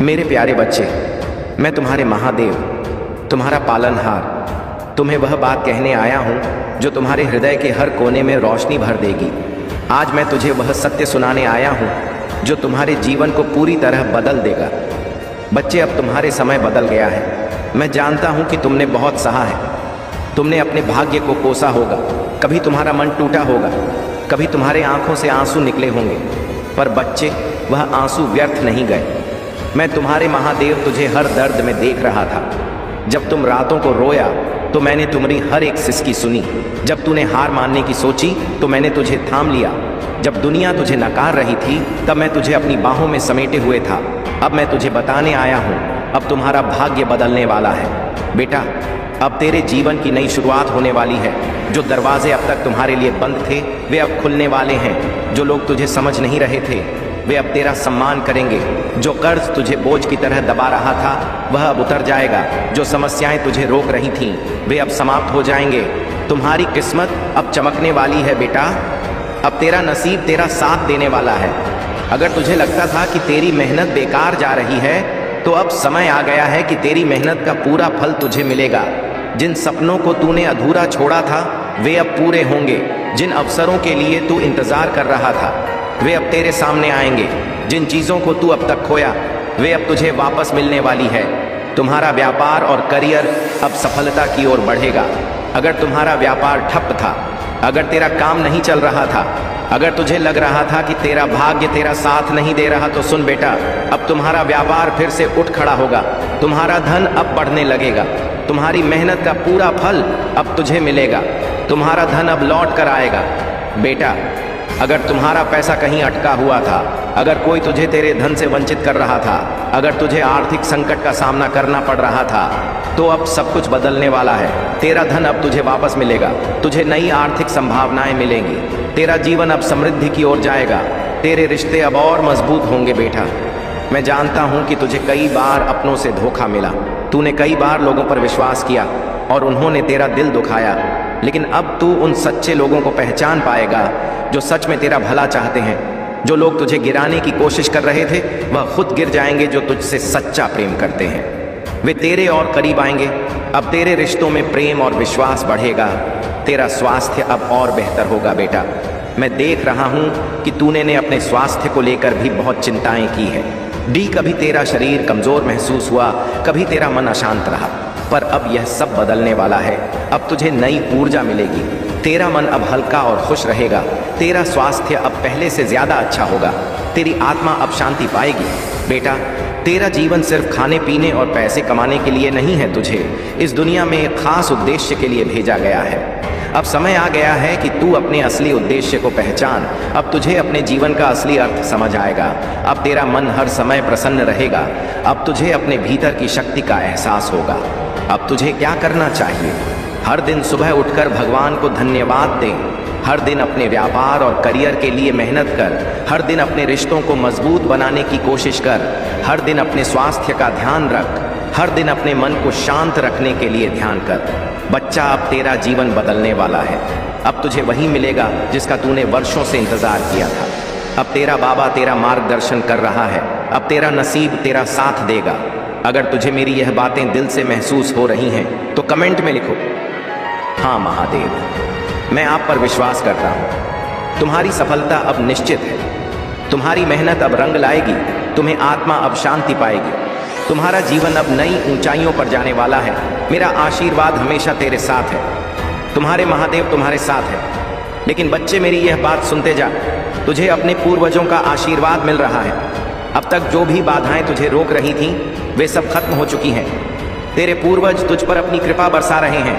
मेरे प्यारे बच्चे, मैं तुम्हारे महादेव, तुम्हारा पालनहार, तुम्हें वह बात कहने आया हूँ जो तुम्हारे हृदय के हर कोने में रोशनी भर देगी। आज मैं तुझे वह सत्य सुनाने आया हूँ जो तुम्हारे जीवन को पूरी तरह बदल देगा। बच्चे, अब तुम्हारे समय बदल गया है। मैं जानता हूँ कि तुमने बहुत सहा है। तुमने अपने भाग्य को कोसा होगा, कभी तुम्हारा मन टूटा होगा, कभी तुम्हारे आंखों से आंसू निकले होंगे, पर बच्चे, वह आंसू व्यर्थ नहीं गए। मैं तुम्हारे महादेव तुझे हर दर्द में देख रहा था। जब तुम रातों को रोया तो मैंने तुम्हारी हर एक सिसकी सुनी। जब तूने हार मानने की सोची तो मैंने तुझे थाम लिया। जब दुनिया तुझे नकार रही थी तब मैं तुझे अपनी बाहों में समेटे हुए था। अब मैं तुझे बताने आया हूँ, अब तुम्हारा भाग्य बदलने वाला है। बेटा, अब तेरे जीवन की नई शुरुआत होने वाली है। जो दरवाजे अब तक तुम्हारे लिए बंद थे वे अब खुलने वाले हैं। जो लोग तुझे समझ नहीं रहे थे वे अब तेरा सम्मान करेंगे। जो कर्ज तुझे बोझ की तरह दबा रहा था वह अब उतर जाएगा। जो समस्याएं तुझे रोक रही थीं वे अब समाप्त हो जाएंगे। तुम्हारी किस्मत अब चमकने वाली है बेटा। अब तेरा नसीब तेरा साथ देने वाला है। अगर तुझे लगता था कि तेरी मेहनत बेकार जा रही है तो अब समय आ गया है कि तेरी मेहनत का पूरा फल तुझे मिलेगा। जिन सपनों को तूने अधूरा छोड़ा था वे अब पूरे होंगे। जिन अवसरों के लिए तू इंतजार कर रहा था वे अब तेरे सामने आएंगे। जिन चीज़ों को तू अब तक खोया वे अब तुझे वापस मिलने वाली है। तुम्हारा व्यापार और करियर अब सफलता की ओर बढ़ेगा। अगर तुम्हारा व्यापार ठप था, अगर तेरा काम नहीं चल रहा था, अगर तुझे लग रहा था कि तेरा भाग्य तेरा साथ नहीं दे रहा, तो सुन बेटा, अब तुम्हारा व्यापार फिर से उठ खड़ा होगा। तुम्हारा धन अब बढ़ने लगेगा। तुम्हारी मेहनत का पूरा फल अब तुझे मिलेगा। तुम्हारा धन अब लौट कर आएगा। बेटा, अगर तुम्हारा पैसा कहीं अटका हुआ था, अगर कोई तुझे तेरे धन से वंचित कर रहा था, अगर तुझे आर्थिक संकट का सामना करना पड़ रहा था, तो अब सब कुछ बदलने वाला है। तेरा धन अब तुझे वापस मिलेगा। तुझे नई आर्थिक संभावनाएं मिलेंगी। तेरा जीवन अब समृद्धि की ओर जाएगा। तेरे रिश्ते अब और मजबूत होंगे बेटा। मैं जानता हूँ कि तुझे कई बार अपनों से धोखा मिला। तूने कई बार लोगों पर विश्वास किया और उन्होंने तेरा दिल दुखाया, लेकिन अब तू उन सच्चे लोगों को पहचान पाएगा जो सच में तेरा भला चाहते हैं। जो लोग तुझे गिराने की कोशिश कर रहे थे वह खुद गिर जाएंगे जो तुझसे सच्चा प्रेम करते हैं। वे तेरे और करीब आएंगे। अब तेरे रिश्तों में प्रेम और विश्वास बढ़ेगा। तेरा स्वास्थ्य अब और बेहतर होगा बेटा। मैं देख रहा हूँ कि तूने ने अपने स्वास्थ्य को लेकर भी बहुत चिंताएं की है। कभी तेरा शरीर कमज़ोर महसूस हुआ, कभी तेरा मन अशांत रहा, पर अब यह सब बदलने वाला है। अब तुझे नई ऊर्जा मिलेगी। तेरा मन अब हल्का और खुश रहेगा। तेरा स्वास्थ्य अब पहले से ज़्यादा अच्छा होगा। तेरी आत्मा अब शांति पाएगी। बेटा, तेरा जीवन सिर्फ खाने पीने और पैसे कमाने के लिए नहीं है। तुझे इस दुनिया में एक खास उद्देश्य के लिए भेजा गया है। अब समय आ गया है कि तू अपने असली उद्देश्य को पहचान। अब तुझे अपने जीवन का असली अर्थ समझ आएगा। अब तेरा मन हर समय प्रसन्न रहेगा। अब तुझे अपने भीतर की शक्ति का एहसास होगा। अब तुझे क्या करना चाहिए? हर दिन सुबह उठकर भगवान को धन्यवाद दे। हर दिन अपने व्यापार और करियर के लिए मेहनत कर। हर दिन अपने रिश्तों को मजबूत बनाने की कोशिश कर। हर दिन अपने स्वास्थ्य का ध्यान रख। हर दिन अपने मन को शांत रखने के लिए ध्यान कर। बच्चा, अब तेरा जीवन बदलने वाला है। अब तुझे वही मिलेगा जिसका तूने वर्षों से इंतजार किया था। अब तेरा बाबा तेरा मार्गदर्शन कर रहा है। अब तेरा नसीब तेरा साथ देगा। अगर तुझे मेरी यह बातें दिल से महसूस हो रही हैं तो कमेंट में लिखो, हाँ महादेव, मैं आप पर विश्वास करता हूँ। तुम्हारी सफलता अब निश्चित है। तुम्हारी मेहनत अब रंग लाएगी। तुम्हें आत्मा अब शांति पाएगी। तुम्हारा जीवन अब नई ऊंचाइयों पर जाने वाला है। मेरा आशीर्वाद हमेशा तेरे साथ है। तुम्हारे महादेव तुम्हारे साथ है। लेकिन बच्चे, मेरी यह बात सुनते जा। तुझे अपने पूर्वजों का आशीर्वाद मिल रहा है। अब तक जो भी बाधाएं तुझे रोक रही थीं वे सब खत्म हो चुकी हैं। तेरे पूर्वज तुझ पर अपनी कृपा बरसा रहे हैं।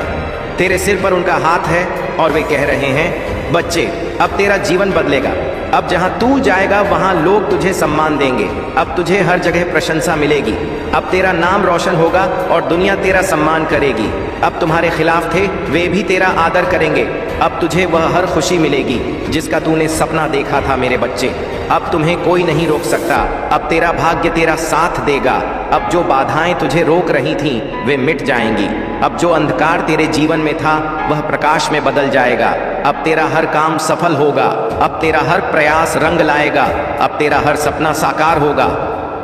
तेरे सिर पर उनका हाथ है और वे कह रहे हैं, बच्चे, अब तेरा जीवन बदलेगा। अब जहां तू जाएगा वहां लोग तुझे सम्मान देंगे। अब तुझे हर जगह प्रशंसा मिलेगी। अब तेरा नाम रोशन होगा और दुनिया तेरा सम्मान करेगी। अब तुम्हारे खिलाफ थे वे भी तेरा आदर करेंगे। अब तुझे वह हर खुशी मिलेगी जिसका तूने सपना देखा था। मेरे बच्चे, अब तुम्हें कोई नहीं रोक सकता। अब तेरा भाग्य तेरा साथ देगा। अब जो बाधाएं तुझे रोक रही थीं वे मिट जाएंगी। अब जो अंधकार तेरे जीवन में था वह प्रकाश में बदल जाएगा। अब तेरा हर काम सफल होगा। अब तेरा हर प्रयास रंग लाएगा। अब तेरा हर सपना साकार होगा।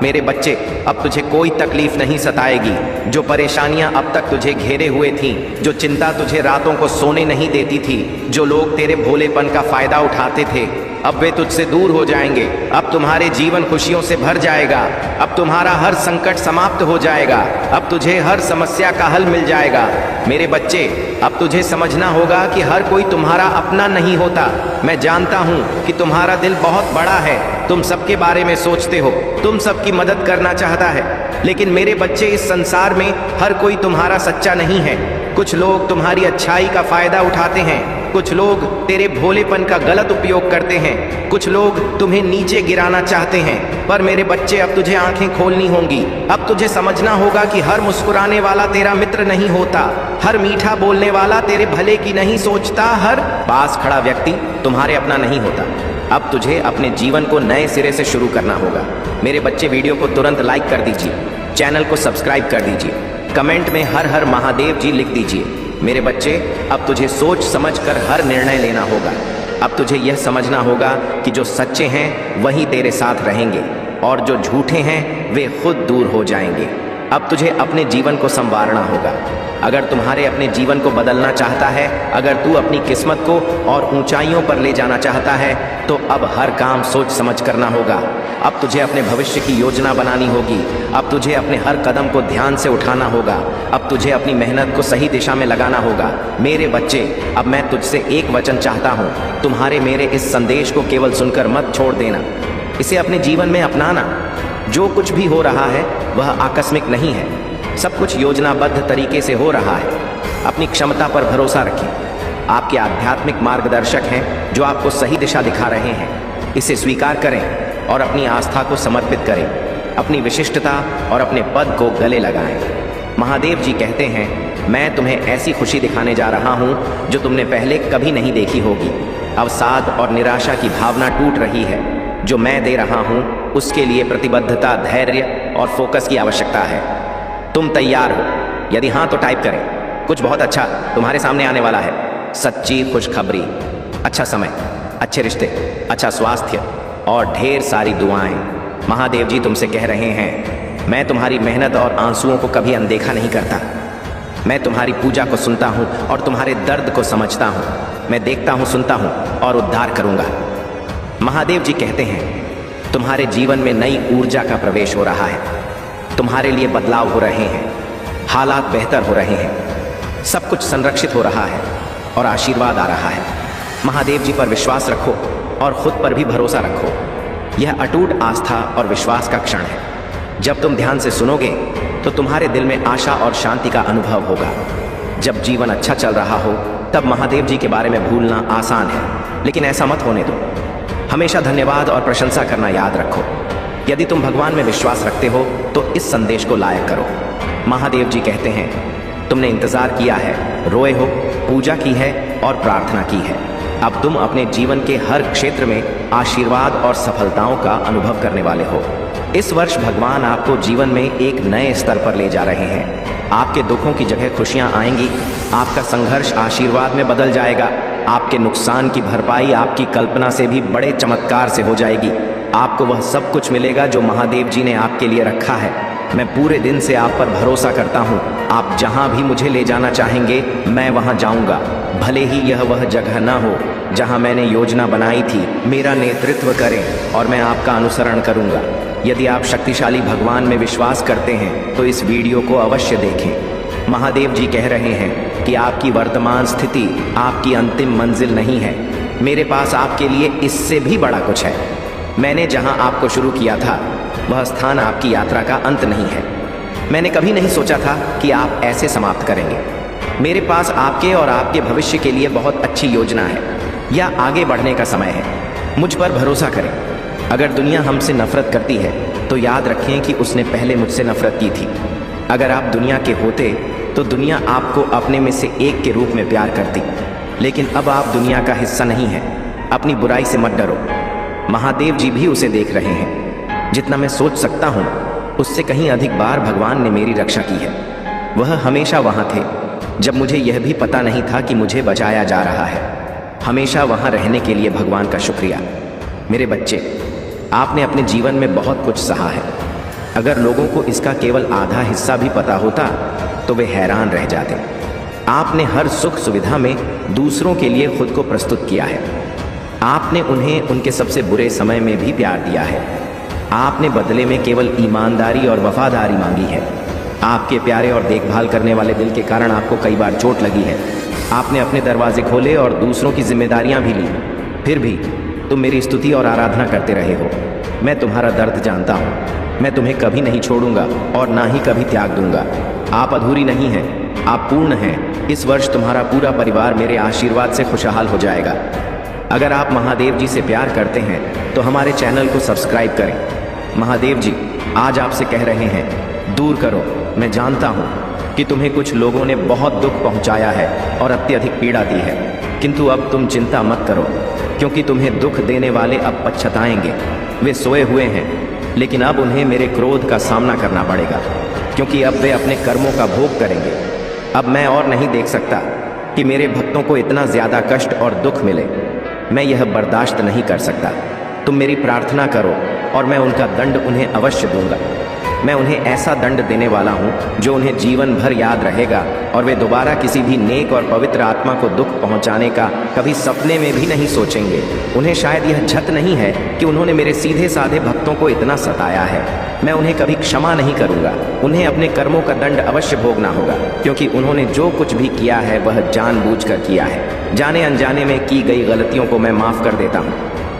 मेरे बच्चे, अब तुझे कोई तकलीफ नहीं सताएगी। जो परेशानियां अब तक तुझे घेरे हुए थीं, जो चिंता तुझे रातों को सोने नहीं देती थी, जो लोग तेरे भोलेपन का फायदा उठाते थे, अब वे तुझसे दूर हो जाएंगे। अब तुम्हारे जीवन खुशियों से भर जाएगा। अब तुम्हारा हर संकट समाप्त हो जाएगा। अब तुझे हर समस्या का हल मिल जाएगा। मेरे बच्चे, अब तुझे समझना होगा कि हर कोई तुम्हारा अपना नहीं होता। मैं जानता हूँ कि तुम्हारा दिल बहुत बड़ा है, तुम सबके बारे में सोचते हो, तुम सबकी मदद करना चाहता है, लेकिन मेरे बच्चे, इस संसार में हर कोई तुम्हारा सच्चा नहीं है। कुछ लोग तुम्हारी अच्छाई का फायदा उठाते हैं, कुछ लोग तेरे भोलेपन का गलत उपयोग करते हैं, कुछ लोग तुम्हें नीचे गिराना चाहते हैं। पर मेरे बच्चे, अब तुझे आंखें खोलनी होंगी। अब तुझे समझना होगा कि हर मुस्कुराने वाला तेरा मित्र नहीं होता, हर मीठा बोलने वाला तेरे भले की नहीं सोचता, हर पास खड़ा व्यक्ति तुम्हारे अपना नहीं होता। अब तुझे अपने जीवन को नए सिरे से शुरू करना होगा। मेरे बच्चे, वीडियो को तुरंत लाइक कर दीजिए, चैनल को सब्सक्राइब कर दीजिए, कमेंट में हर हर महादेव जी लिख दीजिए। मेरे बच्चे, अब तुझे सोच समझकर हर निर्णय लेना होगा। अब तुझे यह समझना होगा कि जो सच्चे हैं वही तेरे साथ रहेंगे और जो झूठे हैं वे खुद दूर हो जाएंगे। अब तुझे अपने जीवन को संवारना होगा। अगर तुम्हारे अपने जीवन को बदलना चाहता है, अगर तू अपनी किस्मत को और ऊंचाइयों पर ले जाना चाहता है, तो अब हर काम सोच समझ करना होगा। अब तुझे अपने भविष्य की योजना बनानी होगी। अब तुझे अपने हर कदम को ध्यान से उठाना होगा। अब तुझे अपनी मेहनत को सही दिशा में लगाना होगा। मेरे बच्चे, अब मैं तुझसे एक वचन चाहता हूँ, तुम्हारे मेरे इस संदेश को केवल सुनकर मत छोड़ देना, इसे अपने जीवन में अपनाना। जो कुछ भी हो रहा है वह आकस्मिक नहीं है, सब कुछ योजनाबद्ध तरीके से हो रहा है। अपनी क्षमता पर भरोसा रखें। आपके आध्यात्मिक मार्गदर्शक हैं जो आपको सही दिशा दिखा रहे हैं। इसे स्वीकार करें और अपनी आस्था को समर्पित करें। अपनी विशिष्टता और अपने पद को गले लगाएं। महादेव जी कहते हैं, मैं तुम्हें ऐसी खुशी दिखाने जा रहा हूँ जो तुमने पहले कभी नहीं देखी होगी। अवसाद और निराशा की भावना टूट रही है। जो मैं दे रहा हूँ उसके लिए प्रतिबद्धता, धैर्य और फोकस की आवश्यकता है। तुम तैयार हो? यदि हाँ तो टाइप करें। कुछ बहुत अच्छा तुम्हारे सामने आने वाला है। सच्ची खुशखबरी, अच्छा समय, अच्छे रिश्ते, अच्छा स्वास्थ्य और ढेर सारी दुआएं। महादेव जी तुमसे कह रहे हैं, मैं तुम्हारी मेहनत और आंसुओं को कभी अनदेखा नहीं करता। मैं तुम्हारी पूजा को सुनता हूँ और तुम्हारे दर्द को समझता हूँ। मैं देखता हूँ, सुनता हूँ और उद्धार करूँगा। महादेव जी कहते हैं, तुम्हारे जीवन में नई ऊर्जा का प्रवेश हो रहा है। तुम्हारे लिए बदलाव हो रहे हैं, हालात बेहतर हो रहे हैं, सब कुछ संरक्षित हो रहा है और आशीर्वाद आ रहा है। महादेव जी पर विश्वास रखो और खुद पर भी भरोसा रखो। यह अटूट आस्था और विश्वास का क्षण है। जब तुम ध्यान से सुनोगे तो तुम्हारे दिल में आशा और शांति का अनुभव होगा। जब जीवन अच्छा चल रहा हो तब महादेव जी के बारे में भूलना आसान है, लेकिन ऐसा मत होने दो। हमेशा धन्यवाद और प्रशंसा करना याद रखो। यदि तुम भगवान में विश्वास रखते हो तो इस संदेश को लायक करो। महादेव जी कहते हैं, तुमने इंतजार किया है, रोए हो, पूजा की है और प्रार्थना की है। अब तुम अपने जीवन के हर क्षेत्र में आशीर्वाद और सफलताओं का अनुभव करने वाले हो। इस वर्ष भगवान आपको जीवन में एक नए स्तर पर ले जा रहे हैं। आपके दुखों की जगह खुशियां आएंगी। आपका संघर्ष आशीर्वाद में बदल जाएगा। आपके नुकसान की भरपाई आपकी कल्पना से भी बड़े चमत्कार से हो जाएगी। आपको वह सब कुछ मिलेगा जो महादेव जी ने आपके लिए रखा है। मैं पूरे दिन से आप पर भरोसा करता हूँ। आप जहाँ भी मुझे ले जाना चाहेंगे मैं वहाँ जाऊँगा, भले ही यह वह जगह न हो जहाँ मैंने योजना बनाई थी। मेरा नेतृत्व करें और मैं आपका अनुसरण करूँगा। यदि आप शक्तिशाली भगवान में विश्वास करते हैं तो इस वीडियो को अवश्य देखें। महादेव जी कह रहे हैं कि आपकी वर्तमान स्थिति आपकी अंतिम मंजिल नहीं है। मेरे पास आपके लिए इससे भी बड़ा कुछ है। मैंने जहां आपको शुरू किया था वह स्थान आपकी यात्रा का अंत नहीं है। मैंने कभी नहीं सोचा था कि आप ऐसे समाप्त करेंगे। मेरे पास आपके और आपके भविष्य के लिए बहुत अच्छी योजना है। यह आगे बढ़ने का समय है। मुझ पर भरोसा करें। अगर दुनिया हमसे नफरत करती है तो याद रखें कि उसने पहले मुझसे नफरत की थी। अगर आप दुनिया के होते तो दुनिया आपको अपने में से एक के रूप में प्यार करती, लेकिन अब आप दुनिया का हिस्सा नहीं हैं। अपनी बुराई से मत डरो। महादेव जी भी उसे देख रहे हैं। जितना मैं सोच सकता हूँ उससे कहीं अधिक बार भगवान ने मेरी रक्षा की है। वह हमेशा वहाँ थे जब मुझे यह भी पता नहीं था कि मुझे बचाया जा रहा है। हमेशा वहाँ रहने के लिए भगवान का शुक्रिया। मेरे बच्चे, आपने अपने जीवन में बहुत कुछ सहा है। अगर लोगों को इसका केवल आधा हिस्सा भी पता होता तो वे हैरान रह जाते। आपने हर सुख सुविधा में दूसरों के लिए खुद को प्रस्तुत किया है। आपने उन्हें उनके सबसे बुरे समय में भी प्यार दिया है। आपने बदले में केवल ईमानदारी और वफादारी मांगी है। आपके प्यारे और देखभाल करने वाले दिल के कारण आपको कई बार चोट लगी है। आपने अपने दरवाजे खोले और दूसरों की जिम्मेदारियां भी ली, फिर भी तुम मेरी स्तुति और आराधना करते रहे हो। मैं तुम्हारा दर्द जानता हूँ। मैं तुम्हें कभी नहीं छोड़ूंगा और ना ही कभी त्याग दूंगा। आप अधूरी नहीं हैं, आप पूर्ण हैं। इस वर्ष तुम्हारा पूरा परिवार मेरे आशीर्वाद से खुशहाल हो जाएगा। अगर आप महादेव जी से प्यार करते हैं तो हमारे चैनल को सब्सक्राइब करें। महादेव जी आज आपसे कह रहे हैं, दूर करो। मैं जानता हूँ कि तुम्हें कुछ लोगों ने बहुत दुख पहुँचाया है और अत्यधिक पीड़ा दी है, किंतु अब तुम चिंता मत करो, क्योंकि तुम्हें दुख देने वाले अब पछताएंगे। वे सोए हुए हैं, लेकिन अब उन्हें मेरे क्रोध का सामना करना पड़ेगा, क्योंकि अब वे अपने कर्मों का भोग करेंगे। अब मैं और नहीं देख सकता कि मेरे भक्तों को इतना ज़्यादा कष्ट और दुख मिले। मैं यह बर्दाश्त नहीं कर सकता। तुम मेरी प्रार्थना करो और मैं उनका दंड उन्हें अवश्य दूंगा। मैं उन्हें ऐसा दंड देने वाला हूँ जो उन्हें जीवन भर याद रहेगा और वे दोबारा किसी भी नेक और पवित्र आत्मा को दुख पहुँचाने का कभी सपने में भी नहीं सोचेंगे। उन्हें शायद यह झट नहीं है कि उन्होंने मेरे सीधे साधे भक्तों को इतना सताया है। मैं उन्हें कभी क्षमा नहीं करूँगा। उन्हें अपने कर्मों का दंड अवश्य भोगना होगा, क्योंकि उन्होंने जो कुछ भी किया है वह जानबूझकर किया है। जाने अनजाने में की गई गलतियों को मैं माफ़ कर देता हूँ,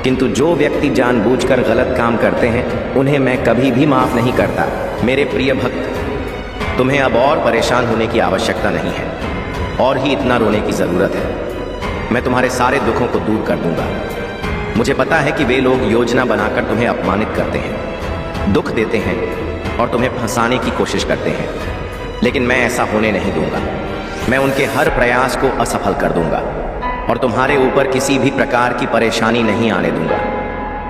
किंतु जो व्यक्ति जानबूझकर गलत काम करते हैं उन्हें मैं कभी भी माफ़ नहीं करता। मेरे प्रिय भक्त, तुम्हें अब और परेशान होने की आवश्यकता नहीं है और ही इतना रोने की ज़रूरत है। मैं तुम्हारे सारे दुखों को दूर कर दूंगा। मुझे पता है कि वे लोग योजना बनाकर तुम्हें अपमानित करते हैं, दुख देते हैं और तुम्हें फंसाने की कोशिश करते हैं, लेकिन मैं ऐसा होने नहीं दूंगा। मैं उनके हर प्रयास को असफल कर दूंगा और तुम्हारे ऊपर किसी भी प्रकार की परेशानी नहीं आने दूंगा।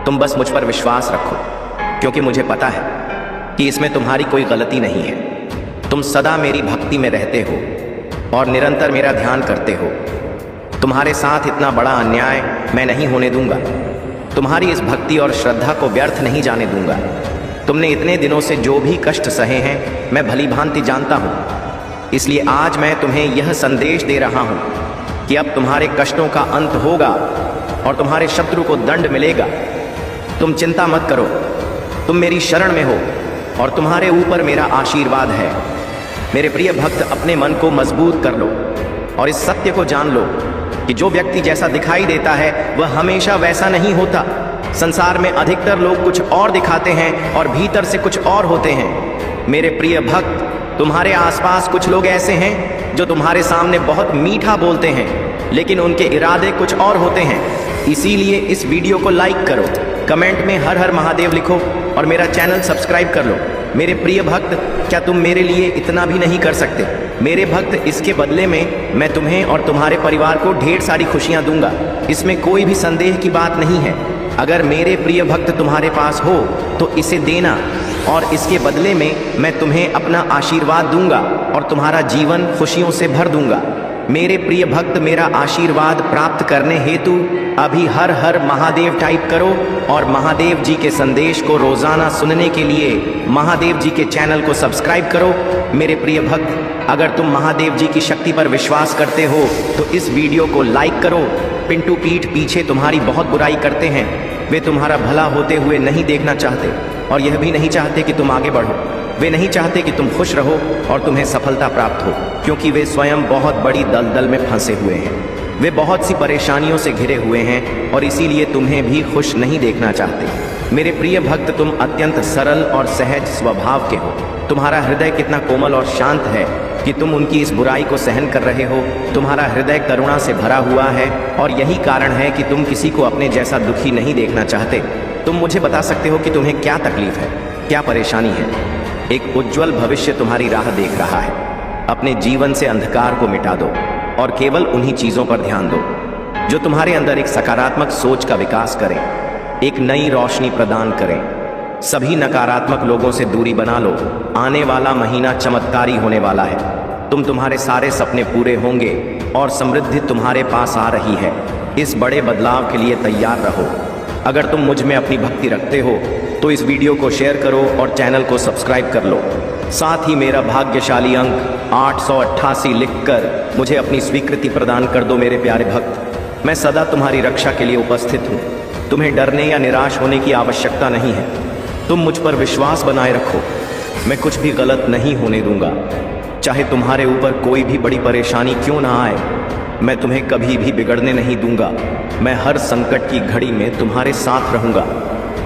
तुम बस मुझ पर विश्वास रखो, क्योंकि मुझे पता है कि इसमें तुम्हारी कोई गलती नहीं है। तुम सदा मेरी भक्ति में रहते हो और निरंतर मेरा ध्यान करते हो। तुम्हारे साथ इतना बड़ा अन्याय मैं नहीं होने दूंगा। तुम्हारी इस भक्ति और श्रद्धा को व्यर्थ नहीं जाने दूंगा। तुमने इतने दिनों से जो भी कष्ट सहे हैं मैं भली भांति जानता हूँ। इसलिए आज मैं तुम्हें यह संदेश दे रहा हूँ कि अब तुम्हारे कष्टों का अंत होगा और तुम्हारे शत्रु को दंड मिलेगा। तुम चिंता मत करो, तुम मेरी शरण में हो और तुम्हारे ऊपर मेरा आशीर्वाद है। मेरे प्रिय भक्त, अपने मन को मजबूत कर लो और इस सत्य को जान लो कि जो व्यक्ति जैसा दिखाई देता है वह हमेशा वैसा नहीं होता। संसार में अधिकतर लोग कुछ और दिखाते हैं और भीतर से कुछ और होते हैं। मेरे प्रिय भक्त, तुम्हारे आसपास कुछ लोग ऐसे हैं जो तुम्हारे सामने बहुत मीठा बोलते हैं, लेकिन उनके इरादे कुछ और होते हैं। इसीलिए इस वीडियो को लाइक करो, कमेंट में हर हर महादेव लिखो और मेरा चैनल सब्सक्राइब कर लो। मेरे प्रिय भक्त, क्या तुम मेरे लिए इतना भी नहीं कर सकते? मेरे भक्त, इसके बदले में मैं तुम्हें और तुम्हारे परिवार को ढेर सारी खुशियां दूंगा। इसमें कोई भी संदेह की बात नहीं है। अगर मेरे प्रिय भक्त तुम्हारे पास हो तो इसे देना और इसके बदले में मैं तुम्हें अपना आशीर्वाद दूंगा और तुम्हारा जीवन खुशियों से भर दूंगा। मेरे प्रिय भक्त, मेरा आशीर्वाद प्राप्त करने हेतु अभी हर हर महादेव टाइप करो और महादेव जी के संदेश को रोजाना सुनने के लिए महादेव जी के चैनल को सब्सक्राइब करो। मेरे प्रिय भक्त, अगर तुम महादेव जी की शक्ति पर विश्वास करते हो तो इस वीडियो को लाइक करो। पिंटू पीठ पीछे तुम्हारी बहुत बुराई करते हैं। वे तुम्हारा भला होते हुए नहीं देखना चाहते और यह भी नहीं चाहते कि तुम आगे बढ़ो। वे नहीं चाहते कि तुम खुश रहो और तुम्हें सफलता प्राप्त हो, क्योंकि वे स्वयं बहुत बड़ी दलदल में फंसे हुए हैं। वे बहुत सी परेशानियों से घिरे हुए हैं और इसीलिए तुम्हें भी खुश नहीं देखना चाहते। मेरे प्रिय भक्त, तुम अत्यंत सरल और सहज स्वभाव के हो। तुम्हारा हृदय कितना कोमल और शांत है कि तुम उनकी इस बुराई को सहन कर रहे हो। तुम्हारा हृदय करुणा से भरा हुआ है और यही कारण है कि तुम किसी को अपने जैसा दुखी नहीं देखना चाहते। तुम मुझे बता सकते हो कि तुम्हें क्या तकलीफ है, क्या परेशानी है। एक उज्जवल भविष्य तुम्हारी राह देख रहा है। अपने जीवन से अंधकार को मिटा दो और केवल उन्हीं चीज़ों पर ध्यान दो जो तुम्हारे अंदर एक सकारात्मक सोच का विकास करें, एक नई रोशनी प्रदान करें। सभी नकारात्मक लोगों से दूरी बना लो। आने वाला महीना चमत्कारी होने वाला है। तुम्हारे सारे सपने पूरे होंगे और समृद्धि तुम्हारे पास आ रही है। इस बड़े बदलाव के लिए तैयार रहो। अगर तुम मुझ में अपनी भक्ति रखते हो तो इस वीडियो को शेयर करो और चैनल को सब्सक्राइब कर लो। साथ ही मेरा भाग्यशाली अंक 888 लिखकर मुझे अपनी स्वीकृति प्रदान कर दो। मेरे प्यारे भक्त, मैं सदा तुम्हारी रक्षा के लिए उपस्थित हूँ। तुम्हें डरने या निराश होने की आवश्यकता नहीं है। तुम मुझ पर विश्वास बनाए रखो। मैं कुछ भी गलत नहीं होने दूंगा। चाहे तुम्हारे ऊपर कोई भी बड़ी परेशानी क्यों ना आए, मैं तुम्हें कभी भी बिगड़ने नहीं दूंगा। मैं हर संकट की घड़ी में तुम्हारे साथ रहूंगा।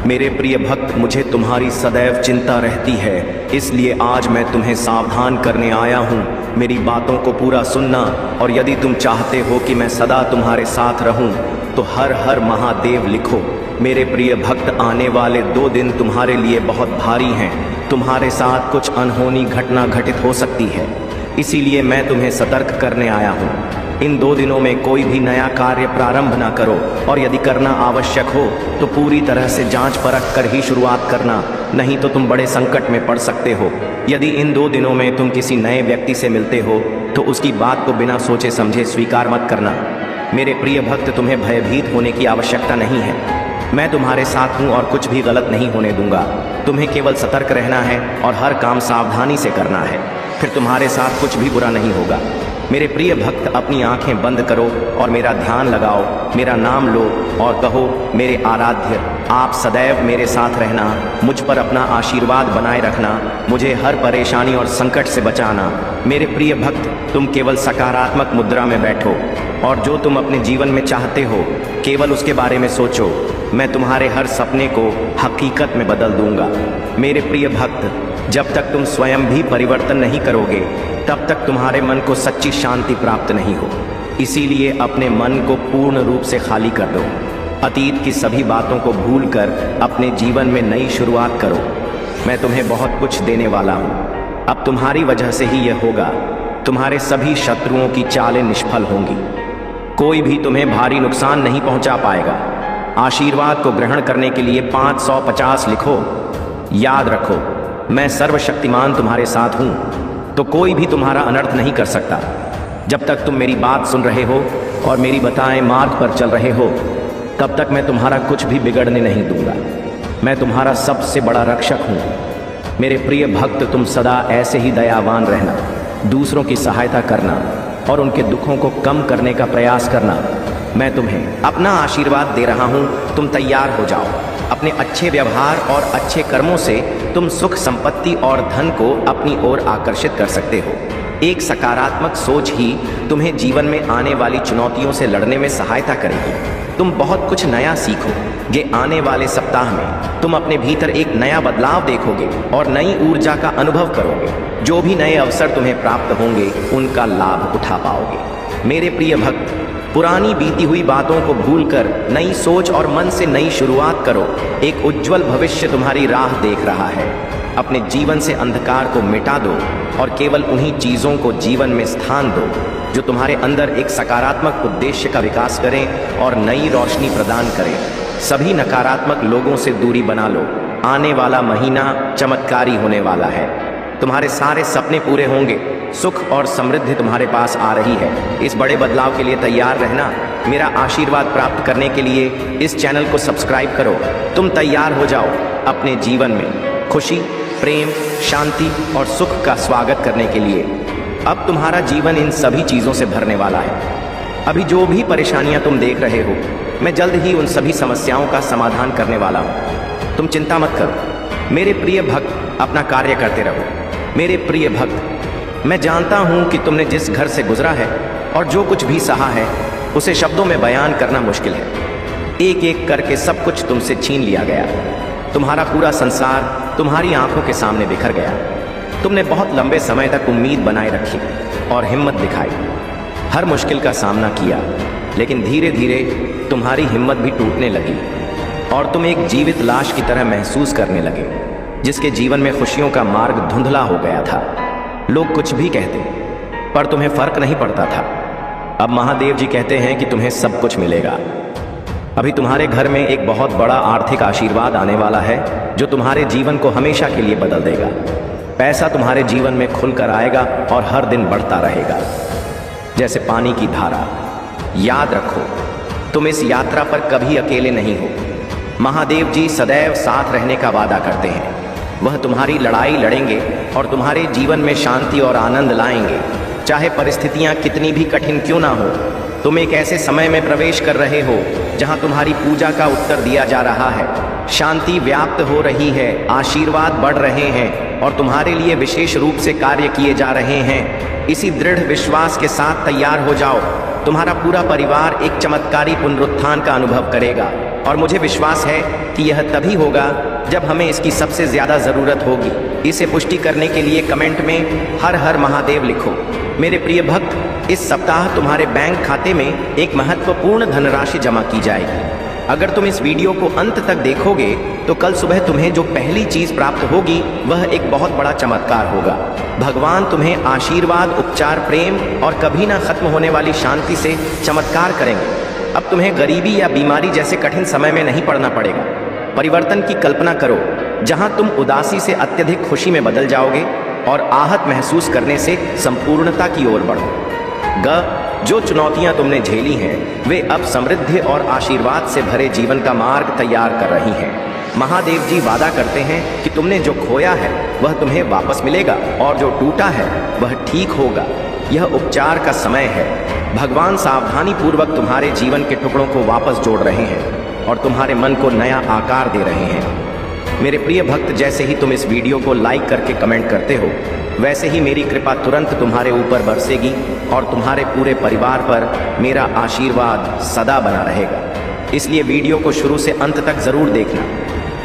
मेरे प्रिय भक्त, मुझे तुम्हारी सदैव चिंता रहती है, इसलिए आज मैं तुम्हें सावधान करने आया हूँ। मेरी बातों को पूरा सुनना, और यदि तुम चाहते हो कि मैं सदा तुम्हारे साथ रहूं, तो हर हर महादेव लिखो। मेरे प्रिय भक्त, आने वाले 2 दिन तुम्हारे लिए बहुत भारी हैं। तुम्हारे साथ कुछ अनहोनी घटना घटित हो सकती है, इसीलिए मैं तुम्हें सतर्क करने आया हूँ। इन 2 दिनों में कोई भी नया कार्य प्रारंभ ना करो, और यदि करना आवश्यक हो तो पूरी तरह से जांच परख कर ही शुरुआत करना, नहीं तो तुम बड़े संकट में पड़ सकते हो। यदि इन 2 दिनों में तुम किसी नए व्यक्ति से मिलते हो तो उसकी बात को बिना सोचे समझे स्वीकार मत करना। मेरे प्रिय भक्त, तुम्हें भयभीत होने की आवश्यकता नहीं है। मैं तुम्हारे साथ हूँ और कुछ भी गलत नहीं होने दूंगा। तुम्हें केवल सतर्क रहना है और हर काम सावधानी से करना है, फिर तुम्हारे साथ कुछ भी बुरा नहीं होगा। मेरे प्रिय भक्त, अपनी आंखें बंद करो और मेरा ध्यान लगाओ। मेरा नाम लो और कहो, मेरे आराध्य, आप सदैव मेरे साथ रहना, मुझ पर अपना आशीर्वाद बनाए रखना, मुझे हर परेशानी और संकट से बचाना। मेरे प्रिय भक्त, तुम केवल सकारात्मक मुद्रा में बैठो और जो तुम अपने जीवन में चाहते हो केवल उसके बारे में सोचो। मैं तुम्हारे हर सपने को हकीकत में बदल दूंगा। मेरे प्रिय भक्त, जब तक तुम स्वयं भी परिवर्तन नहीं करोगे तब तक तुम्हारे मन को सच्ची शांति प्राप्त नहीं हो। इसीलिए अपने मन को पूर्ण रूप से खाली कर दो। अतीत की सभी बातों को भूलकर अपने जीवन में नई शुरुआत करो। मैं तुम्हें बहुत कुछ देने वाला हूँ। अब तुम्हारी वजह से ही यह होगा। तुम्हारे सभी शत्रुओं की चालें निष्फल होंगी। कोई भी तुम्हें भारी नुकसान नहीं पहुंचा पाएगा। आशीर्वाद को ग्रहण करने के लिए 550 लिखो। याद रखो, मैं सर्वशक्तिमान तुम्हारे साथ हूँ, तो कोई भी तुम्हारा अनर्थ नहीं कर सकता। जब तक तुम मेरी बात सुन रहे हो और मेरी बताए मार्ग पर चल रहे हो, तब तक मैं तुम्हारा कुछ भी बिगड़ने नहीं दूंगा। मैं तुम्हारा सबसे बड़ा रक्षक हूँ। मेरे प्रिय भक्त, तुम सदा ऐसे ही दयावान रहना, दूसरों की सहायता करना और उनके दुखों को कम करने का प्रयास करना। मैं तुम्हें अपना आशीर्वाद दे रहा हूँ। तुम तैयार हो जाओ। अपने अच्छे व्यवहार और अच्छे कर्मों से तुम सुख, संपत्ति और धन को अपनी ओर आकर्षित कर सकते हो। एक सकारात्मक सोच ही तुम्हें जीवन में आने वाली चुनौतियों से लड़ने में सहायता करेगी। तुम बहुत कुछ नया सीखो। ये आने वाले सप्ताह में तुम अपने भीतर एक नया बदलाव देखोगे और नई ऊर्जा का अनुभव करोगे। जो भी नए अवसर तुम्हें प्राप्त होंगे उनका लाभ उठा पाओगे। मेरे प्रिय भक्त, पुरानी बीती हुई बातों को भूलकर नई सोच और मन से नई शुरुआत करो। एक उज्जवल भविष्य तुम्हारी राह देख रहा है। अपने जीवन से अंधकार को मिटा दो और केवल उन्हीं चीज़ों को जीवन में स्थान दो जो तुम्हारे अंदर एक सकारात्मक उद्देश्य का विकास करें और नई रोशनी प्रदान करें। सभी नकारात्मक लोगों से दूरी बना लो। आने वाला महीना चमत्कारी होने वाला है। तुम्हारे सारे सपने पूरे होंगे। सुख और समृद्धि तुम्हारे पास आ रही है। इस बड़े बदलाव के लिए तैयार रहना। मेरा आशीर्वाद प्राप्त करने के लिए इस चैनल को सब्सक्राइब करो। तुम तैयार हो जाओ अपने जीवन में खुशी, प्रेम, शांति और सुख का स्वागत करने के लिए। अब तुम्हारा जीवन इन सभी चीज़ों से भरने वाला है। अभी जो भी परेशानियां तुम देख रहे हो, मैं जल्द ही उन सभी समस्याओं का समाधान करने वाला हूँ। तुम चिंता मत करो। मेरे प्रिय भक्त, अपना कार्य करते रहो। मेरे प्रिय भक्त, मैं जानता हूँ कि तुमने जिस घर से गुजरा है और जो कुछ भी सहा है उसे शब्दों में बयान करना मुश्किल है। एक एक करके सब कुछ तुमसे छीन लिया गया। तुम्हारा पूरा संसार तुम्हारी आंखों के सामने बिखर गया। तुमने बहुत लंबे समय तक उम्मीद बनाए रखी और हिम्मत दिखाई, हर मुश्किल का सामना किया, लेकिन धीरे धीरे तुम्हारी हिम्मत भी टूटने लगी और तुम एक जीवित लाश की तरह महसूस करने लगे, जिसके जीवन में खुशियों का मार्ग धुंधला हो गया था। लोग कुछ भी कहते, पर तुम्हें फर्क नहीं पड़ता था। अब महादेव जी कहते हैं कि तुम्हें सब कुछ मिलेगा। अभी तुम्हारे घर में एक बहुत बड़ा आर्थिक आशीर्वाद आने वाला है, जो तुम्हारे जीवन को हमेशा के लिए बदल देगा। पैसा तुम्हारे जीवन में खुलकर आएगा और हर दिन बढ़ता रहेगा, जैसे पानी की धारा। याद रखो, तुम इस यात्रा पर कभी अकेले नहीं हो। महादेव जी सदैव साथ रहने का वादा करते हैं। वह तुम्हारी लड़ाई लड़ेंगे और तुम्हारे जीवन में शांति और आनंद लाएंगे, चाहे परिस्थितियां कितनी भी कठिन क्यों ना हो। तुम एक ऐसे समय में प्रवेश कर रहे हो जहां तुम्हारी पूजा का उत्तर दिया जा रहा है, शांति व्याप्त हो रही है, आशीर्वाद बढ़ रहे हैं और तुम्हारे लिए विशेष रूप से कार्य किए जा रहे हैं। इसी दृढ़ विश्वास के साथ तैयार हो जाओ। तुम्हारा पूरा परिवार एक चमत्कारी पुनरुत्थान का अनुभव करेगा और मुझे विश्वास है कि यह तभी होगा जब हमें इसकी सबसे ज्यादा जरूरत होगी। इसे पुष्टि करने के लिए कमेंट में हर हर महादेव लिखो। मेरे प्रिय भक्त, इस सप्ताह तुम्हारे बैंक खाते में एक महत्वपूर्ण धनराशि जमा की जाएगी। अगर तुम इस वीडियो को अंत तक देखोगे तो कल सुबह तुम्हें जो पहली चीज प्राप्त होगी वह एक बहुत बड़ा चमत्कार होगा। भगवान तुम्हें आशीर्वाद, उपचार, प्रेम और कभी ना खत्म होने वाली शांति से चमत्कार करेंगे। अब तुम्हें गरीबी या बीमारी जैसे कठिन समय में नहीं पड़ना पड़ेगा। परिवर्तन की कल्पना करो, जहां तुम उदासी से अत्यधिक खुशी में बदल जाओगे और आहत महसूस करने से संपूर्णता की ओर बढ़ो। जो चुनौतियां तुमने झेली हैं वे अब समृद्धि और आशीर्वाद से भरे जीवन का मार्ग तैयार कर रही हैं। महादेव जी वादा करते हैं कि तुमने जो खोया है वह तुम्हें वापस मिलेगा और जो टूटा है वह ठीक होगा। यह उपचार का समय है। भगवान सावधानी पूर्वक तुम्हारे जीवन के टुकड़ों को वापस जोड़ रहे हैं और तुम्हारे मन को नया आकार दे रहे हैं। मेरे प्रिय भक्त, जैसे ही तुम इस वीडियो को लाइक करके कमेंट करते हो, वैसे ही मेरी कृपा तुरंत तुम्हारे ऊपर बरसेगी और तुम्हारे पूरे परिवार पर मेरा आशीर्वाद सदा बना रहेगा। इसलिए वीडियो को शुरू से अंत तक जरूर देखना।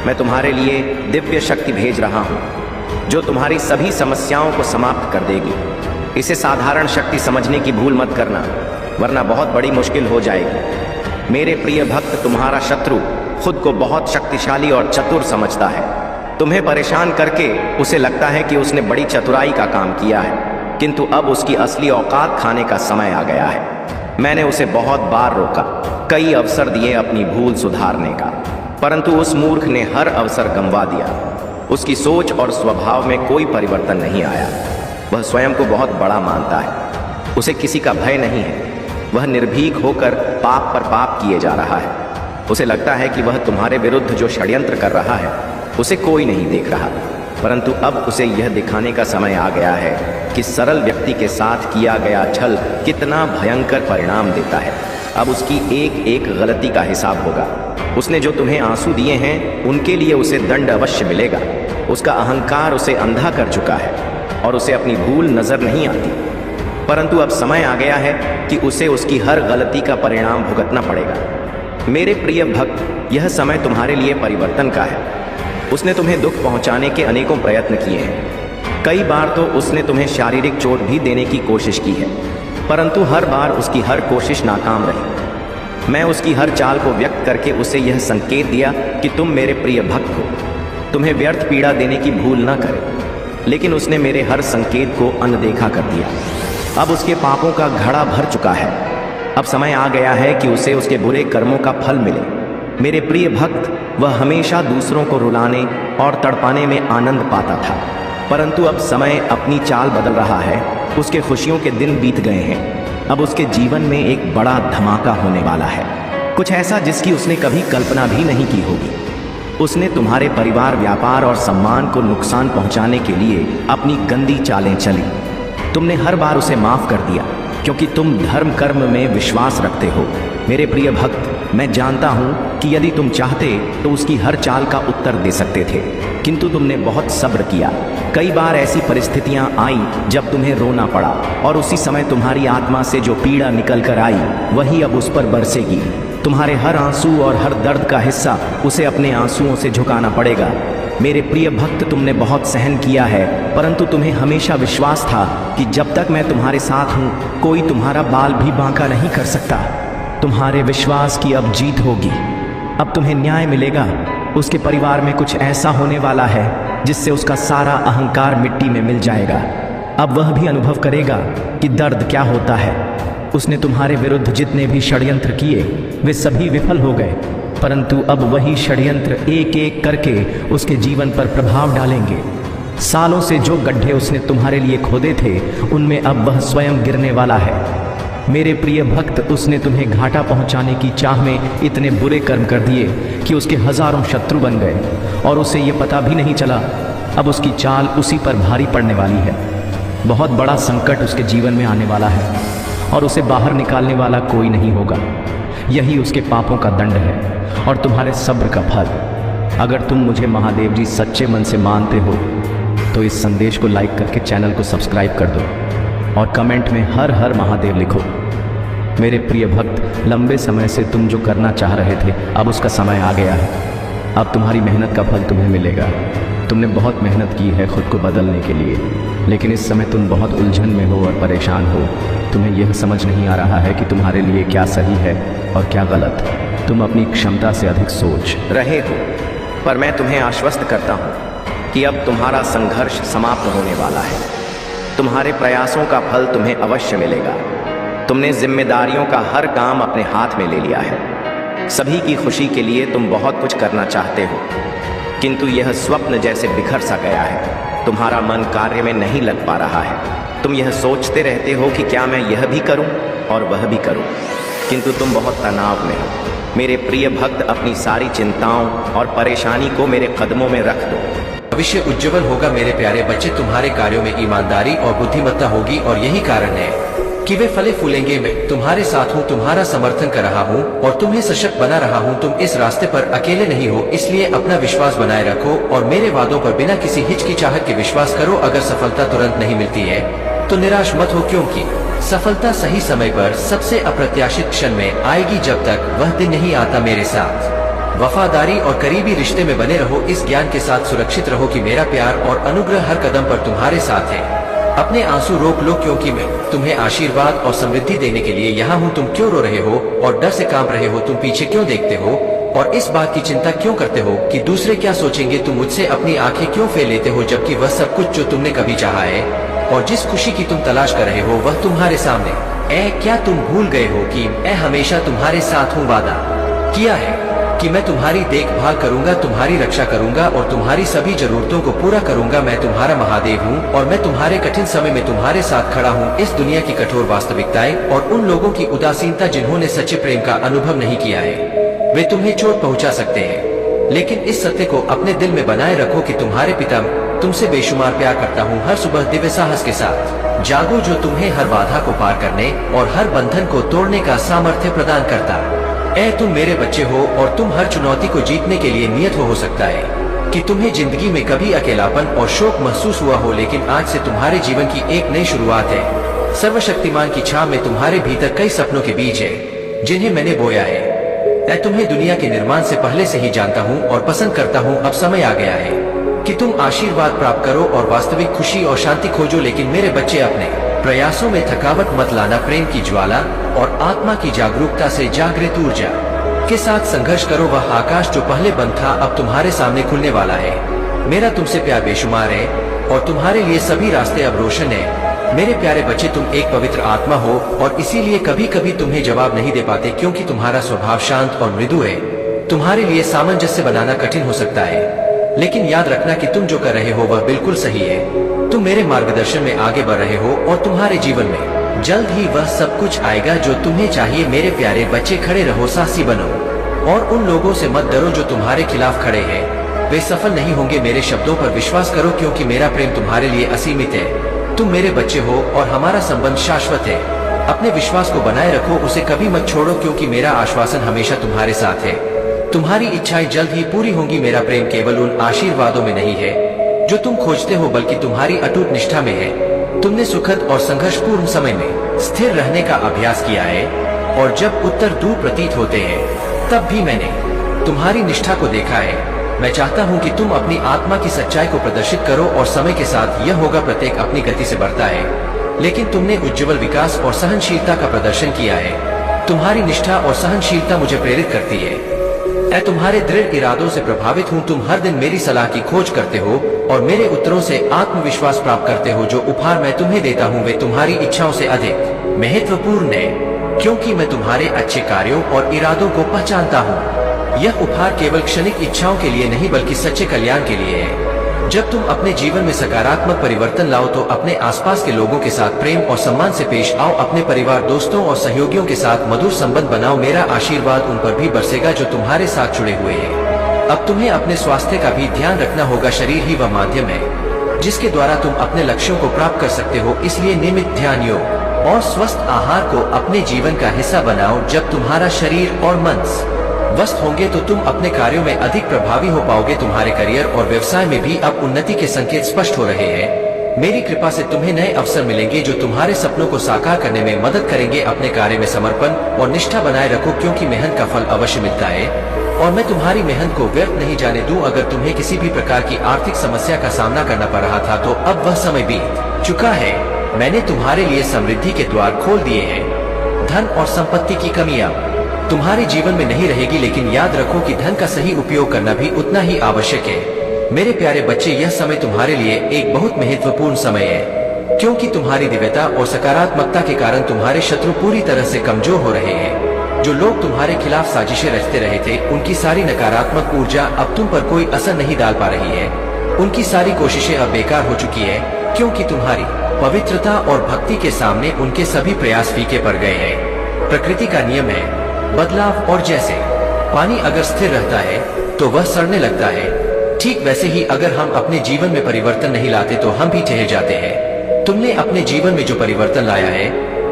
मैं तुम्हारे लिए दिव्य शक्ति भेज रहा हूँ जो तुम्हारी सभी समस्याओं को समाप्त कर देगी। इसे साधारण शक्ति समझने की भूल मत करना, वरना बहुत बड़ी मुश्किल हो जाएगी। मेरे प्रिय भक्त, तुम्हारा शत्रु खुद को बहुत शक्तिशाली और चतुर समझता है। तुम्हें परेशान करके उसे लगता है कि उसने बड़ी चतुराई का काम किया है, किंतु अब उसकी असली औकात खाने का समय आ गया है। मैंने उसे बहुत बार रोका, कई अवसर दिए अपनी भूल सुधारने का, परंतु उस मूर्ख ने हर अवसर गंवा दिया। उसकी सोच और स्वभाव में कोई परिवर्तन नहीं आया। वह स्वयं को बहुत बड़ा मानता है। उसे किसी का भय नहीं है। वह निर्भीक होकर पाप पर पाप किए जा रहा है। उसे लगता है कि वह तुम्हारे विरुद्ध जो षड्यंत्र कर रहा है उसे कोई नहीं देख रहा, परंतु अब उसे यह दिखाने का समय आ गया है कि सरल व्यक्ति के साथ किया गया छल कितना भयंकर परिणाम देता है। अब उसकी एक एक गलती का हिसाब होगा। उसने जो तुम्हें आंसू दिए हैं उनके लिए उसे दंड अवश्य मिलेगा। उसका अहंकार उसे अंधा कर चुका है और उसे अपनी भूल नजर नहीं आती, परंतु अब समय आ गया है कि उसे उसकी हर गलती का परिणाम भुगतना पड़ेगा। मेरे प्रिय भक्त, यह समय तुम्हारे लिए परिवर्तन का है। उसने तुम्हें दुख पहुंचाने के अनेकों प्रयत्न किए हैं। कई बार तो उसने तुम्हें शारीरिक चोट भी देने की कोशिश की है, परंतु हर बार उसकी हर कोशिश नाकाम रही। मैं उसकी हर चाल को व्यक्त करके उसे यह संकेत दिया कि तुम मेरे प्रिय भक्त हो, तुम्हें व्यर्थ पीड़ा देने की भूल न करे, लेकिन उसने मेरे हर संकेत को अनदेखा कर दिया। अब उसके पापों का घड़ा भर चुका है। अब समय आ गया है कि उसे उसके बुरे कर्मों का फल मिले। मेरे प्रिय भक्त, वह हमेशा दूसरों को रुलाने और तड़पाने में आनंद पाता था, परंतु अब समय अपनी चाल बदल रहा है। उसके खुशियों के दिन बीत गए हैं। अब उसके जीवन में एक बड़ा धमाका होने वाला है, कुछ ऐसा जिसकी उसने कभी कल्पना भी नहीं की होगी। उसने तुम्हारे परिवार, व्यापार और सम्मान को नुकसान पहुंचाने के लिए अपनी गंदी चालें चली। तुमने हर बार उसे माफ कर दिया क्योंकि तुम धर्म कर्म में विश्वास रखते हो। मेरे प्रिय भक्त, मैं जानता हूं कि यदि तुम चाहते तो उसकी हर चाल का उत्तर दे सकते थे, किंतु तुमने बहुत सब्र किया। कई बार ऐसी परिस्थितियां आई जब तुम्हें रोना पड़ा और उसी समय तुम्हारी आत्मा से जो पीड़ा निकल कर आई वही अब उस पर बरसेगी। तुम्हारे हर आंसू और हर दर्द का हिस्सा उसे अपने आंसुओं से झुकाना पड़ेगा। मेरे प्रिय भक्त, तुमने बहुत सहन किया है, परंतु तुम्हें हमेशा विश्वास था कि जब तक मैं तुम्हारे साथ हूँ कोई तुम्हारा बाल भी बांका नहीं कर सकता। तुम्हारे विश्वास की अब जीत होगी। अब तुम्हें न्याय मिलेगा। उसके परिवार में कुछ ऐसा होने वाला है जिससे उसका सारा अहंकार मिट्टी में मिल जाएगा। अब वह भी अनुभव करेगा कि दर्द क्या होता है। उसने तुम्हारे विरुद्ध जितने भी षड्यंत्र किए वे सभी विफल हो गए, परंतु अब वही षड्यंत्र एक एक करके उसके जीवन पर प्रभाव डालेंगे। सालों से जो गड्ढे उसने तुम्हारे लिए खोदे थे उनमें अब वह स्वयं गिरने वाला है। मेरे प्रिय भक्त, उसने तुम्हें घाटा पहुंचाने की चाह में इतने बुरे कर्म कर दिए कि उसके हजारों शत्रु बन गए और उसे ये पता भी नहीं चला। अब उसकी चाल उसी पर भारी पड़ने वाली है। बहुत बड़ा संकट उसके जीवन में आने वाला है और उसे बाहर निकालने वाला कोई नहीं होगा। यही उसके पापों का दंड है और तुम्हारे सब्र का फल। अगर तुम मुझे महादेव जी सच्चे मन से मानते हो तो इस संदेश को लाइक करके चैनल को सब्सक्राइब कर दो और कमेंट में हर हर महादेव लिखो। मेरे प्रिय भक्त, लंबे समय से तुम जो करना चाह रहे थे, अब उसका समय आ गया है। अब तुम्हारी मेहनत का फल तुम्हें मिलेगा। तुमने बहुत मेहनत की है खुद को बदलने के लिए, लेकिन इस समय तुम बहुत उलझन में हो और परेशान हो। तुम्हें यह समझ नहीं आ रहा है कि तुम्हारे लिए क्या सही है और क्या गलत। तुम अपनी क्षमता से अधिक सोच रहे हो, पर मैं तुम्हें आश्वस्त करता हूँ कि अब तुम्हारा संघर्ष समाप्त होने वाला है। तुम्हारे प्रयासों का फल तुम्हें अवश्य मिलेगा। तुमने जिम्मेदारियों का हर काम अपने हाथ में ले लिया है। सभी की खुशी के लिए तुम बहुत कुछ करना चाहते हो, किंतु यह स्वप्न जैसे बिखर सा गया है। तुम्हारा मन कार्य में नहीं लग पा रहा है। तुम यह सोचते रहते हो कि क्या मैं यह भी करूं और वह भी करूं, किंतु तुम बहुत तनाव में हो। मेरे प्रिय भक्त, अपनी सारी चिंताओं और परेशानी को मेरे कदमों में रख दो। भविष्य उज्जवल होगा मेरे प्यारे बच्चे। तुम्हारे कार्यों में ईमानदारी और बुद्धिमत्ता होगी और यही कारण है कि वे फले फूलेंगे। मैं तुम्हारे साथ हूँ, तुम्हारा समर्थन कर रहा हूँ और तुम्हें सशक्त बना रहा हूँ। तुम इस रास्ते पर अकेले नहीं हो, इसलिए अपना विश्वास बनाए रखो और मेरे वादों पर बिना किसी हिचकिचाहट के विश्वास करो। अगर सफलता तुरंत नहीं मिलती है तो निराश मत हो, क्योंकि सफलता सही समय पर सबसे अप्रत्याशित क्षण में आएगी। जब तक वह दिन नहीं आता, मेरे साथ वफादारी और करीबी रिश्ते में बने रहो। इस ज्ञान के साथ सुरक्षित रहो कि मेरा प्यार और अनुग्रह हर कदम पर तुम्हारे साथ है। अपने आंसू रोक लो, क्योंकि मैं तुम्हें आशीर्वाद और समृद्धि देने के लिए यहाँ हूँ। तुम क्यों रो रहे हो और डर से कांप रहे हो? तुम पीछे क्यों देखते हो और इस बात की चिंता क्यों करते हो कि दूसरे क्या सोचेंगे? तुम मुझसे अपनी आंखें क्यों फेर लेते हो, जबकि वह सब कुछ जो तुमने कभी चाहा है और जिस खुशी की तुम तलाश कर रहे हो वह तुम्हारे सामने। क्या तुम भूल गए हो कि मैं हमेशा तुम्हारे साथ हूँ? वादा किया है कि मैं तुम्हारी देखभाल करूंगा, तुम्हारी रक्षा करूंगा और तुम्हारी सभी जरूरतों को पूरा करूंगा। मैं तुम्हारा महादेव हूँ और मैं तुम्हारे कठिन समय में तुम्हारे साथ खड़ा हूँ। इस दुनिया की कठोर वास्तविकताएं और उन लोगों की उदासीनता जिन्होंने सच्चे प्रेम का अनुभव नहीं किया है, वे तुम्हें चोट पहुंचा सकते हैं, लेकिन इस सत्य को अपने दिल में बनाए रखो कि तुम्हारे पिता तुमसे बेशुमार प्यार करता हूँ। हर सुबह दिव्य साहस के साथ जागो, जो तुम्हें हर बाधा को पार करने और हर बंधन को तोड़ने का सामर्थ्य प्रदान करता। तुम मेरे बच्चे हो और तुम हर चुनौती को जीतने के लिए नियत हो सकता है कि तुम्हें जिंदगी में कभी अकेलापन और शोक महसूस हुआ हो, लेकिन आज से तुम्हारे जीवन की एक नई शुरुआत है। सर्वशक्तिमान की छाव में तुम्हारे भीतर कई सपनों के बीज है जिन्हें मैंने बोया है। मैं तुम्हें दुनिया के निर्माण से पहले से ही जानता हूँ और पसंद करता हूँ। अब समय आ गया है कि तुम आशीर्वाद प्राप्त करो और वास्तविक खुशी और शांति खोजो। लेकिन मेरे बच्चे, अपने प्रयासों में थकावट मत लाना। प्रेम की ज्वाला और आत्मा की जागरूकता से जागृत ऊर्जा के साथ संघर्ष करो। वह आकाश जो पहले बंद था अब तुम्हारे सामने खुलने वाला है। मेरा तुमसे प्यार बेशुमार है और तुम्हारे लिए सभी रास्ते अब रोशन है। मेरे प्यारे बच्चे, तुम एक पवित्र आत्मा हो और इसीलिए कभी कभी तुम्हें जवाब नहीं दे पाते, क्योंकि तुम्हारा स्वभाव शांत और मृदु है। तुम्हारे लिए सामंजस्य बनाना कठिन हो सकता है, लेकिन याद रखना कि तुम जो कर रहे हो वह बिल्कुल सही है। तुम मेरे मार्गदर्शन में आगे बढ़ रहे हो और तुम्हारे जीवन में जल्द ही वह सब कुछ आएगा जो तुम्हें चाहिए। मेरे प्यारे बच्चे, खड़े रहो, साहसी बनो और उन लोगों से मत डरो जो तुम्हारे खिलाफ खड़े हैं। वे सफल नहीं होंगे। मेरे शब्दों पर विश्वास करो, क्योंकि मेरा प्रेम तुम्हारे लिए असीमित है। तुम मेरे बच्चे हो और हमारा संबंध शाश्वत है। अपने विश्वास को बनाए रखो, उसे कभी मत छोड़ो, क्योंकि मेरा आश्वासन हमेशा तुम्हारे साथ है। तुम्हारी इच्छाएं जल्द ही पूरी होंगी। मेरा प्रेम केवल उन आशीर्वादों में नहीं है जो तुम खोजते हो, बल्कि तुम्हारी अटूट निष्ठा में है। तुमने सुखद और संघर्षपूर्ण समय में स्थिर रहने का अभ्यास किया है और जब उत्तर दूर प्रतीत होते हैं तब भी मैंने तुम्हारी निष्ठा को देखा है। मैं चाहता हूं कि तुम अपनी आत्मा की सच्चाई को प्रदर्शित करो और समय के साथ यह होगा। प्रत्येक अपनी गति से बढ़ता है, लेकिन तुमने उज्ज्वल विकास और सहनशीलता का प्रदर्शन किया है। तुम्हारी निष्ठा और सहनशीलता मुझे प्रेरित करती है। मैं तुम्हारे दृढ़ इरादों से प्रभावित हूँ। तुम हर दिन मेरी सलाह की खोज करते हो और मेरे उत्तरों से आत्मविश्वास प्राप्त करते हो। जो उपहार मैं तुम्हें देता हूँ वे तुम्हारी इच्छाओं से अधिक महत्वपूर्ण है, क्योंकि मैं तुम्हारे अच्छे कार्यों और इरादों को पहचानता हूँ। यह उपहार केवल क्षणिक इच्छाओं के लिए नहीं बल्कि सच्चे कल्याण के लिए है। जब तुम अपने जीवन में सकारात्मक परिवर्तन लाओ तो अपने आसपास के लोगों के साथ प्रेम और सम्मान से पेश आओ। अपने परिवार, दोस्तों और सहयोगियों के साथ मधुर संबंध बनाओ। मेरा आशीर्वाद उन पर भी बरसेगा जो तुम्हारे साथ जुड़े हुए हैं। अब तुम्हें अपने स्वास्थ्य का भी ध्यान रखना होगा। शरीर ही वह माध्यम है जिसके द्वारा तुम अपने लक्ष्यों को प्राप्त कर सकते हो। इसलिए नियमित ध्यान, योग और स्वस्थ आहार को अपने जीवन का हिस्सा बनाओ। जब तुम्हारा शरीर और मन स्वस्थ होंगे तो तुम अपने कार्यों में अधिक प्रभावी हो पाओगे। तुम्हारे करियर और व्यवसाय में भी अब उन्नति के संकेत स्पष्ट हो रहे हैं। मेरी कृपा से तुम्हें नए अवसर मिलेंगे जो तुम्हारे सपनों को साकार करने में मदद करेंगे। अपने कार्य में समर्पण और निष्ठा बनाए रखो क्योंकि मेहनत का फल अवश्य मिलता है और मैं तुम्हारी मेहनत को व्यर्थ नहीं जाने दूं। अगर तुम्हें किसी भी प्रकार की आर्थिक समस्या का सामना करना पड़ रहा था तो अब वह समय बीत चुका है। मैंने तुम्हारे लिए समृद्धि के द्वार खोल दिए हैं। धन और संपत्ति की कमियां तुम्हारे जीवन में नहीं रहेगी, लेकिन याद रखो कि धन का सही उपयोग करना भी उतना ही आवश्यक है। मेरे प्यारे बच्चे, यह समय तुम्हारे लिए एक बहुत महत्वपूर्ण समय है क्योंकि तुम्हारी दिव्यता और सकारात्मकता के कारण तुम्हारे शत्रु पूरी तरह से कमजोर हो रहे हैं। जो लोग तुम्हारे खिलाफ साजिशें रचते रहे थे, उनकी सारी नकारात्मक ऊर्जा अब तुम पर कोई असर नहीं डाल पा रही है। उनकी सारी कोशिशें अब बेकार हो चुकी है क्योंकि तुम्हारी पवित्रता और भक्ति के सामने उनके सभी प्रयास फीके पड़ गए हैं। प्रकृति का नियम है बदलाव, और जैसे पानी अगर स्थिर रहता है तो वह सड़ने लगता है, ठीक वैसे ही अगर हम अपने जीवन में परिवर्तन नहीं लाते तो हम भी ठहर जाते हैं। तुमने अपने जीवन में जो परिवर्तन लाया है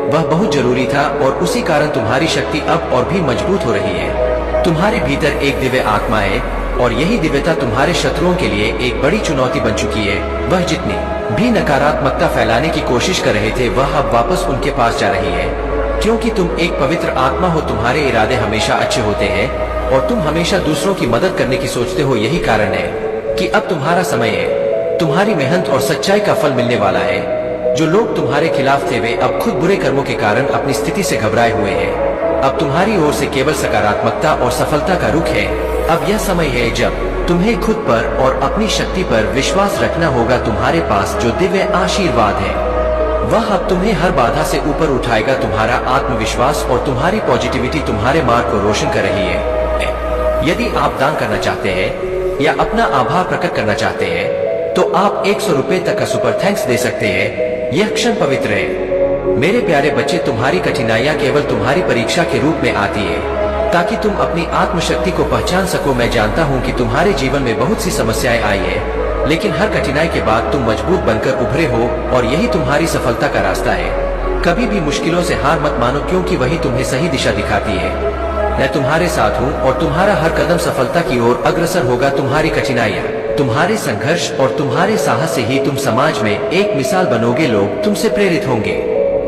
वह बहुत जरूरी था और उसी कारण तुम्हारी शक्ति अब और भी मजबूत हो रही है। तुम्हारे भीतर एक दिव्य आत्मा है और यही दिव्यता तुम्हारे शत्रुओं के लिए एक बड़ी चुनौती बन चुकी है। वह जितनी भी नकारात्मकता फैलाने की कोशिश कर रहे थे वह अब वापस उनके पास जा रही है क्योंकि तुम एक पवित्र आत्मा हो। तुम्हारे इरादे हमेशा अच्छे होते हैं और तुम हमेशा दूसरों की मदद करने की सोचते हो। यही कारण है कि अब तुम्हारा समय है। तुम्हारी मेहनत और सच्चाई का फल मिलने वाला है। जो लोग तुम्हारे खिलाफ थे वे अब खुद बुरे कर्मों के कारण अपनी स्थिति से घबराए हुए हैं। अब तुम्हारी ओर से केवल सकारात्मकता और सफलता का रुख है। अब यह समय है जब तुम्हें खुद पर और अपनी शक्ति पर विश्वास रखना होगा। तुम्हारे पास जो दिव्य आशीर्वाद है वह अब तुम्हें हर बाधा से ऊपर उठाएगा। तुम्हारा आत्मविश्वास और तुम्हारी पॉजिटिविटी तुम्हारे मार्ग को रोशन कर रही है। यदि आप दान करना चाहते हैं या अपना आभार प्रकट करना चाहते हैं तो आप 100 रुपए तक का सुपर थैंक्स दे सकते हैं। यह क्षण पवित्र है। मेरे प्यारे बच्चे, तुम्हारी कठिनाइयां केवल तुम्हारी परीक्षा के रूप में आती है ताकि तुम अपनी आत्मशक्ति को पहचान सको। मैं जानता हूँ कि तुम्हारे जीवन में बहुत सी समस्याएं आई है, लेकिन हर कठिनाई के बाद तुम मजबूत बनकर उभरे हो और यही तुम्हारी सफलता का रास्ता है। कभी भी मुश्किलों से हार मत मानो क्योंकि वही तुम्हें सही दिशा दिखाती है। मैं तुम्हारे साथ हूँ और तुम्हारा हर कदम सफलता की ओर अग्रसर होगा। तुम्हारी कठिनाइयाँ, तुम्हारे संघर्ष और तुम्हारे साहस से ही तुम समाज में एक मिसाल बनोगे। लोग तुमसे प्रेरित होंगे,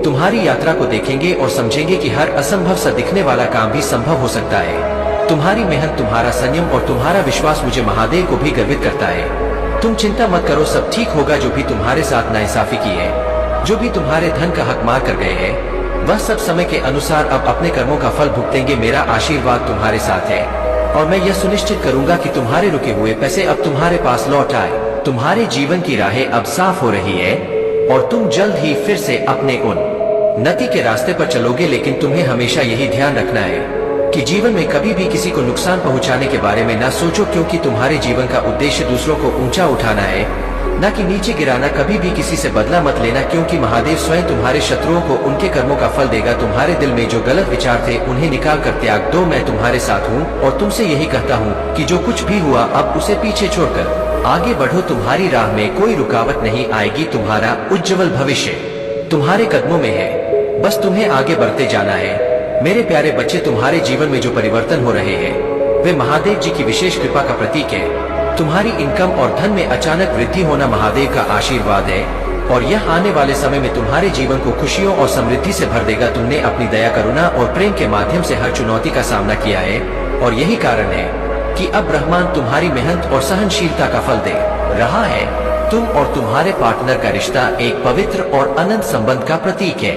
तुम्हारी यात्रा को देखेंगे और समझेंगे कि हर असंभव सा दिखने वाला काम भी संभव हो सकता है। तुम्हारी मेहनत, तुम्हारा संयम और तुम्हारा विश्वास मुझे महादेव को भी गर्वित करता है। तुम चिंता मत करो, सब ठीक होगा। जो भी तुम्हारे साथ नाइंसाफी की है, जो भी तुम्हारे धन का हक मार कर गए हैं, वह सब समय के अनुसार अब अपने कर्मों का फल भुगतेंगे। मेरा आशीर्वाद तुम्हारे साथ है और मैं यह सुनिश्चित करूंगा कि तुम्हारे रुके हुए पैसे अब तुम्हारे पास लौट आए। तुम्हारे जीवन की राहें अब साफ हो रही है और तुम जल्द ही फिर से अपने उन्नति के रास्ते पर चलोगे। लेकिन तुम्हें हमेशा यही ध्यान रखना है कि जीवन में कभी भी किसी को नुकसान पहुंचाने के बारे में ना सोचो क्योंकि तुम्हारे जीवन का उद्देश्य दूसरों को ऊंचा उठाना है, न कि नीचे गिराना। कभी भी किसी से बदला मत लेना क्योंकि महादेव स्वयं तुम्हारे शत्रुओं को उनके कर्मों का फल देगा। तुम्हारे दिल में जो गलत विचार थे उन्हें निकाल कर त्याग दो। मैं तुम्हारे साथ हूँ और तुमसे यही कहता हूँ कि जो कुछ भी हुआ अब उसे पीछे छोड़कर आगे बढ़ो। तुम्हारी राह में कोई रुकावट नहीं आएगी। तुम्हारा उज्जवल भविष्य तुम्हारे कदमों में है, बस तुम्हें आगे बढ़ते जाना है। मेरे प्यारे बच्चे, तुम्हारे जीवन में जो परिवर्तन हो रहे हैं वे महादेव जी की विशेष कृपा का प्रतीक है। तुम्हारी इनकम और धन में अचानक वृद्धि होना महादेव का आशीर्वाद है और यह आने वाले समय में तुम्हारे जीवन को खुशियों और समृद्धि से भर देगा। तुमने अपनी दया, करुणा और प्रेम के माध्यम से हर चुनौती का सामना किया है और यही कारण है कि अब ब्रह्मांड तुम्हारी मेहनत और सहनशीलता का फल दे रहा है। तुम और तुम्हारे पार्टनर का रिश्ता एक पवित्र और अनंत संबंध का प्रतीक है।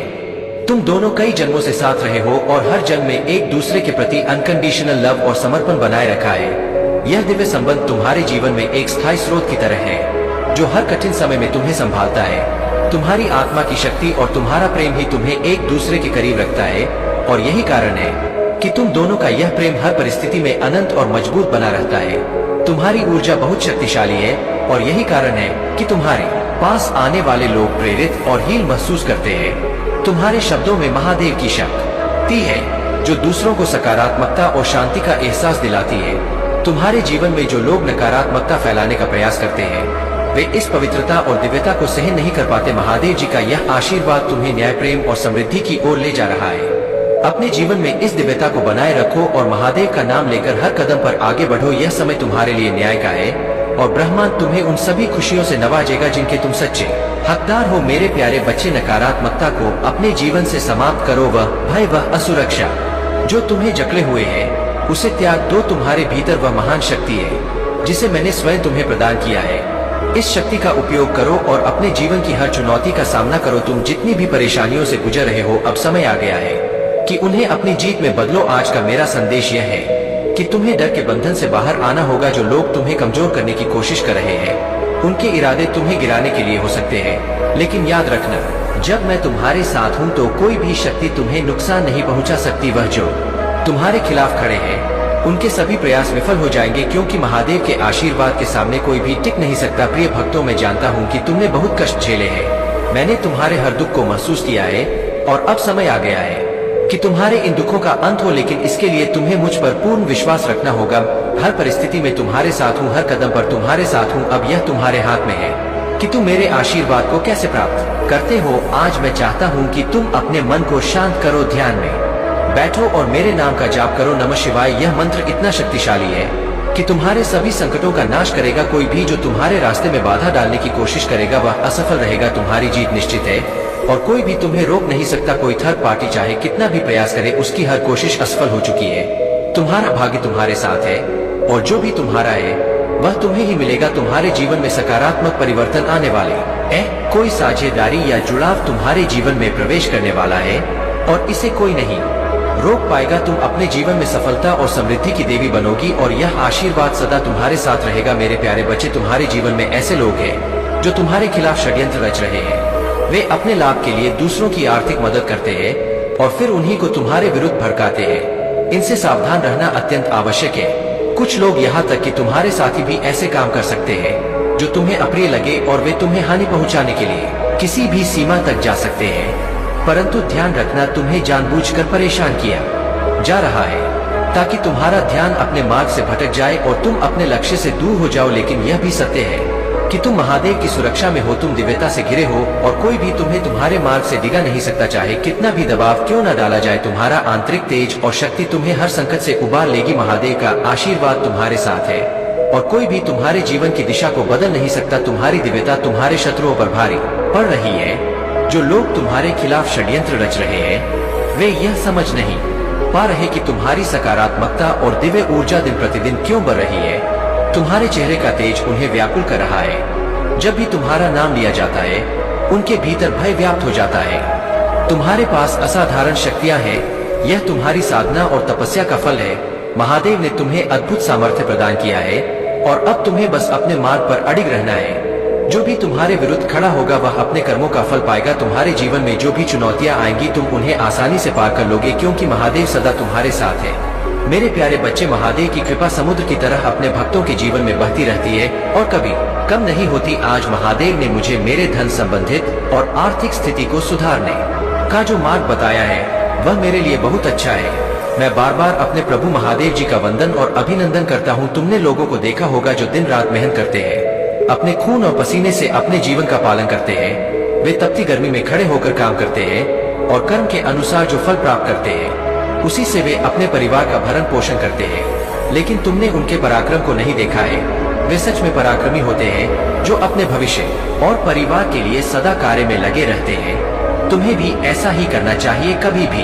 तुम दोनों कई जन्मों से साथ रहे हो और हर जन्म में एक दूसरे के प्रति अनकंडीशनल लव और समर्पण बनाए रखा है। यह दिव्य संबंध तुम्हारे जीवन में एक स्थायी स्रोत की तरह है जो हर कठिन समय में तुम्हें संभालता है। तुम्हारी आत्मा की शक्ति और तुम्हारा प्रेम ही तुम्हें एक दूसरे के करीब रखता है और यही कारण है कि तुम दोनों का यह प्रेम हर परिस्थिति में अनंत और मजबूत बना रहता है। तुम्हारी ऊर्जा बहुत शक्तिशाली है और यही कारण है कि तुम्हारे पास आने वाले लोग प्रेरित और हील महसूस करते हैं। तुम्हारे शब्दों में महादेव की शक्ति है जो दूसरों को सकारात्मकता और शांति का एहसास दिलाती है। तुम्हारे जीवन में जो लोग नकारात्मकता फैलाने का प्रयास करते हैं वे इस पवित्रता और दिव्यता को सहन नहीं कर पाते। महादेव जी का यह आशीर्वाद तुम्हें न्याय, प्रेम और समृद्धि की ओर ले जा रहा है। अपने जीवन में इस दिव्यता को बनाए रखो और महादेव का नाम लेकर हर कदम पर आगे बढ़ो। यह समय तुम्हारे लिए न्याय का है और ब्रह्मांड तुम्हें उन सभी खुशियों से नवाजेगा जिनके तुम सच्चे हकदार हो। मेरे प्यारे बच्चे, नकारात्मकता को अपने जीवन से समाप्त करो। वह भय, वह असुरक्षा जो तुम्हें जकड़े हुए है उसे त्याग दो। तुम्हारे भीतर वह महान शक्ति है जिसे मैंने स्वयं तुम्हें प्रदान किया है। इस शक्ति का उपयोग करो और अपने जीवन की हर चुनौती का सामना करो। तुम जितनी भी परेशानियों से गुजर रहे हो अब समय आ गया है कि उन्हें अपनी जीत में बदलो। आज का मेरा संदेश यह है कि तुम्हें डर के बंधन से बाहर आना होगा। जो लोग तुम्हें कमजोर करने की कोशिश कर रहे हैं उनके इरादे तुम्हें गिराने के लिए हो सकते हैं, लेकिन याद रखना, जब मैं तुम्हारे साथ हूँ तो कोई भी शक्ति तुम्हें नुकसान नहीं पहुँचा सकती। वह जो तुम्हारे खिलाफ खड़े हैं उनके सभी प्रयास विफल हो जाएंगे, क्योंकि महादेव के आशीर्वाद के सामने कोई भी टिक नहीं सकता। प्रिय भक्तों, मैं जानता हूँ कि तुमने बहुत कष्ट झेले हैं। मैंने तुम्हारे हर दुख को महसूस किया है और अब समय आ गया है कि तुम्हारे इन दुखों का अंत हो, लेकिन इसके लिए तुम्हें मुझ पर पूर्ण विश्वास रखना होगा। हर परिस्थिति में तुम्हारे साथ हूँ, हर कदम पर तुम्हारे साथ हूँ। अब यह तुम्हारे हाथ में है कि तुम मेरे आशीर्वाद को कैसे प्राप्त करते हो। आज मैं चाहता हूँ कि तुम अपने मन को शांत करो, ध्यान में बैठो और मेरे नाम का जाप करो, नमः शिवाय। यह मंत्र इतना शक्तिशाली है कि तुम्हारे सभी संकटों का नाश करेगा। कोई भी जो तुम्हारे रास्ते में बाधा डालने की कोशिश करेगा वह असफल रहेगा। तुम्हारी जीत निश्चित है और कोई भी तुम्हें रोक नहीं सकता। कोई थर्ड पार्टी चाहे कितना भी प्रयास करे उसकी हर कोशिश असफल हो चुकी है। तुम्हारा भाग्य तुम्हारे साथ है और जो भी तुम्हारा है वह तुम्हें ही मिलेगा। तुम्हारे जीवन में सकारात्मक परिवर्तन आने वाले है। कोई साझेदारी या जुड़ाव तुम्हारे जीवन में प्रवेश करने वाला है और इसे कोई नहीं रोक पाएगा। तुम अपने जीवन में सफलता और समृद्धि की देवी बनोगी और यह आशीर्वाद सदा तुम्हारे साथ रहेगा। मेरे प्यारे बच्चे, तुम्हारे जीवन में ऐसे लोग हैं जो तुम्हारे खिलाफ षड्यंत्र रच रहे हैं। वे अपने लाभ के लिए दूसरों की आर्थिक मदद करते हैं और फिर उन्हीं को तुम्हारे विरुद्ध भड़काते हैं। इनसे सावधान रहना अत्यंत आवश्यक है। कुछ लोग यहाँ तक कि तुम्हारे साथी भी ऐसे काम कर सकते हैं जो तुम्हें अप्रिय लगे और वे तुम्हें हानि पहुँचाने के लिए किसी भी सीमा तक जा सकते हैं। परंतु ध्यान रखना, तुम्हें जानबूझकर परेशान किया जा रहा है ताकि तुम्हारा ध्यान अपने मार्ग से भटक जाए और तुम अपने लक्ष्य से दूर हो जाओ। लेकिन यह भी सत्य है कि तुम महादेव की सुरक्षा में हो, तुम दिव्यता से घिरे हो और कोई भी तुम्हें तुम्हारे मार्ग से डिगा नहीं सकता। चाहे कितना भी दबाव क्यों न डाला जाए, तुम्हारा आंतरिक तेज और शक्ति तुम्हें हर संकट से उबार लेगी। महादेव का आशीर्वाद तुम्हारे साथ है और कोई भी तुम्हारे जीवन की दिशा को बदल नहीं सकता। तुम्हारी दिव्यता तुम्हारे शत्रुओं पर भारी पड़ रही है। जो लोग तुम्हारे खिलाफ षड्यंत्र रच रहे हैं वे यह समझ नहीं पा रहे कि तुम्हारी सकारात्मकता और दिव्य ऊर्जा दिन प्रतिदिन क्यों बढ़ रही है। तुम्हारे चेहरे का तेज उन्हें व्याकुल कर रहा है। जब भी तुम्हारा नाम लिया जाता है उनके भीतर भय व्याप्त हो जाता है। तुम्हारे पास असाधारण शक्तियां हैं। यह तुम्हारी साधना और तपस्या का फल है। महादेव ने तुम्हें अद्भुत सामर्थ्य प्रदान किया है और अब तुम्हें बस अपने मार्ग पर अडिग रहना है। जो भी तुम्हारे विरुद्ध खड़ा होगा वह अपने कर्मों का फल पाएगा। तुम्हारे जीवन में जो भी चुनौतियां आएंगी तुम उन्हें आसानी से पार कर लोगे, क्योंकि महादेव सदा तुम्हारे साथ है। मेरे प्यारे बच्चे, महादेव की कृपा समुद्र की तरह अपने भक्तों के जीवन में बहती रहती है और कभी कम नहीं होती। आज महादेव ने मुझे मेरे धन संबंधित और आर्थिक स्थिति को सुधारने का जो मार्ग बताया है वह मेरे लिए बहुत अच्छा है। मैं बार बार अपने प्रभु महादेव जी का वंदन और अभिनंदन करता हूँ। तुमने लोगों को देखा होगा जो दिन रात मेहनत करते हैं, अपने खून और पसीने से अपने जीवन का पालन करते हैं। वे तपती गर्मी में खड़े होकर काम करते हैं और कर्म के अनुसार जो फल प्राप्त करते हैं उसी से वे अपने परिवार का भरण पोषण करते हैं। लेकिन तुमने उनके पराक्रम को नहीं देखा है। वे सच में पराक्रमी होते हैं जो अपने भविष्य और परिवार के लिए सदा कार्य में लगे रहते हैं। तुम्हें भी ऐसा ही करना चाहिए। कभी भी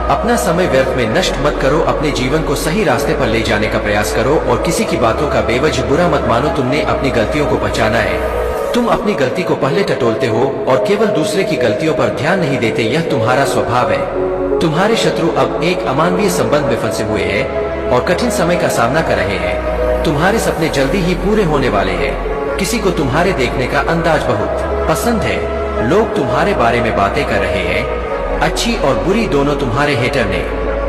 अपना समय व्यर्थ में नष्ट मत करो। अपने जीवन को सही रास्ते पर ले जाने का प्रयास करो और किसी की बातों का बेवजह बुरा मत मानो। तुमने अपनी गलतियों को पहचाना है। तुम अपनी गलती को पहले टटोलते हो और केवल दूसरे की गलतियों पर ध्यान नहीं देते। यह तुम्हारा स्वभाव है। तुम्हारे शत्रु अब एक अमानवीय संबंध में फंसे हुए हैं और कठिन समय का सामना कर रहे हैं। तुम्हारे सपने जल्दी ही पूरे होने वाले हैं। किसी को तुम्हारे देखने का अंदाज बहुत पसंद है। लोग तुम्हारे बारे में बातें कर रहे हैं, अच्छी और बुरी दोनों। तुम्हारे हेटर ने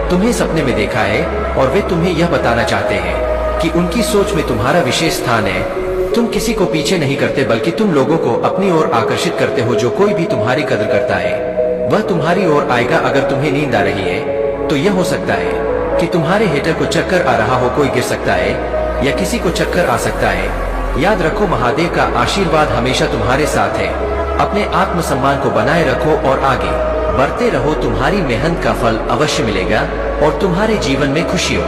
तुम्हें सपने में देखा है और वे तुम्हें यह बताना चाहते हैं कि उनकी सोच में तुम्हारा विशेष स्थान है। तुम किसी को पीछे नहीं करते बल्कि तुम लोगों को अपनी ओर आकर्षित करते हो। जो कोई भी तुम्हारी कदर करता है वह तुम्हारी ओर आएगा। अगर तुम्हें नींद आ रही है तो यह हो सकता है कि तुम्हारे हेटर को चक्कर आ रहा हो, कोई गिर सकता है या किसी को चक्कर आ सकता है। याद रखो, महादेव का आशीर्वाद हमेशा तुम्हारे साथ है। अपने आत्मसम्मान को बनाए रखो और आगे बढ़ते रहो। तुम्हारी मेहनत का फल अवश्य मिलेगा और तुम्हारे जीवन में खुशियों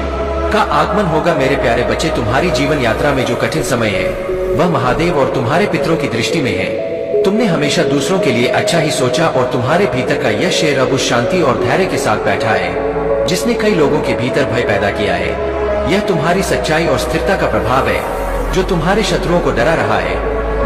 का आगमन होगा। मेरे प्यारे बच्चे, तुम्हारी जीवन यात्रा में जो कठिन समय है वह महादेव और तुम्हारे पितरों की दृष्टि में है। तुमने हमेशा दूसरों के लिए अच्छा ही सोचा और तुम्हारे भीतर का यह शेर अब उस शांति और धैर्य के साथ बैठा है जिसने कई लोगों के भीतर भय पैदा किया है। यह तुम्हारी सच्चाई और स्थिरता का प्रभाव है जो तुम्हारे शत्रुओं को डरा रहा है।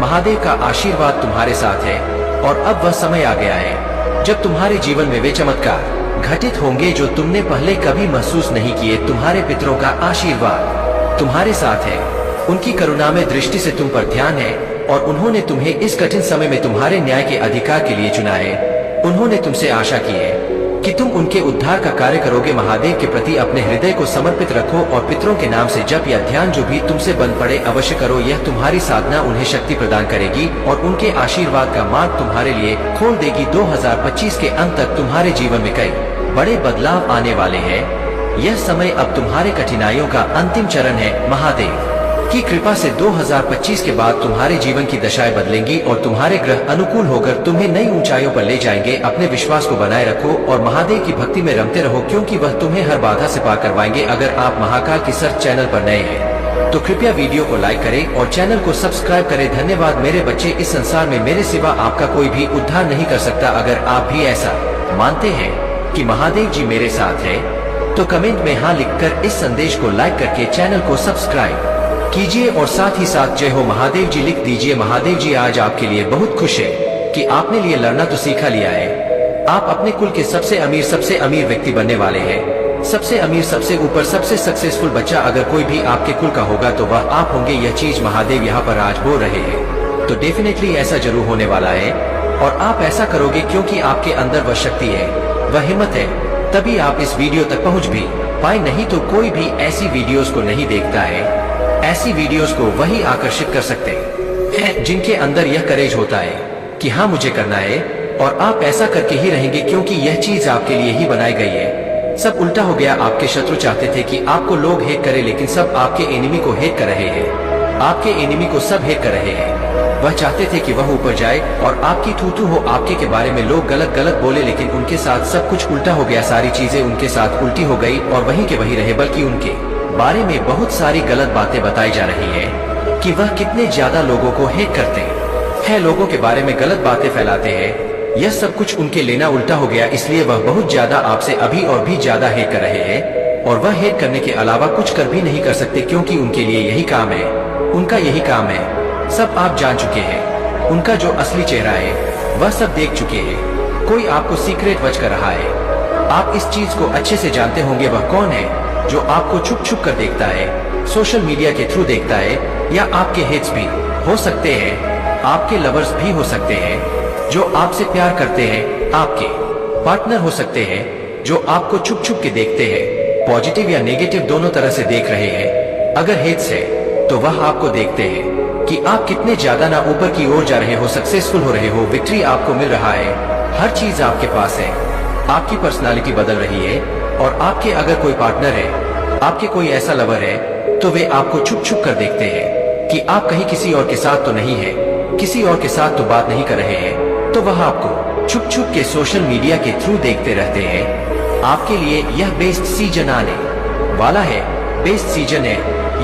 महादेव का आशीर्वाद तुम्हारे साथ है और अब वह समय आ गया है जब तुम्हारे जीवन में वे चमत्कार घटित होंगे जो तुमने पहले कभी महसूस नहीं किए। तुम्हारे पितरों का आशीर्वाद तुम्हारे साथ है, उनकी करुणामय दृष्टि से तुम पर ध्यान है और उन्होंने तुम्हें इस कठिन समय में तुम्हारे न्याय के अधिकार के लिए चुना है। उन्होंने तुमसे आशा की है कि तुम उनके उद्धार का कार्य करोगे। महादेव के प्रति अपने हृदय को समर्पित रखो और पितरों के नाम से जप या ध्यान जो भी तुमसे बन पड़े अवश्य करो। यह तुम्हारी साधना उन्हें शक्ति प्रदान करेगी और उनके आशीर्वाद का मार्ग तुम्हारे लिए खोल देगी। 2025 के अंत तक तुम्हारे जीवन में कई बड़े बदलाव आने वाले हैं। यह समय अब तुम्हारे कठिनाइयों का अंतिम चरण है। महादेव की कृपा से 2025 के बाद तुम्हारे जीवन की दशाएं बदलेंगी और तुम्हारे ग्रह अनुकूल होकर तुम्हें नई ऊंचाइयों पर ले जाएंगे। अपने विश्वास को बनाए रखो और महादेव की भक्ति में रमते रहो क्योंकि वह तुम्हें हर बाधा से पार करवाएंगे। अगर आप महाकाल की सर्च चैनल पर नए हैं तो कृपया वीडियो को लाइक करें और चैनल को सब्सक्राइब करें। धन्यवाद मेरे बच्चे, इस संसार में मेरे सिवा आपका कोई भी उद्धार नहीं कर सकता। अगर आप भी ऐसा मानते हैं कि महादेव जी मेरे साथ है तो कमेंट में हाँ लिखकर इस संदेश को लाइक करके चैनल को सब्सक्राइब कीजिए और साथ ही साथ जय हो महादेव जी लिख दीजिए। महादेव जी आज आपके लिए बहुत खुश है कि आपने लिए लड़ना तो सीखा लिया है। आप अपने कुल के सबसे अमीर व्यक्ति बनने वाले हैं। सबसे अमीर, सबसे ऊपर, सबसे सक्सेसफुल बच्चा अगर कोई भी आपके कुल का होगा तो वह आप होंगे। यह चीज महादेव यहाँ पर आज बोल रहे हैं तो डेफिनेटली ऐसा जरूर होने वाला है और आप ऐसा करोगे क्योंकि आपके अंदर वह शक्ति है, वह हिम्मत है, तभी आप इस वीडियो तक पहुँच भी पाए। नहीं तो कोई भी ऐसी वीडियोस को नहीं देखता है। ऐसी वीडियोस को वही आकर्षित कर सकते हैं जिनके अंदर यह करेज होता है कि हाँ मुझे करना है और आप ऐसा करके ही रहेंगे क्योंकि यह चीज आपके लिए ही बनाई गई है। सब उल्टा हो गया। आपके शत्रु चाहते थे कि आपको लोग हेट करें लेकिन सब आपके एनिमी को हेट कर रहे हैं। आपके एनिमी को सब हेट कर रहे हैं। वह चाहते थे कि वह ऊपर जाए और आपकी थूथू हो, आपके के बारे में लोग गलत गलत बोले लेकिन उनके साथ सब कुछ उल्टा हो गया। सारी चीजें उनके साथ उल्टी हो गई और वहीं के वहीं रहे बल्कि उनके बारे में बहुत सारी गलत बातें बताई जा रही है कि वह कितने ज्यादा लोगों को हेट करते हैं, लोगों के बारे में गलत बातें फैलाते हैं। यह सब कुछ उनके लेना उल्टा हो गया, इसलिए वह बहुत ज्यादा आपसे अभी और भी ज्यादा हेट कर रहे हैं और वह हेट करने के अलावा कुछ कर भी नहीं कर सकते क्योंकि उनके लिए यही काम है, उनका यही काम है। सब आप जान चुके हैं, उनका जो असली चेहरा है वह सब देख चुके हैं। कोई आपको सीक्रेट वच कर रहा है, आप इस चीज को अच्छे से जानते होंगे। वह कौन है जो आपको छुप छुप कर देखता है, सोशल मीडिया के थ्रू देखता है या आपके हेट्स भी हो सकते हैं, आपके लवर्स भी हो सकते हैं जो आपसे प्यार करते हैं, आपके पार्टनर हो सकते हैं जो आपको छुप छुप के देखते हैं, पॉजिटिव या नेगेटिव दोनों तरह से देख रहे हैं। अगर हेट्स है तो वह आपको देखते हैं कि आप कितने ज्यादा ना ऊपर की ओर जा रहे हो, सक्सेसफुल हो रहे हो, विक्ट्री आपको मिल रहा है, हर चीज आपके पास है, आपकी पर्सनालिटी बदल रही है। और आपके अगर कोई पार्टनर है, आपके कोई ऐसा लवर है तो वे आपको छुप छुप कर देखते हैं कि आप कहीं किसी और के साथ तो नहीं है, किसी और के साथ तो बात नहीं कर रहे हैं, तो वह आपको छुप छुप के सोशल मीडिया के थ्रू देखते रहते हैं। आपके लिए यह बेस्ट सीजन आने वाला है, बेस्ट सीजन है,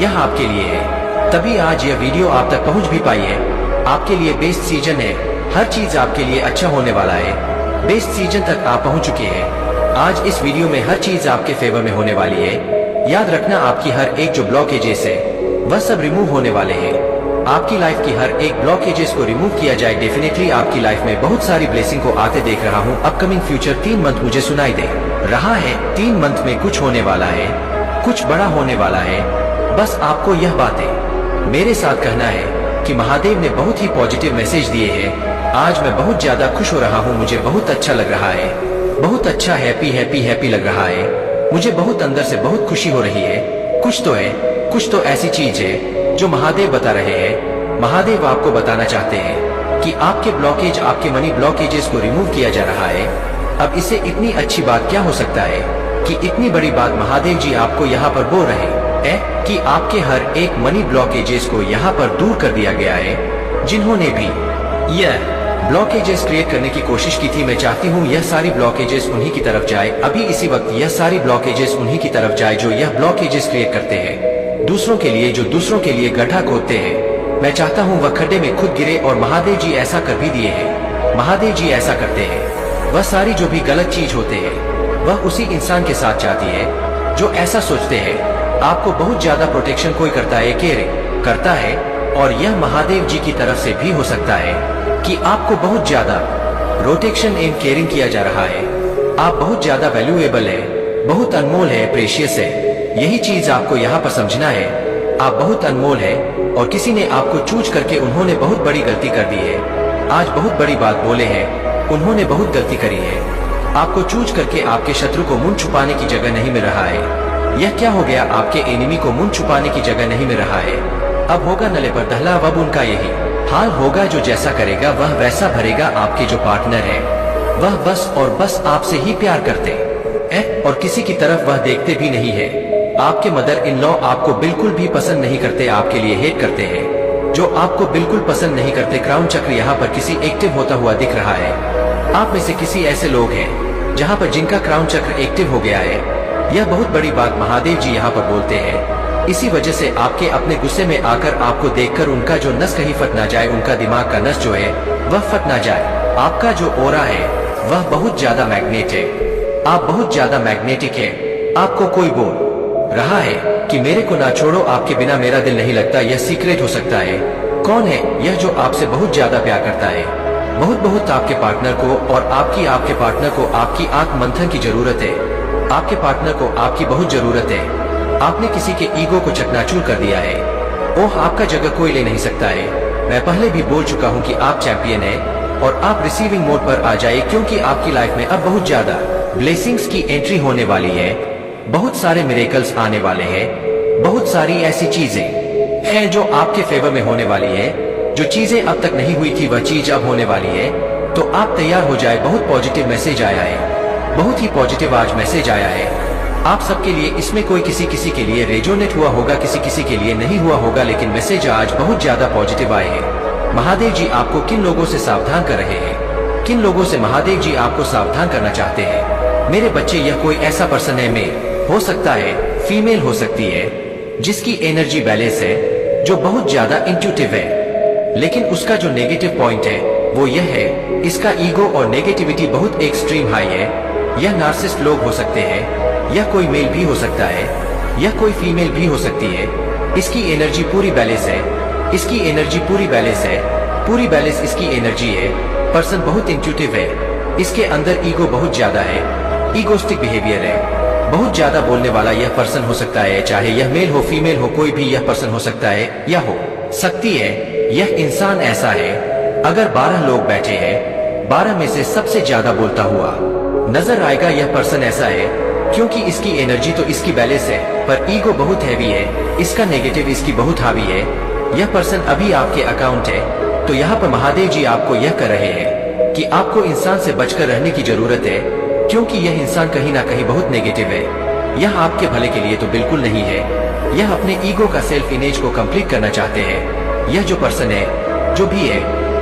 यह आपके लिए है, तभी आज यह वीडियो आप तक पहुंच भी पाई है। आपके लिए बेस्ट सीजन है, हर चीज आपके लिए अच्छा होने वाला है। बेस्ट सीजन तक आप पहुंच चुके हैं। आज इस वीडियो में हर चीज आपके फेवर में होने वाली है। याद रखना, आपकी हर एक जो ब्लॉकेजेस है वह सब रिमूव होने वाले हैं। आपकी लाइफ की हर एक ब्लॉकेजेस को रिमूव किया जाए। डेफिनेटली आपकी लाइफ में बहुत सारी ब्लेसिंग को आते देख रहा हूँ। अपकमिंग फ्यूचर 3 मंथ मुझे सुनाई दे रहा है। 3 मंथ में कुछ होने वाला है, कुछ बड़ा होने वाला है। बस आपको यह बातें मेरे साथ कहना है कि महादेव ने बहुत ही पॉजिटिव मैसेज दिए हैं। आज मैं बहुत ज्यादा खुश हो रहा हूँ, मुझे बहुत अच्छा लग रहा है, बहुत अच्छा हैप्पी लग रहा है। मुझे बहुत अंदर से बहुत खुशी हो रही है। कुछ तो है, कुछ तो ऐसी चीज है जो महादेव बता रहे हैं महादेव आपको बताना चाहते हैं कि आपके ब्लॉकेज, आपके मनी ब्लॉकेजेस को रिमूव किया जा रहा है। अब इससे इतनी अच्छी बात क्या हो सकता है कि इतनी बड़ी बात महादेव जी आपको यहाँ पर बोल रहे हैं कि आपके हर एक मनी ब्लॉकेजेस को यहाँ पर दूर कर दिया गया है। जिन्होंने भी यह ब्लॉकेजेस क्रिएट करने की कोशिश की थी, मैं चाहती हूँ यह सारी ब्लॉकेजेस उन्हीं की तरफ जाए। अभी इसी वक्त यह सारी ब्लॉकेजेस उन्हीं की तरफ जाए जो यह ब्लॉकेजेस क्रिएट करते हैं दूसरों के लिए, जो दूसरों के लिए गड्ढा खोदते हैं। मैं चाहता हूँ वह खड्डे में खुद गिरे, और महादेव जी ऐसा कर भी दिए हैं। महादेव जी ऐसा करते हैं। वह सारी जो भी गलत चीज होते हैं वह उसी इंसान के साथ जाती है जो ऐसा सोचते हैं। आपको बहुत ज्यादा प्रोटेक्शन कोई करता है, केयर करता है, और यह महादेव जी की तरफ से भी हो सकता है कि आपको बहुत ज्यादा प्रोटेक्शन एंड केयरिंग किया जा रहा है। आप बहुत ज्यादा वैल्यूएबल है, बहुत अनमोल है, प्रेशियस है। यही चीज आपको यहाँ पर समझना है। आप बहुत अनमोल है, और किसी ने आपको चूज करके उन्होंने बहुत बड़ी गलती कर दी है। आज बहुत बड़ी बात बोले हैं, उन्होंने बहुत गलती करी है। आपको चूज करके आपके शत्रु को मुंह छुपाने की जगह नहीं मिल रहा है। यह क्या हो गया, आपके एनिमी को मुंह छुपाने की जगह नहीं मिल रहा है। अब होगा नले पर दहला, अब उनका यही हाल होगा। जो जैसा करेगा वह वैसा भरेगा। आपके जो पार्टनर है वह बस और बस आपसे ही प्यार करते हैं, और किसी की तरफ वह देखते भी नहीं है। आपके मदर इन लॉ आपको बिल्कुल भी पसंद नहीं करते, आपके लिए हेट करते हैं। जो आपको बिल्कुल पसंद नहीं करते। क्राउन चक्र यहाँ पर किसी एक्टिव होता हुआ दिख रहा है। आप में से किसी ऐसे लोग हैं जहाँ पर जिनका क्राउन चक्र एक्टिव हो गया है। यह बहुत बड़ी बात महादेव जी यहाँ पर बोलते हैं। इसी वजह से आपके अपने गुस्से में आकर आपको देखकर उनका जो नस कहीं फट ना जाए, उनका दिमाग का नस जो है वह फट ना जाए। आपका जो ओरा है वह बहुत ज्यादा मैग्नेट है। आप बहुत ज्यादा मैग्नेटिक है। आपको कोई बोल रहा है कि मेरे को ना छोड़ो, आपके बिना मेरा दिल नहीं लगता। यह सीक्रेट हो सकता है। कौन है यह जो आपसे बहुत ज्यादा प्यार करता है? बहुत आपके पार्टनर को, और आपके पार्टनर को आपकी आंख मंथन की जरूरत है। आपके पार्टनर को आपकी बहुत जरूरत है। आपने किसी के ईगो को चकनाचूर कर दिया है। ओह, आपका जगह कोई ले नहीं सकता है। मैं पहले भी बोल चुका हूँ कि आप चैंपियन है, और आप रिसीविंग मोड पर आ जाइए, क्योंकि आपकी लाइफ में अब बहुत ज्यादा ब्लेसिंग्स की एंट्री होने वाली है। बहुत सारे मिरेकल्स आने वाले हैं। बहुत सारी ऐसी चीजें हैं जो आपके फेवर में होने वाली है। जो चीजें अब तक नहीं हुई थी वह चीज अब होने वाली है। तो आप तैयार हो जाए। बहुत पॉजिटिव मैसेज आया है, बहुत ही पॉजिटिव आज मैसेज आया है आप सबके लिए। इसमें कोई किसी के लिए रेजोनेट हुआ होगा, किसी के लिए नहीं हुआ होगा, लेकिन मैसेज आज बहुत ज्यादा पॉजिटिव आए हैं। महादेव जी आपको किन लोगों से सावधान कर रहे हैं, किन लोगों से महादेव जी आपको सावधान करना चाहते हैं? मेरे बच्चे, यह कोई ऐसा पर्सन है, में हो सकता है फीमेल हो सकती है, जिसकी एनर्जी बैलेंस है, जो बहुत ज्यादा इंट्यूटिव है, लेकिन उसका जो नेगेटिव पॉइंट है वो यह है, इसका ईगो और नेगेटिविटी बहुत एक्सट्रीम हाई है। यह नार्सिसिस्ट लोग हो सकते हैं। यह कोई मेल भी हो सकता है, यह कोई फीमेल भी हो सकती है। इसकी एनर्जी पूरी बैलेंस है। इसकी एनर्जी पूरी बैलेंस है। पूरी बैलेंस इसकी एनर्जी है। पर्सन बहुत इंट्यूटिव है। इसके अंदर ईगो बहुत ज्यादा है। ईगोस्टिक बिहेवियर है। बहुत ज्यादा बोलने वाला यह पर्सन हो सकता है, चाहे यह मेल हो फीमेल हो, कोई भी यह पर्सन हो सकता है या हो सकती है। यह इंसान ऐसा है, अगर 12 लोग बैठे हैं, 12 में से सबसे ज्यादा बोलता हुआ नजर आएगा। यह पर्सन ऐसा है क्योंकि इसकी एनर्जी तो इसकी बैलेंस है, पर ईगो बहुत हैवी है। इसका नेगेटिव इसकी बहुत हावी है। यह पर्सन अभी आपके अकाउंट है। तो यहाँ पर महादेव जी आपको यह कर रहे हैं कि आपको इंसान से बचकर रहने की जरूरत है, क्योंकि यह इंसान कहीं ना कहीं बहुत नेगेटिव है। यह आपके भले के लिए तो बिल्कुल नहीं है। यह अपने ईगो का सेल्फ इमेज को कंप्लीट करना चाहते हैं। यह जो पर्सन है, जो भी है,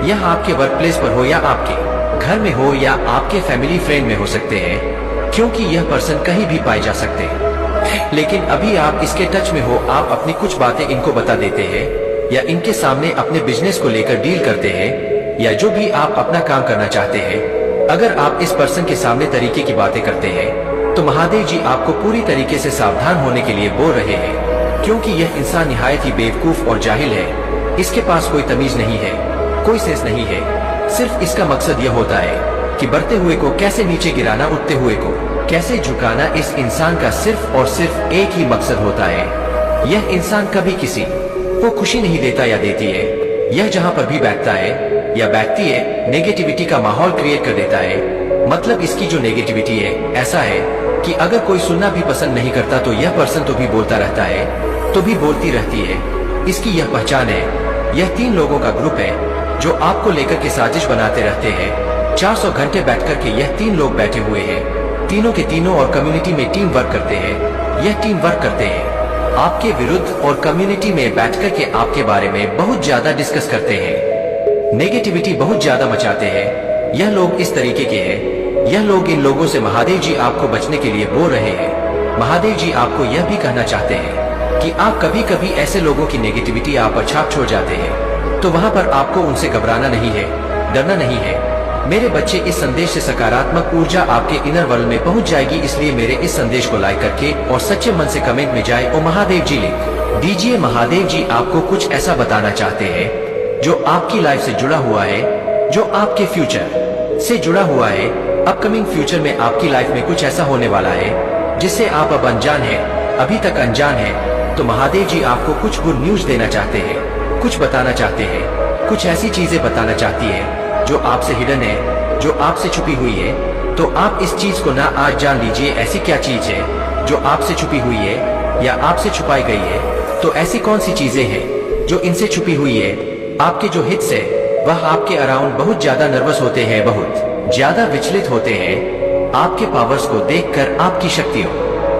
यह आपके वर्क प्लेस पर हो या आपके घर में हो या आपके फैमिली फ्रेंड में हो सकते हैं, क्योंकि यह पर्सन कहीं भी पाए जा सकते हैं। लेकिन अभी आप इसके टच में हो, आप अपनी कुछ बातें इनको बता देते हैं, या इनके सामने अपने बिजनेस को लेकर डील करते हैं, या जो भी आप अपना काम करना चाहते हैं। अगर आप इस पर्सन के सामने तरीके की बातें करते हैं, तो महादेव जी आपको पूरी तरीके से सावधान होने के लिए बोल रहे हैं, क्योंकि यह इंसान निहायत ही बेवकूफ और जाहिल है। इसके पास कोई तमीज नहीं है, कोई सेंस नहीं है। सिर्फ इसका मकसद यह होता है कि बढ़ते हुए को कैसे नीचे गिराना, उठते हुए को कैसे झुकाना। इस इंसान का सिर्फ और सिर्फ एक ही मकसद होता है। यह इंसान कभी किसी को खुशी नहीं देता या देती है। यह जहाँ पर भी बैठता है या बैठती है, नेगेटिविटी का माहौल क्रिएट कर देता है। मतलब इसकी जो नेगेटिविटी है, ऐसा है कि अगर कोई सुनना भी पसंद नहीं करता तो यह पर्सन तो भी बोलता रहता है, तो भी बोलती रहती है। इसकी यह पहचान है। यह 3 लोगों का ग्रुप है जो आपको लेकर के साजिश बनाते रहते हैं। 400 घंटे बैठकर के यह 3 लोग बैठे हुए हैं, तीनों के तीनों और कम्युनिटी में टीम वर्क करते हैं। यह टीम वर्क करते हैं आपके विरुद्ध और कम्युनिटी में बैठकर के आपके बारे में बहुत ज्यादा डिस्कस करते हैं, नेगेटिविटी बहुत ज्यादा मचाते हैं। यह लोग इस तरीके के हैं। यह लोग इन लोगों से महादेव जी आपको बचने के लिए बोल रहे हैं। महादेव जी आपको यह भी कहना चाहते हैं कि आप कभी कभी ऐसे लोगों की नेगेटिविटी आप पर छाप छोड़ जाते हैं, तो वहां पर आपको उनसे घबराना नहीं है, डरना नहीं है। मेरे बच्चे, इस संदेश से सकारात्मक ऊर्जा आपके इनर वर्ल्ड में पहुंच जाएगी, इसलिए मेरे इस संदेश को लाइक करके और सच्चे मन से कमेंट में जाए और महादेव जी लिख दीजिए। महादेव जी आपको कुछ ऐसा बताना चाहते हैं जो आपकी लाइफ से जुड़ा हुआ है, जो आपके फ्यूचर से जुड़ा हुआ है। अपकमिंग फ्यूचर में आपकी लाइफ में कुछ ऐसा होने वाला है जिससे आप अब अनजान हैं, अभी तक अनजान हैं। तो महादेव जी आपको कुछ गुड न्यूज देना चाहते हैं, कुछ बताना चाहते हैं, कुछ ऐसी चीजें बताना चाहती है जो आपसे हिडन है, जो आपसे छुपी हुई है। तो आप इस चीज को ना आज जान लीजिए, ऐसी क्या चीज है जो आपसे छुपी हुई है या आपसे छुपाई गई है। तो ऐसी कौन सी चीजें हैं जो इनसे छुपी हुई है। आपके जो हिट्स है वह आपके अराउंड बहुत ज्यादा नर्वस होते हैं, बहुत ज्यादा विचलित होते हैं। आपके पावर्स को देखकर, आपकी शक्तियों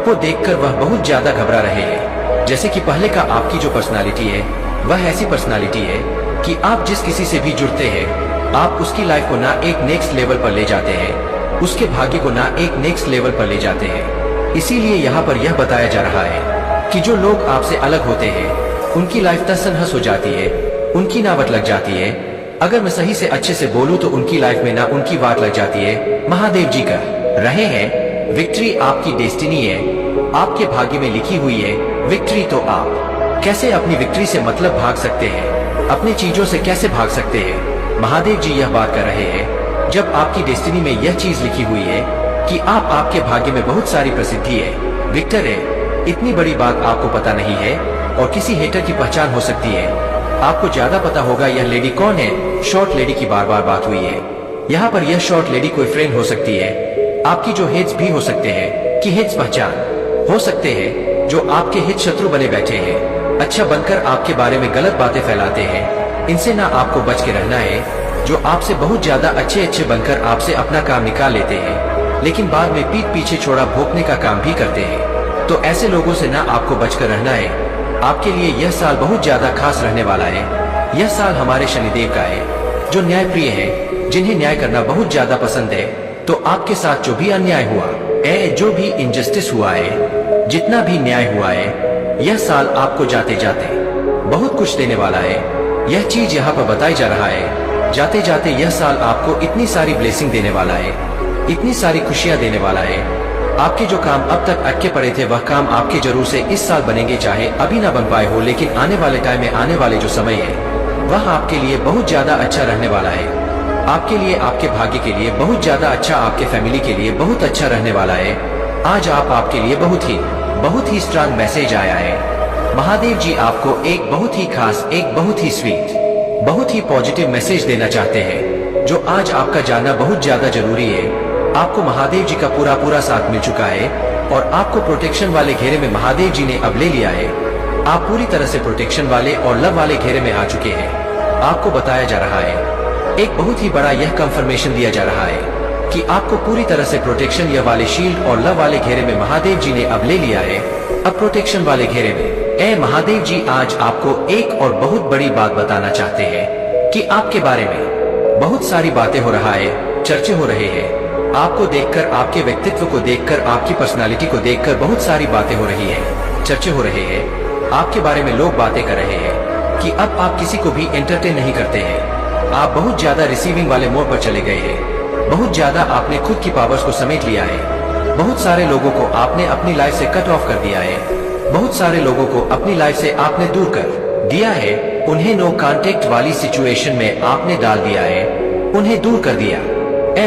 को देखकर वह बहुत ज्यादा घबरा रहे हैं। जैसे कि पहले का आपकी जो पर्सनालिटी है वह ऐसी पर्सनालिटी है कि आप जिस किसी से भी जुड़ते हैं आप उसकी लाइफ को ना एक नेक्स्ट लेवल पर ले जाते हैं, उसके भाग्य को ना एक नेक्स्ट लेवल पर ले जाते हैं। इसीलिए यहाँ पर यह बताया जा रहा है कि जो लोग आपसे अलग होते हैं उनकी लाइफ तहस-नहस हो जाती है, उनकी ना वाट लग जाती है। अगर मैं सही से अच्छे से बोलूं तो उनकी लाइफ में ना उनकी वाट लग जाती है। महादेव जी कह रहे हैं विक्ट्री आपकी डेस्टिनी है, आपके भाग्य में लिखी हुई है विक्ट्री। तो आप कैसे अपनी विक्ट्री से मतलब भाग सकते हैं, अपनी चीजों से कैसे भाग सकते हैं। महादेव जी यह बात कर रहे हैं जब आपकी डेस्टिनी में यह चीज लिखी हुई है कि आप, आपके भाग्य में बहुत सारी प्रसिद्धि है, विक्टर है। इतनी बड़ी बात आपको पता नहीं है और किसी हेटर की पहचान हो सकती है। आपको ज्यादा पता होगा यह लेडी कौन है। शॉर्ट लेडी की बार बार बात हुई है। यहाँ पर यह शॉर्ट लेडी कोई फ्रेंड हो सकती है, आपकी जो हिट्स भी हो सकते हैं कि हिट्स पहचान हो सकते हैं जो आपके हित शत्रु बने बैठे हैं, अच्छा बनकर आपके बारे में गलत बातें फैलाते हैं। इनसे ना आपको बच के रहना है, जो आपसे बहुत ज्यादा अच्छे बनकर आपसे अपना काम निकाल लेते हैं लेकिन बाद में पीठ पीछे छोड़ा भोंकने का काम भी करते हैं। तो ऐसे लोगों से ना आपको बचकर रहना है। आपके लिए यह साल बहुत ज्यादा खास रहने वाला है। यह साल हमारे शनिदेव का है जो न्याय प्रिय है, जिन्हें न्याय करना बहुत ज्यादा पसंद है। तो आपके साथ जो भी अन्याय हुआ है, जो भी इनजस्टिस हुआ है, जितना भी न्याय हुआ है, यह साल आपको जाते जाते बहुत कुछ देने वाला है। यह चीज यहाँ पर बताई जा रहा है, जाते जाते यह साल आपको इतनी सारी ब्लेसिंग देने वाला है, इतनी सारी खुशियां देने वाला है। आपके जो काम अब तक अटके पड़े थे वह काम आपके जरूर से इस साल बनेंगे, चाहे अभी ना बन पाए हो, लेकिन आने वाले टाइम में, आने वाले जो समय है वह आपके लिए बहुत ज्यादा अच्छा रहने वाला है। आपके लिए, आपके भाग्य के लिए बहुत ज्यादा अच्छा, आपके फैमिली के लिए बहुत अच्छा रहने वाला है। आज आपके लिए बहुत ही स्ट्रांग मैसेज आया है। महादेव जी आपको एक बहुत ही खास, एक बहुत ही स्वीट, बहुत ही पॉजिटिव मैसेज देना चाहते हैं जो आज आपका जानना बहुत ज्यादा जरूरी है। आपको महादेव जी का पूरा साथ मिल चुका है और आपको प्रोटेक्शन वाले घेरे में महादेव जी ने अब ले लिया है। आप पूरी तरह से प्रोटेक्शन वाले और लव वाले घेरे में आ चुके हैं। आपको बताया जा रहा है, एक बहुत ही बड़ा यह कंफर्मेशन दिया जा रहा है कि आपको पूरी तरह से प्रोटेक्शन या वाले शील्ड और लव वाले घेरे में महादेव जी ने अब ले लिया है। अब प्रोटेक्शन वाले घेरे में महादेव जी आज आपको एक और बहुत बड़ी बात बताना चाहते हैं कि आपके बारे में बहुत सारी बातें हो रहा है, चर्चे हो रहे हैं। आपको देखकर, आपके व्यक्तित्व को देखकर, आपकी पर्सनालिटी को देखकर बहुत सारी बातें हो रही है, चर्चे हो रहे हैं। आपके बारे में लोग बातें कर रहे हैं कि अब आप किसी को भी एंटरटेन नहीं करते हैं। आप बहुत ज्यादा रिसीविंग वाले मोड पर चले गए हैं। बहुत ज्यादा आपने खुद की पावर्स को समेट लिया है। बहुत सारे लोगों को आपने अपनी लाइफ से कट ऑफ कर दिया है। बहुत सारे लोगों को अपनी लाइफ से आपने दूर कर दिया है। उन्हें नो कांटेक्ट वाली सिचुएशन में आपने डाल दिया है, उन्हें दूर कर दिया।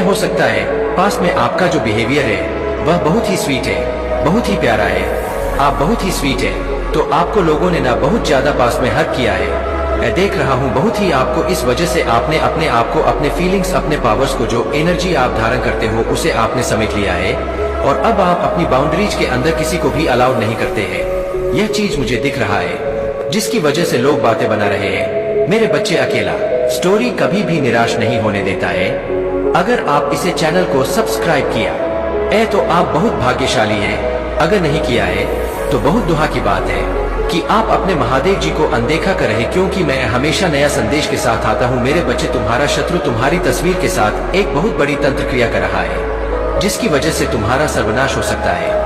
हो सकता है पास में आपका जो बिहेवियर है वह बहुत ही स्वीट है, बहुत ही प्यारा है, आप बहुत ही स्वीट है, तो आपको लोगों ने ना बहुत ज्यादा पास में हर्ट किया है। मैं देख रहा हूँ बहुत ही आपको, इस वजह से आपने अपने आप को, अपने फीलिंग्स, अपने पावर्स को, जो एनर्जी आप धारण करते हो उसे आपने समेट लिया है और अब आप अपनी बाउंड्रीज के अंदर किसी को भी अलाउ नहीं करते हैं। यह चीज मुझे दिख रहा है जिसकी वजह से लोग बातें बना रहे हैं। मेरे बच्चे अकेला स्टोरी कभी भी निराश नहीं होने देता है। अगर आप इसे चैनल को सब्सक्राइब किया है तो आप बहुत भाग्यशाली हैं। अगर नहीं किया है तो बहुत दुआ की बात है कि आप अपने महादेव जी को अनदेखा कर रहे, क्योंकि मैं हमेशा नया संदेश के साथ आता हूँ। मेरे बच्चे, तुम्हारा शत्रु तुम्हारी तस्वीर के साथ एक बहुत बड़ी तंत्र क्रिया कर रहा है, जिसकी वजह से तुम्हारा सर्वनाश हो सकता है।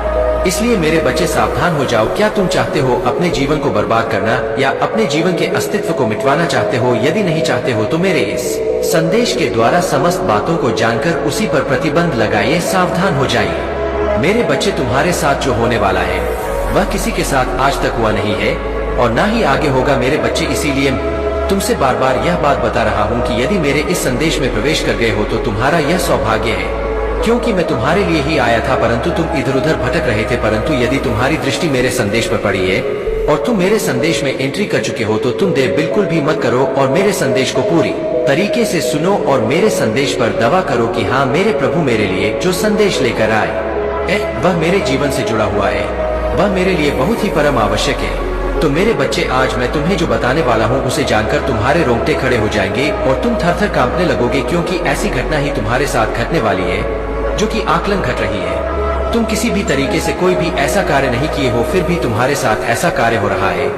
इसलिए मेरे बच्चे सावधान हो जाओ। क्या तुम चाहते हो अपने जीवन को बर्बाद करना या अपने जीवन के अस्तित्व को मिटवाना चाहते हो? यदि नहीं चाहते हो तो मेरे इस संदेश के द्वारा समस्त बातों को जानकर उसी पर प्रतिबंध लगाइए। सावधान हो जाइए मेरे बच्चे, तुम्हारे साथ जो होने वाला है वह किसी के साथ आज तक हुआ नहीं है और ना ही आगे होगा मेरे बच्चे। इसीलिए तुमसे बार बार यह बात बता रहा हूँ कि यदि मेरे इस संदेश में प्रवेश कर गए हो तो तुम्हारा यह सौभाग्य है, क्योंकि मैं तुम्हारे लिए ही आया था, परंतु तुम इधर उधर भटक रहे थे। परंतु यदि तुम्हारी दृष्टि मेरे संदेश पर पड़ी है और तुम मेरे संदेश में एंट्री कर चुके हो तो तुम देर बिल्कुल भी मत करो और मेरे संदेश को पूरी तरीके से सुनो और मेरे संदेश पर दावा करो कि हाँ, मेरे प्रभु मेरे लिए जो संदेश लेकर आए वह मेरे जीवन से जुड़ा हुआ है, वह मेरे लिए बहुत ही परम आवश्यक है। तो मेरे बच्चे, आज मैं तुम्हें जो बताने वाला हूँ उसे जानकर तुम्हारे रोंगटे खड़े हो जाएंगे और तुम थर थर कांपने लगोगे, क्योंकि ऐसी घटना ही तुम्हारे साथ घटने वाली है जो कि आकलन घट रही है। तुम किसी भी तरीके से कोई भी ऐसा कार्य नहीं किए हो, फिर भी तुम्हारे साथ ऐसा कार्य हो रहा है।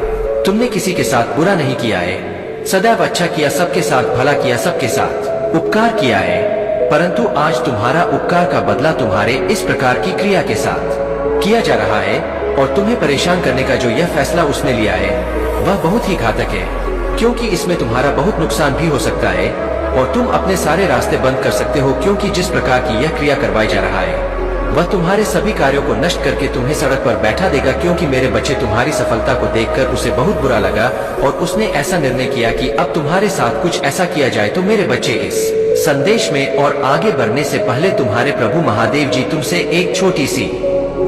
तुमने किसी के साथ बुरा नहीं किया है, सदैव अच्छा किया, सबके साथ भला किया, सबके साथ उपकार किया है। परंतु आज तुम्हारा उपकार का बदला तुम्हारे इस प्रकार की क्रिया के साथ किया जा रहा है और तुम्हें परेशान करने का जो यह फैसला उसने लिया है वह बहुत ही घातक है, क्योंकि इसमें तुम्हारा बहुत नुकसान भी हो सकता है और तुम अपने सारे रास्ते बंद कर सकते हो, क्योंकि जिस प्रकार की यह क्रिया करवाई जा रहा है वह तुम्हारे सभी कार्यों को नष्ट करके तुम्हें सड़क पर बैठा देगा। क्योंकि मेरे बच्चे, तुम्हारी सफलता को देखकर उसे बहुत बुरा लगा और उसने ऐसा निर्णय किया कि अब तुम्हारे साथ कुछ ऐसा किया जाए। तो मेरे बच्चे, इस संदेश में और आगे बढ़ने से पहले तुम्हारे प्रभु महादेव जी तुमसे एक छोटी सी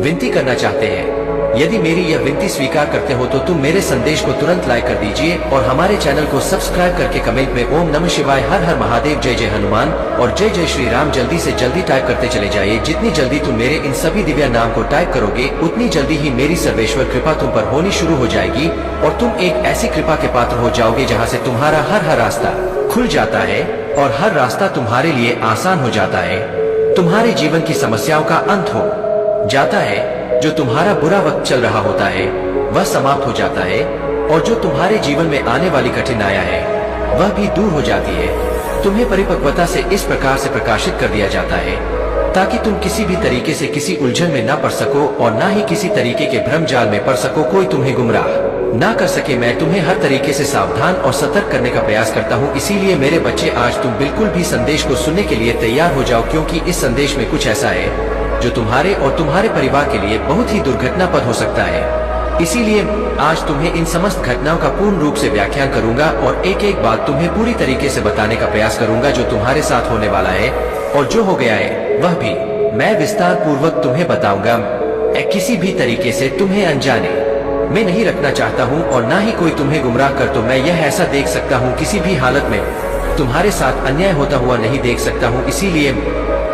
विनती करना चाहते हैं। यदि मेरी यह विनती स्वीकार करते हो तो तुम मेरे संदेश को तुरंत लाइक कर दीजिए और हमारे चैनल को सब्सक्राइब करके कमेंट में ओम नमः शिवाय, हर हर महादेव, जय जय हनुमान और जय जय श्री राम जल्दी से जल्दी टाइप करते चले जाइए। जितनी जल्दी तुम मेरे इन सभी दिव्य नाम को टाइप करोगे उतनी जल्दी ही मेरी सर्वेश्वर कृपा तुम पर होनी शुरू हो जाएगी और तुम एक ऐसी कृपा के पात्र हो जाओगे जहाँ से तुम्हारा हर हर रास्ता खुल जाता है और हर रास्ता तुम्हारे लिए आसान हो जाता है। तुम्हारे जीवन की समस्याओं का अंत हो जाता है, जो तुम्हारा बुरा वक्त चल रहा होता है वह समाप्त हो जाता है और जो तुम्हारे जीवन में आने वाली कठिनाइयां है वह भी दूर हो जाती है। तुम्हें परिपक्वता से इस प्रकार से प्रकाशित कर दिया जाता है ताकि तुम किसी भी तरीके से किसी उलझन में ना पड़ सको और ना ही किसी तरीके के भ्रम जाल में पड़ सको, कोई तुम्हें गुमराह ना कर सके। मैं तुम्हें हर तरीके से सावधान और सतर्क करने का प्रयास करता हूँ। इसीलिए मेरे बच्चे, आज तुम बिल्कुल भी संदेश को सुनने के लिए तैयार हो जाओ, क्योंकि इस संदेश में कुछ ऐसा है जो तुम्हारे और तुम्हारे परिवार के लिए बहुत ही दुर्घटनापद हो सकता है। इसीलिए आज तुम्हें इन समस्त घटनाओं का पूर्ण रूप से व्याख्यान करूंगा और एक एक बात तुम्हें पूरी तरीके से बताने का प्रयास करूंगा जो तुम्हारे साथ होने वाला है और जो हो गया है वह भी मैं विस्तार पूर्वक तुम्हें बताऊंगा। किसी भी तरीके से तुम्हें अनजाने मैं नहीं रखना चाहता हूँ और ना ही कोई तुम्हें गुमराह कर। तो मैं यह ऐसा देख सकता हूँ, किसी भी हालत में तुम्हारे साथ अन्याय होता हुआ नहीं देख सकता हूँ। इसीलिए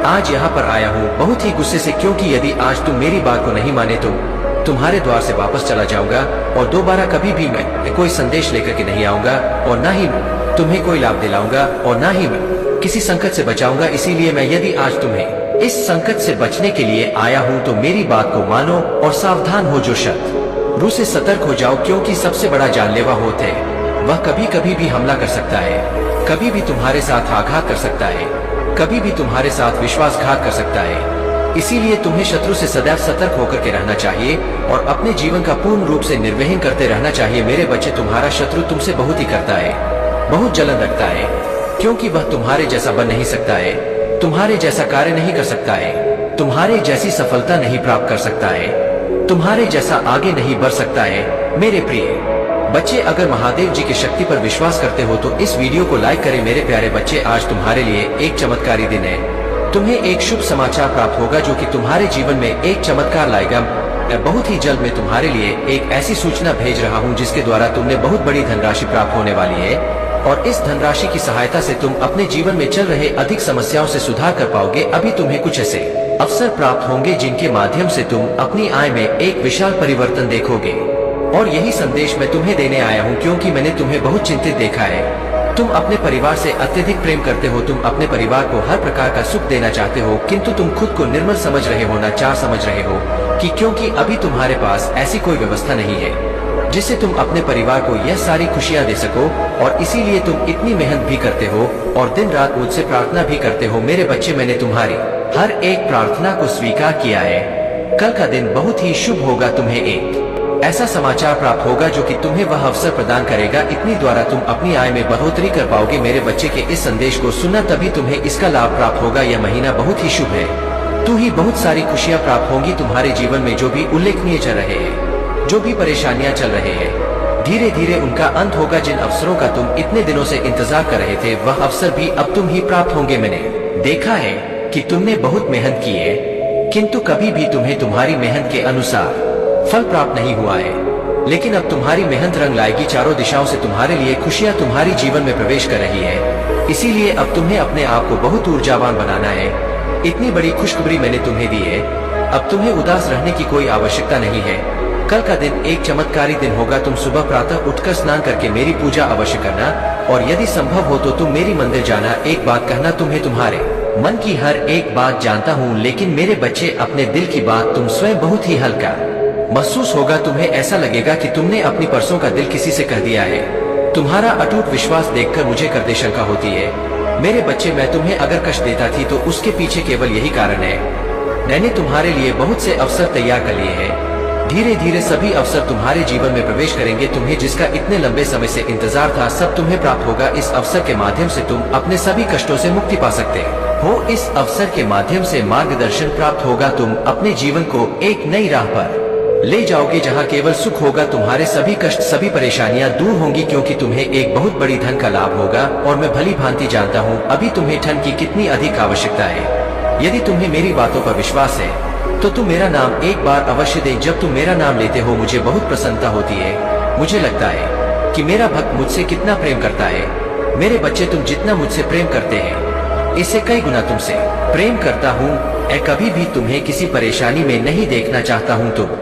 आज यहाँ पर आया हूँ बहुत ही गुस्से से, क्योंकि यदि आज तुम मेरी बात को नहीं माने तो तुम्हारे द्वार से वापस चला जाऊंगा और दोबारा कभी भी मैं कोई संदेश लेकर के नहीं आऊंगा और ना ही तुम्हें कोई लाभ दिलाऊंगा और ना ही मैं किसी संकट से बचाऊंगा। इसीलिए मैं यदि आज तुम्हें इस संकट से बचने के लिए आया हूँ तो मेरी बात को मानो और सावधान हो, जो शत्रु से सतर्क हो जाओ, क्योंकि सबसे बड़ा जानलेवा होता है वह कभी कभी भी हमला कर सकता है, कभी भी तुम्हारे साथ आघात कर सकता है, कभी भी तुम्हारे साथ विश्वासघात कर सकता है। इसीलिए तुम्हें शत्रु से सदैव सतर्क होकर के रहना चाहिए और अपने जीवन का पूर्ण रूप से निर्वहन करते रहना चाहिए। मेरे बच्चे, तुम्हारा शत्रु तुमसे बहुत ही करता है, बहुत जलन रखता है, क्योंकि वह तुम्हारे जैसा बन नहीं सकता है, तुम्हारे जैसा कार्य नहीं कर सकता है, तुम्हारे जैसी सफलता नहीं प्राप्त कर सकता है, तुम्हारे जैसा आगे नहीं बढ़ सकता है। मेरे प्रिय बच्चे, अगर महादेव जी की शक्ति पर विश्वास करते हो तो इस वीडियो को लाइक करें। मेरे प्यारे बच्चे, आज तुम्हारे लिए एक चमत्कारी दिन है। तुम्हें एक शुभ समाचार प्राप्त होगा जो कि तुम्हारे जीवन में एक चमत्कार लाएगा। मैं बहुत ही जल्द में तुम्हारे लिए एक ऐसी सूचना भेज रहा हूं जिसके द्वारा तुम्हें बहुत बड़ी धनराशि प्राप्त होने वाली है और इस धनराशि की सहायता से तुम अपने जीवन में चल रहे अधिक समस्याओं से सुधार कर पाओगे। अभी तुम्हें कुछ ऐसे अवसर प्राप्त होंगे जिनके माध्यम से तुम अपनी आय में एक विशाल परिवर्तन देखोगे। और यही संदेश मैं तुम्हें देने आया हूँ, क्योंकि मैंने तुम्हें बहुत चिंतित देखा है। तुम अपने परिवार से अत्यधिक प्रेम करते हो, तुम अपने परिवार को हर प्रकार का सुख देना चाहते हो, किंतु तुम खुद को निर्मल समझ रहे हो, नाचार समझ रहे हो कि क्योंकि अभी तुम्हारे पास ऐसी कोई व्यवस्था नहीं है जिससे तुम अपने परिवार को यह सारी खुशियां दे सको, और इसीलिए तुम इतनी मेहनत भी करते हो और दिन रात मुझसे प्रार्थना भी करते हो। मेरे बच्चे, मैंने तुम्हारी हर एक प्रार्थना को स्वीकार किया है। कल का दिन बहुत ही शुभ होगा, तुम्हें एक ऐसा समाचार प्राप्त होगा जो कि तुम्हें वह अवसर प्रदान करेगा, इतनी द्वारा तुम अपनी आय में बढ़ोतरी कर पाओगे। मेरे बच्चे के इस संदेश को सुनना, तभी तुम्हें इसका लाभ प्राप्त होगा। यह महीना बहुत ही शुभ है, तू ही बहुत सारी खुशियां प्राप्त होंगी तुम्हारे जीवन में। जो भी उल्लेखनीय चल रहे हैं, जो भी परेशानियां चल रहे हैं, धीरे धीरे उनका अंत होगा। जिन अवसरों का तुम इतने दिनों से इंतजार कर रहे थे, वह अवसर भी अब तुम ही प्राप्त होंगे। मैंने देखा है कि तुमने बहुत मेहनत की है, किंतु कभी भी तुम्हें तुम्हारी मेहनत के अनुसार फल प्राप्त नहीं हुआ है, लेकिन अब तुम्हारी मेहनत रंग लाएगी। चारों दिशाओं से तुम्हारे लिए खुशियां तुम्हारी जीवन में प्रवेश कर रही है, इसीलिए अब तुम्हें अपने आप को बहुत ऊर्जावान बनाना है। इतनी बड़ी खुशखबरी मैंने तुम्हें दी है, अब तुम्हें उदास रहने की कोई आवश्यकता नहीं है। कल का दिन एक चमत्कारी दिन होगा। तुम सुबह प्रातः उठकर स्नान करके मेरी पूजा अवश्य करना, और यदि संभव हो तो तुम मेरी मंदिर जाना। एक बात कहना, तुम्हें तुम्हारे मन की हर एक बात जानता हूँ, लेकिन मेरे बच्चे, अपने दिल की बात तुम स्वयं बहुत ही हल्का महसूस होगा। तुम्हें ऐसा लगेगा कि तुमने अपनी परसों का दिल किसी से कह दिया है। तुम्हारा अटूट विश्वास देखकर मुझे करते शंका होती है। मेरे बच्चे, मैं तुम्हें अगर कष्ट देता थी तो उसके पीछे केवल यही कारण है, मैंने तुम्हारे लिए बहुत से अवसर तैयार कर लिए हैं। धीरे धीरे सभी अवसर तुम्हारे जीवन में प्रवेश करेंगे। तुम्हें जिसका इतने लंबे समय से इंतजार था, सब तुम्हें प्राप्त होगा। इस अवसर के माध्यम से तुम अपने सभी कष्टों से मुक्ति पा सकते हो। इस अवसर के माध्यम से मार्गदर्शन प्राप्त होगा। तुम अपने जीवन को एक नई राह पर ले जाओगे, जहाँ केवल सुख होगा। तुम्हारे सभी कष्ट, सभी परेशानियां दूर होंगी, क्योंकि तुम्हें एक बहुत बड़ी धन का लाभ होगा। और मैं भली भांति जानता हूँ अभी तुम्हें धन की कितनी अधिक आवश्यकता है। यदि तुम्हें मेरी बातों पर विश्वास है तो तुम मेरा नाम एक बार अवश्य दे। जब तुम मेरा नाम लेते हो, मुझे बहुत प्रसन्नता होती है। मुझे लगता है कि मेरा भक्त मुझसे कितना प्रेम करता है। मेरे बच्चे, तुम जितना मुझसे प्रेम करते हैं, इससे कई गुना तुमसे प्रेम करता हूँ। मैं कभी भी तुम्हें किसी परेशानी में नहीं देखना चाहता हूँ। तुम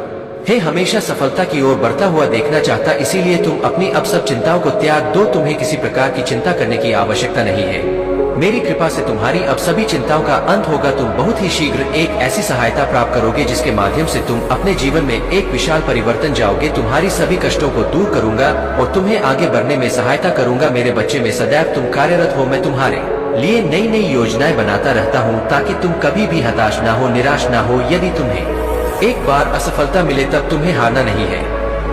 हमेशा सफलता की ओर बढ़ता हुआ देखना चाहता, इसीलिए तुम अपनी अब सब चिंताओं को त्याग दो। तुम्हें किसी प्रकार की चिंता करने की आवश्यकता नहीं है। मेरी कृपा से तुम्हारी अब सभी चिंताओं का अंत होगा। तुम बहुत ही शीघ्र एक ऐसी सहायता प्राप्त करोगे जिसके माध्यम से तुम अपने जीवन में एक विशाल परिवर्तन जाओगे। तुम्हारी सभी कष्टों को दूर करूंगा और तुम्हें आगे बढ़ने में सहायता करूंगा। मेरे बच्चे, में सदैव तुम कार्यरत हो। मैं तुम्हारे लिए नई नई योजनाएं बनाता रहता हूँ, ताकि तुम कभी भी हताश ना हो, निराश ना हो। यदि तुम्हें एक बार असफलता मिले, तब तुम्हें हारना नहीं है,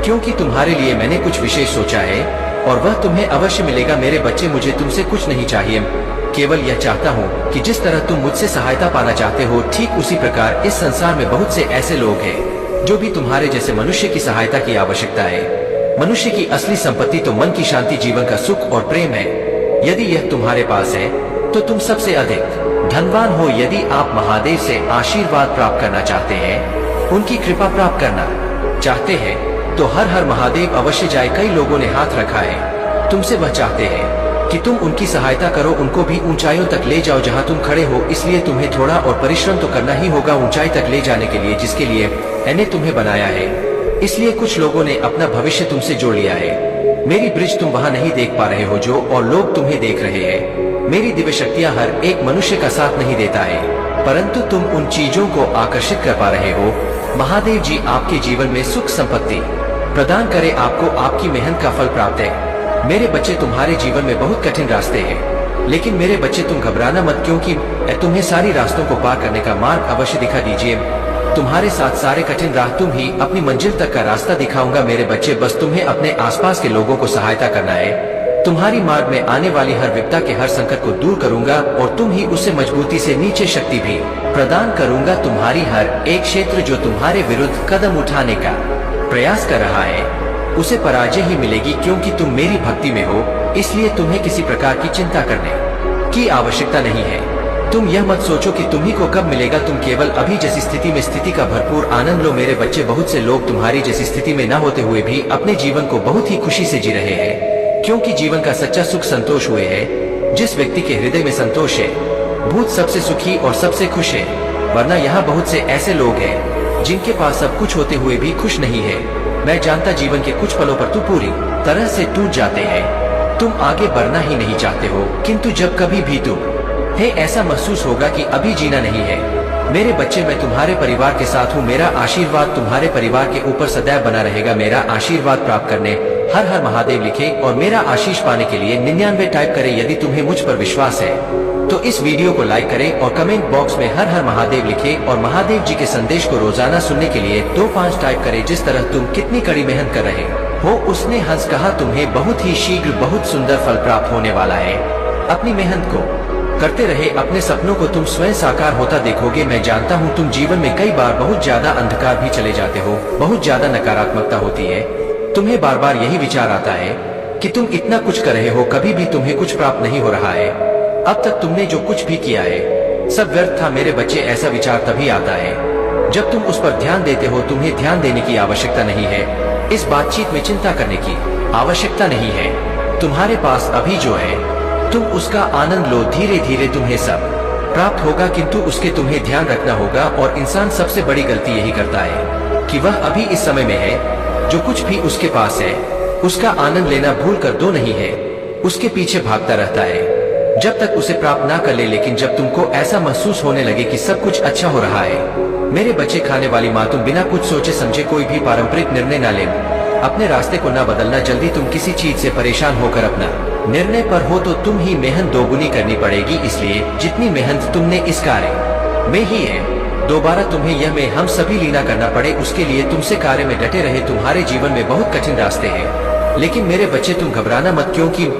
क्योंकि तुम्हारे लिए मैंने कुछ विशेष सोचा है और वह तुम्हें अवश्य मिलेगा। मेरे बच्चे, मुझे तुमसे कुछ नहीं चाहिए, केवल यह चाहता हूँ कि जिस तरह तुम मुझसे सहायता पाना चाहते हो, ठीक उसी प्रकार इस संसार में बहुत से ऐसे लोग हैं जो भी तुम्हारे जैसे मनुष्य की सहायता की आवश्यकता है। मनुष्य की असली संपत्ति तो मन की शांति, जीवन का सुख और प्रेम है। यदि यह तुम्हारे पास है तो तुम सबसे अधिक धनवान हो। यदि आप महादेव से आशीर्वाद प्राप्त करना चाहते हैं, उनकी कृपा प्राप्त करना चाहते हैं, तो हर हर महादेव अवश्य जाए। कई लोगों ने हाथ रखा है, तुमसे वह चाहते हैं कि तुम उनकी सहायता करो, उनको भी ऊंचाइयों तक ले जाओ जहां तुम खड़े हो। इसलिए तुम्हें थोड़ा और परिश्रम तो करना ही होगा ऊंचाई तक ले जाने के लिए, जिसके लिए मैंने तुम्हें बनाया है। इसलिए कुछ लोगों ने अपना भविष्य तुमसे जोड़ लिया है। मेरी ब्रिज तुम वहां नहीं देख पा रहे हो जो, और लोग तुम्हें देख रहे हैं। मेरी दिव्य शक्तियां हर एक मनुष्य का साथ नहीं देता है, परंतु तुम उन चीजों को आकर्षित कर पा रहे हो। महादेव जी आपके जीवन में सुख संपत्ति प्रदान करे, आपको आपकी मेहनत का फल प्राप्त है। मेरे बच्चे, तुम्हारे जीवन में बहुत कठिन रास्ते हैं, लेकिन मेरे बच्चे तुम घबराना मत, क्योंकि मैं तुम्हें सारी रास्तों को पार करने का मार्ग अवश्य दिखा दीजिए। तुम्हारे साथ सारे कठिन राह, तुम ही अपनी मंजिल तक का रास्ता दिखाऊंगा। मेरे बच्चे, बस तुम्हें अपने आसपास के लोगों को सहायता करना है। तुम्हारी मार्ग में आने वाली हर विपदा के हर संकट को दूर करूंगा, और तुम ही उसे मजबूती से नीचे शक्ति भी प्रदान करूंगा। तुम्हारी हर एक क्षेत्र जो तुम्हारे विरुद्ध कदम उठाने का प्रयास कर रहा है, उसे पराजय ही मिलेगी, क्योंकि तुम मेरी भक्ति में हो। इसलिए तुम्हें किसी प्रकार की चिंता करने की आवश्यकता नहीं है। तुम यह मत सोचो कि तुम्ही को कब मिलेगा, तुम केवल अभी जैसी स्थिति में स्थिति का भरपूर आनंद लो। मेरे बच्चे, बहुत से लोग तुम्हारी जैसी स्थिति में न होते हुए भी अपने जीवन को बहुत ही खुशी से जी रहे हैं, क्योंकि जीवन का सच्चा सुख संतोष हुए है। जिस व्यक्ति के हृदय में संतोष है, भूत सबसे सुखी और सबसे खुश है। वरना यहाँ बहुत से ऐसे लोग हैं जिनके पास सब कुछ होते हुए भी खुश नहीं है। मैं जानता जीवन के कुछ पलों पर तू पूरी तरह से टूट जाते हैं। तुम आगे बढ़ना ही नहीं चाहते हो, किंतु जब कभी भी तुम्हें ऐसा महसूस होगा कि अभी जीना नहीं है, मेरे बच्चे मैं तुम्हारे परिवार के साथ हूँ। मेरा आशीर्वाद तुम्हारे परिवार के ऊपर सदैव बना रहेगा। मेरा आशीर्वाद प्राप्त करने हर हर महादेव लिखे और मेरा आशीष पाने के लिए 99 टाइप करें। यदि तुम्हें मुझ पर विश्वास है तो इस वीडियो को लाइक करें और कमेंट बॉक्स में हर हर महादेव लिखें और महादेव जी के संदेश को रोजाना सुनने के लिए 25 टाइप करें। जिस तरह तुम कितनी कड़ी मेहनत कर रहे हो, उसने हंस कहा, तुम्हें बहुत ही शीघ्र बहुत सुंदर फल प्राप्त होने वाला है। अपनी मेहनत को करते रहे, अपने सपनों को तुम स्वयं साकार होता देखोगे। मैं जानता हूँ तुम जीवन में कई बार बहुत ज्यादा अंधकार भी चले जाते हो, बहुत ज्यादा नकारात्मकता होती है, तुम्हें बार बार यही विचार आता है कि तुम इतना कुछ कर रहे हो, कभी भी तुम्हें कुछ प्राप्त नहीं हो रहा है, अब तक तुमने जो कुछ भी किया है सब व्यर्थ था। मेरे बच्चे ऐसा विचार तभी आता है जब तुम उस पर ध्यान देते हो। तुम्हें ध्यान देने की आवश्यकता नहीं है, इस बातचीत में चिंता करने की आवश्यकता नहीं है। तुम्हारे पास अभी जो है तुम उसका आनंद लो, धीरे धीरे तुम्हें सब प्राप्त होगा, किंतु उसके तुम्हें ध्यान रखना होगा। और इंसान सबसे बड़ी गलती यही करता है कि वह अभी इस समय में है, जो कुछ भी उसके पास है उसका आनंद लेना भूल कर दो नहीं है, उसके पीछे भागता रहता है जब तक उसे प्राप्त ना कर ले। लेकिन जब तुमको ऐसा महसूस होने लगे कि सब कुछ अच्छा हो रहा है, मेरे बच्चे खाने वाली माँ, तुम बिना कुछ सोचे समझे कोई भी पारंपरिक निर्णय ना ले, अपने रास्ते को ना बदलना। जल्दी तुम किसी चीज से परेशान होकर अपना निर्णय पर हो तो तुम ही मेहनत दोगुनी करनी पड़ेगी। इसलिए जितनी मेहनत तुमने इस कार्य में ही है, दोबारा तुम्हें यह में हम सभी लीना करना पड़े, उसके लिए तुमसे कार्य में डटे रहे। तुम्हारे जीवन में बहुत कठिन रास्ते हैं, लेकिन मेरे बच्चे तुम घबराना मत, क्योंकि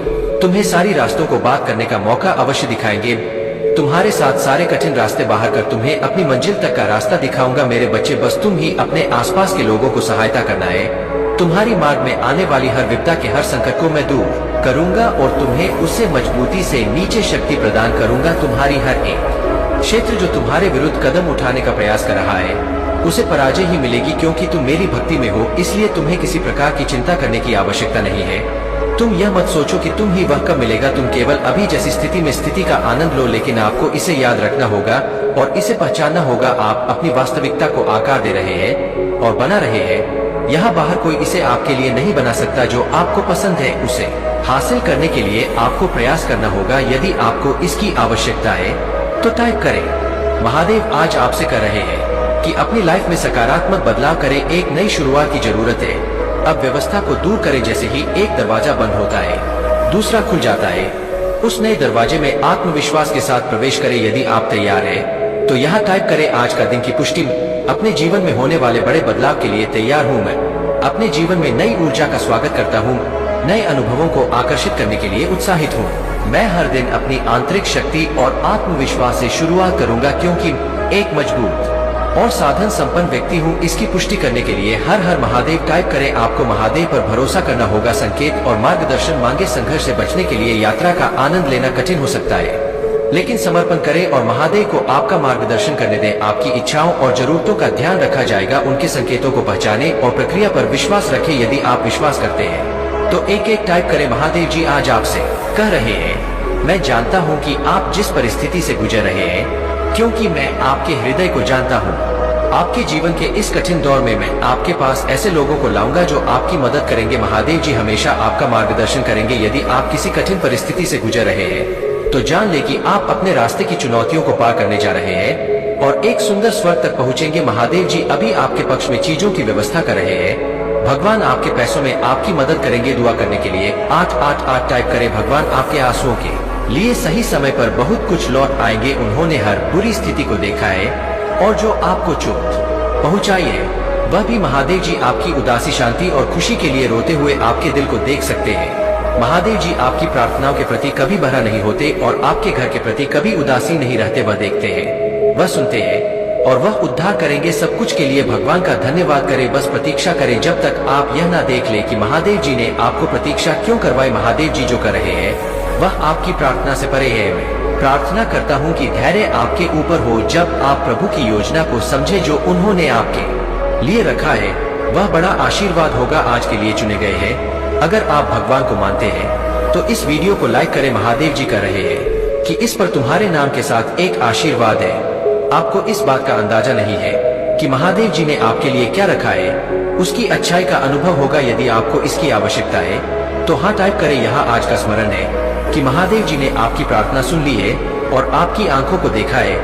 तुम्हें सारी रास्तों को बात करने का मौका अवश्य दिखाएंगे। तुम्हारे साथ सारे कठिन रास्ते बाहर कर तुम्हें अपनी मंजिल तक का रास्ता दिखाऊंगा। मेरे बच्चे बस तुम ही अपने आसपास के लोगों को सहायता करना है। तुम्हारी मार्ग में आने वाली हर विपदा के हर संकट को मैं दूर करूंगा और तुम्हें उससे मजबूती से नीचे शक्ति प्रदान करूंगा। तुम्हारी हर एक क्षेत्र जो तुम्हारे विरुद्ध कदम उठाने का प्रयास कर रहा है, उसे पराजय ही मिलेगी, क्योंकि तुम मेरी भक्ति में हो। इसलिए तुम्हें किसी प्रकार की चिंता करने की आवश्यकता नहीं है। तुम यह मत सोचो कि तुम ही वह कब मिलेगा, तुम केवल अभी जैसी स्थिति में स्थिति का आनंद लो। लेकिन आपको इसे याद रखना होगा और इसे पहचानना होगा, आप अपनी वास्तविकता को आकार दे रहे हैं और बना रहे हैं। यहाँ बाहर कोई इसे आपके लिए नहीं बना सकता। जो आपको पसंद है उसे हासिल करने के लिए आपको प्रयास करना होगा। यदि आपको इसकी आवश्यकता है तो टाइप करें। महादेव आज आपसे कह रहे हैं कि अपनी लाइफ में सकारात्मक बदलाव करें, एक नई शुरुआत की जरूरत है। अब व्यवस्था को दूर करें। जैसे ही एक दरवाजा बंद होता है, दूसरा खुल जाता है। उस नए दरवाजे में आत्मविश्वास के साथ प्रवेश करें। यदि आप तैयार हैं तो यहाँ टाइप करें, आज का दिन की पुष्टि। अपने जीवन में होने वाले बड़े बदलाव के लिए तैयार हूँ मैं। अपने जीवन में नई ऊर्जा का स्वागत करता हूँ, नए अनुभवों को आकर्षित करने के लिए उत्साहित हूँ। मैं हर दिन अपनी आंतरिक शक्ति और आत्मविश्वास से शुरुआत करूंगा, क्योंकि एक मजबूत और साधन संपन्न व्यक्ति हूँ। इसकी पुष्टि करने के लिए हर हर महादेव टाइप करें। आपको महादेव पर भरोसा करना होगा, संकेत और मार्गदर्शन मांगे। संघर्ष से बचने के लिए यात्रा का आनंद लेना कठिन हो सकता है, लेकिन समर्पण करें और महादेव को आपका मार्गदर्शन करने दें। आपकी इच्छाओं और जरूरतों का ध्यान रखा जाएगा, उनके संकेतों को पहचानें और प्रक्रिया पर विश्वास रखें। यदि आप विश्वास करते हैं तो एक एक टाइप करें। महादेव जी आज आपसे कह रहे हैं, मैं जानता हूँ कि आप जिस परिस्थिति से गुजर रहे हैं, क्योंकि मैं आपके हृदय को जानता हूँ। आपके जीवन के इस कठिन दौर में मैं आपके पास ऐसे लोगों को लाऊंगा जो आपकी मदद करेंगे। महादेव जी हमेशा आपका मार्गदर्शन करेंगे। यदि आप किसी कठिन परिस्थिति से गुजर रहे हैं तो जान ले कि आप अपने रास्ते की चुनौतियों को पार करने जा रहे हैं और एक सुंदर स्वर्ग तक पहुंचेंगे। महादेव जी अभी आपके पक्ष में चीजों की व्यवस्था कर रहे हैं। भगवान आपके पैसों में आपकी मदद करेंगे। दुआ करने के लिए 888 टाइप करें। भगवान आपके आंसुओं के लिए सही समय पर बहुत कुछ लौट आएंगे। उन्होंने हर बुरी स्थिति को देखा है और जो आपको चोट पहुंचाई है, वह भी महादेव जी आपकी उदासी, शांति और खुशी के लिए रोते हुए आपके दिल को देख सकते हैं। महादेव जी आपकी प्रार्थनाओं के प्रति कभी बहरा नहीं होते और आपके घर के प्रति कभी उदासी नहीं रहते। वह देखते हैं, वह सुनते हैं और वह उद्धार करेंगे। सब कुछ के लिए भगवान का धन्यवाद करें। बस प्रतीक्षा करें जब तक आप यह ना देख ले कि महादेव जी ने आपको प्रतीक्षा क्यों करवाई। महादेव जी जो कर रहे हैं वह आपकी प्रार्थना से परे है। मैं प्रार्थना करता हूँ कि धैर्य आपके ऊपर हो जब आप प्रभु की योजना को समझे जो उन्होंने आपके लिए रखा है। वह बड़ा आशीर्वाद होगा आज के लिए चुने गए हैं। अगर आप भगवान को मानते हैं तो इस वीडियो को लाइक करें। महादेव जी कह रहे हैं कि इस पर तुम्हारे नाम के साथ एक आशीर्वाद है। आपको इस बात का अंदाजा नहीं है कि महादेव जी ने आपके लिए क्या रखा है। उसकी अच्छाई का अनुभव होगा। यदि आपको इसकी आवश्यकता है तो हाँ टाइप करें। यहाँ आज का स्मरण है कि महादेव जी ने आपकी प्रार्थना सुन ली है और आपकी आंखों को देखा है।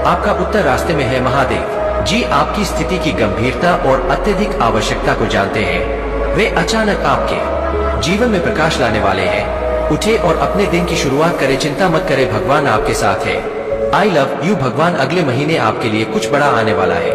आपका उत्तर रास्ते में है। महादेव जी आपकी स्थिति की गंभीरता और अत्यधिक आवश्यकता को जानते हैं। वे अचानक आपके जीवन में प्रकाश लाने वाले हैं। उठे और अपने दिन की शुरुआत करें। चिंता मत करें, भगवान आपके साथ है। I love you. भगवान अगले महीने आपके लिए कुछ बड़ा आने वाला है।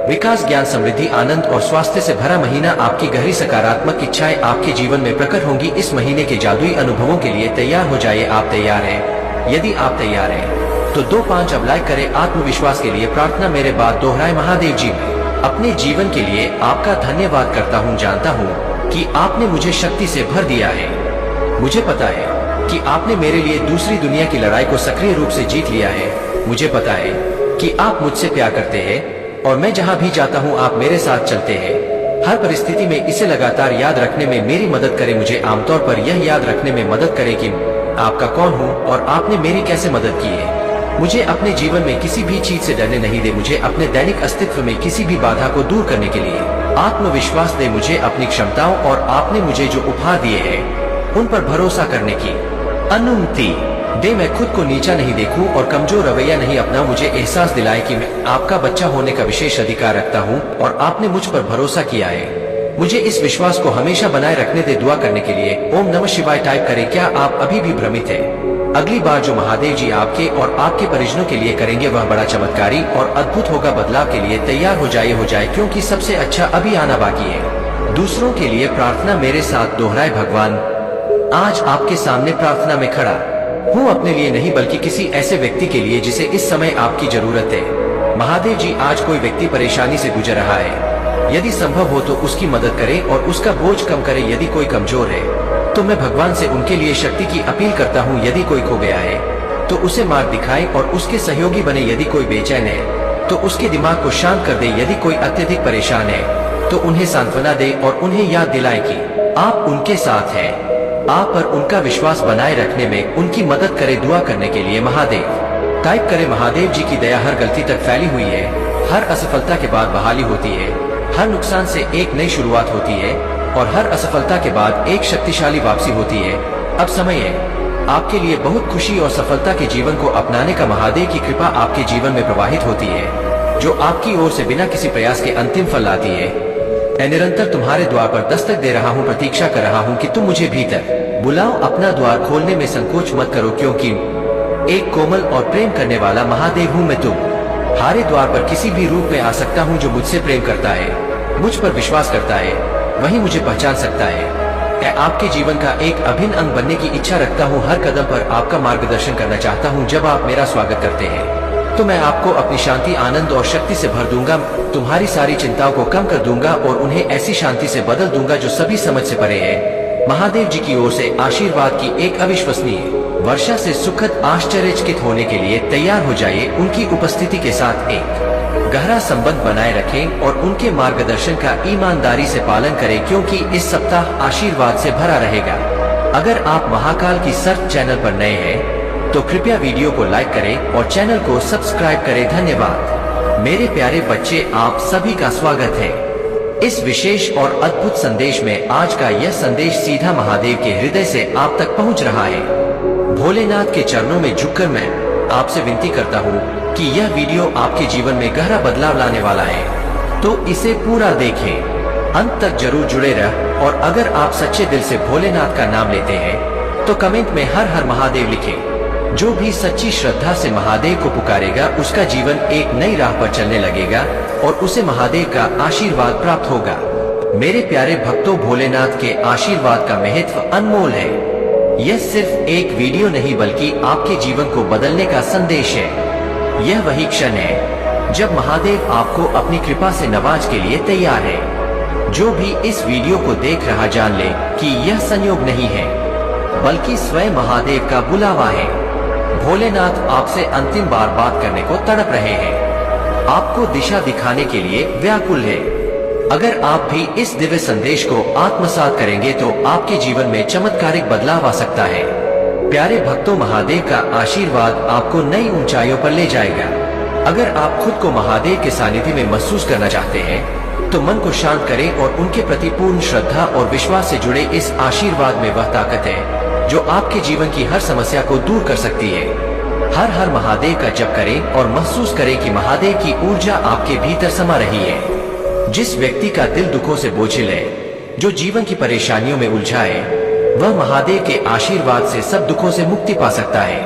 विकास, ज्ञान, समृद्धि, आनंद और स्वास्थ्य से भरा महीना। आपकी गहरी सकारात्मक इच्छाएं आपके जीवन में प्रकट होंगी। इस महीने के जादुई अनुभवों के लिए तैयार हो जाइए। आप तैयार हैं? यदि आप तैयार हैं तो 2-5 अब लाइक करें। आत्मविश्वास के लिए प्रार्थना मेरे बात दोहराए। महादेव जी मैं अपने जीवन के लिए आपका धन्यवाद करता हूँ। जानता हूँ कि आपने मुझे शक्ति से भर दिया है। मुझे पता है कि आपने मेरे लिए दूसरी दुनिया की लड़ाई को सक्रिय रूप से जीत लिया है। मुझे पता है कि आप मुझसे प्यार करते हैं और मैं जहाँ भी जाता हूँ आप मेरे साथ चलते हैं। हर परिस्थिति में इसे लगातार याद रखने में मेरी मदद करें। मुझे आमतौर पर यह याद रखने में मदद करें कि आपका कौन हूँ और आपने मेरी कैसे मदद की है। मुझे अपने जीवन में किसी भी चीज से डरने नहीं दे। मुझे अपने दैनिक अस्तित्व में किसी भी बाधा को दूर करने के लिए आत्मविश्वास दे। मुझे अपनी क्षमताओं और आपने मुझे जो उपहार दिए हैं उन पर भरोसा करने की अनुमति दे। मैं खुद को नीचा नहीं देखूं और कमजोर रवैया नहीं अपनाऊं। मुझे एहसास दिलाए कि मैं आपका बच्चा होने का विशेष अधिकार रखता हूं और आपने मुझ पर भरोसा किया है। मुझे इस विश्वास को हमेशा बनाए रखने दे। दुआ करने के लिए ओम नमः शिवाय टाइप करें। क्या आप अभी भी भ्रमित हैं? अगली बार जो महादेव जी आपके और आपके परिजनों के लिए करेंगे वह बड़ा चमत्कारी और अद्भुत होगा। बदलाव के लिए तैयार हो जाए क्योंकि सबसे अच्छा अभी आना बाकी है। दूसरों के लिए प्रार्थना मेरे साथ दोहराए। भगवान आज आपके सामने प्रार्थना में खड़ा हूँ, अपने लिए नहीं बल्कि किसी ऐसे व्यक्ति के लिए जिसे इस समय आपकी जरूरत है। महादेव जी आज कोई व्यक्ति परेशानी से गुजर रहा है। यदि संभव हो तो उसकी मदद करें और उसका बोझ कम करें। यदि कोई कमजोर है तो मैं भगवान से उनके लिए शक्ति की अपील करता हूँ। यदि कोई खो गया है तो उसे मार्ग दिखाए और उसके सहयोगी बने। यदि कोई बेचैन है तो उसके दिमाग को शांत कर दे। यदि कोई अत्यधिक परेशान है तो उन्हें सांत्वना दे और उन्हें याद दिलाए कि आप उनके साथ हैं। आप पर उनका विश्वास बनाए रखने में उनकी मदद करें। दुआ करने के लिए महादेव टाइप करें। महादेव जी की दया हर गलती तक फैली हुई है। हर असफलता के बाद बहाली होती है। हर नुकसान से एक नई शुरुआत होती है और हर असफलता के बाद एक शक्तिशाली वापसी होती है। अब समय है आपके लिए बहुत खुशी और सफलता के जीवन को अपनाने का। महादेव की कृपा आपके जीवन में प्रवाहित होती है जो आपकी ओर से बिना किसी प्रयास के अंतिम फल लाती है। मैं निरंतर तुम्हारे द्वार पर दस्तक दे रहा हूँ, प्रतीक्षा कर रहा हूँ कि तुम मुझे भीतर बुलाओ। अपना द्वार खोलने में संकोच मत करो क्योंकि एक कोमल और प्रेम करने वाला महादेव हूँ मैं। तुम्हारे द्वार पर किसी भी रूप में आ सकता हूँ। जो मुझसे प्रेम करता है, मुझ पर विश्वास करता है, वही मुझे पहचान सकता है। मैं आपके जीवन का एक अभिन्न अंग बनने की इच्छा रखता हूँ। हर कदम पर आपका मार्गदर्शन करना चाहता हूँ। जब आप मेरा स्वागत करते हैं तो मैं आपको अपनी शांति, आनंद और शक्ति से भर दूंगा। तुम्हारी सारी चिंताओं को कम कर दूंगा और उन्हें ऐसी शांति से बदल दूंगा जो सभी समझ से परे है। महादेव जी की ओर से आशीर्वाद की एक अविश्वसनीय वर्षा से सुखद आश्चर्यचकित होने के लिए तैयार हो जाइए। उनकी उपस्थिति के साथ एक गहरा संबंध बनाए रखें और उनके मार्गदर्शन का ईमानदारी से पालन करें क्योंकि इस सप्ताह आशीर्वाद से भरा रहेगा। अगर आप महाकाल की सर्च चैनल पर नए हैं तो कृपया वीडियो को लाइक करें और चैनल को सब्सक्राइब करें। धन्यवाद। मेरे प्यारे बच्चे, आप सभी का स्वागत है इस विशेष और अद्भुत संदेश में। आज का यह संदेश सीधा महादेव के हृदय से आप तक पहुंच रहा है। भोलेनाथ के चरणों में झुककर मैं आपसे विनती करता हूं कि यह वीडियो आपके जीवन में गहरा बदलाव लाने वाला है, तो इसे पूरा देखें, अंत तक जरूर जुड़े रह। और अगर आप सच्चे दिल से भोलेनाथ का नाम लेते हैं तो कमेंट में हर हर महादेव लिखें। जो भी सच्ची श्रद्धा से महादेव को पुकारेगा उसका जीवन एक नई राह पर चलने लगेगा और उसे महादेव का आशीर्वाद प्राप्त होगा। मेरे प्यारे भक्तों, भोलेनाथ के आशीर्वाद का महत्व अनमोल है। यह सिर्फ एक वीडियो नहीं बल्कि आपके जीवन को बदलने का संदेश है। यह वही क्षण है जब महादेव आपको अपनी कृपा से नवाज के लिए तैयार है। जो भी इस वीडियो को देख रहा जान ले कि यह संयोग नहीं है बल्कि स्वयं महादेव का बुलावा है। भोलेनाथ आपसे अंतिम बार बात करने को तड़प रहे हैं, आपको दिशा दिखाने के लिए व्याकुल है। अगर आप भी इस दिव्य संदेश को आत्मसात करेंगे तो आपके जीवन में चमत्कारिक बदलाव आ सकता है। प्यारे भक्तों, महादेव का आशीर्वाद आपको नई ऊंचाइयों पर ले जाएगा। अगर आप खुद को महादेव के सानिध्य में महसूस करना चाहते हैं तो मन को शांत करें और उनके प्रति पूर्ण श्रद्धा और विश्वास से जुड़े इस आशीर्वाद में वह ताकत है जो आपके जीवन की हर समस्या को दूर कर सकती है। हर हर महादेव का जप करें और महसूस करें कि महादेव की ऊर्जा आपके भीतर समा रही है। जिस व्यक्ति का दिल दुखों से बोझिल है, जो जीवन की परेशानियों में उलझा है, वह महादेव के आशीर्वाद से सब दुखों से मुक्ति पा सकता है।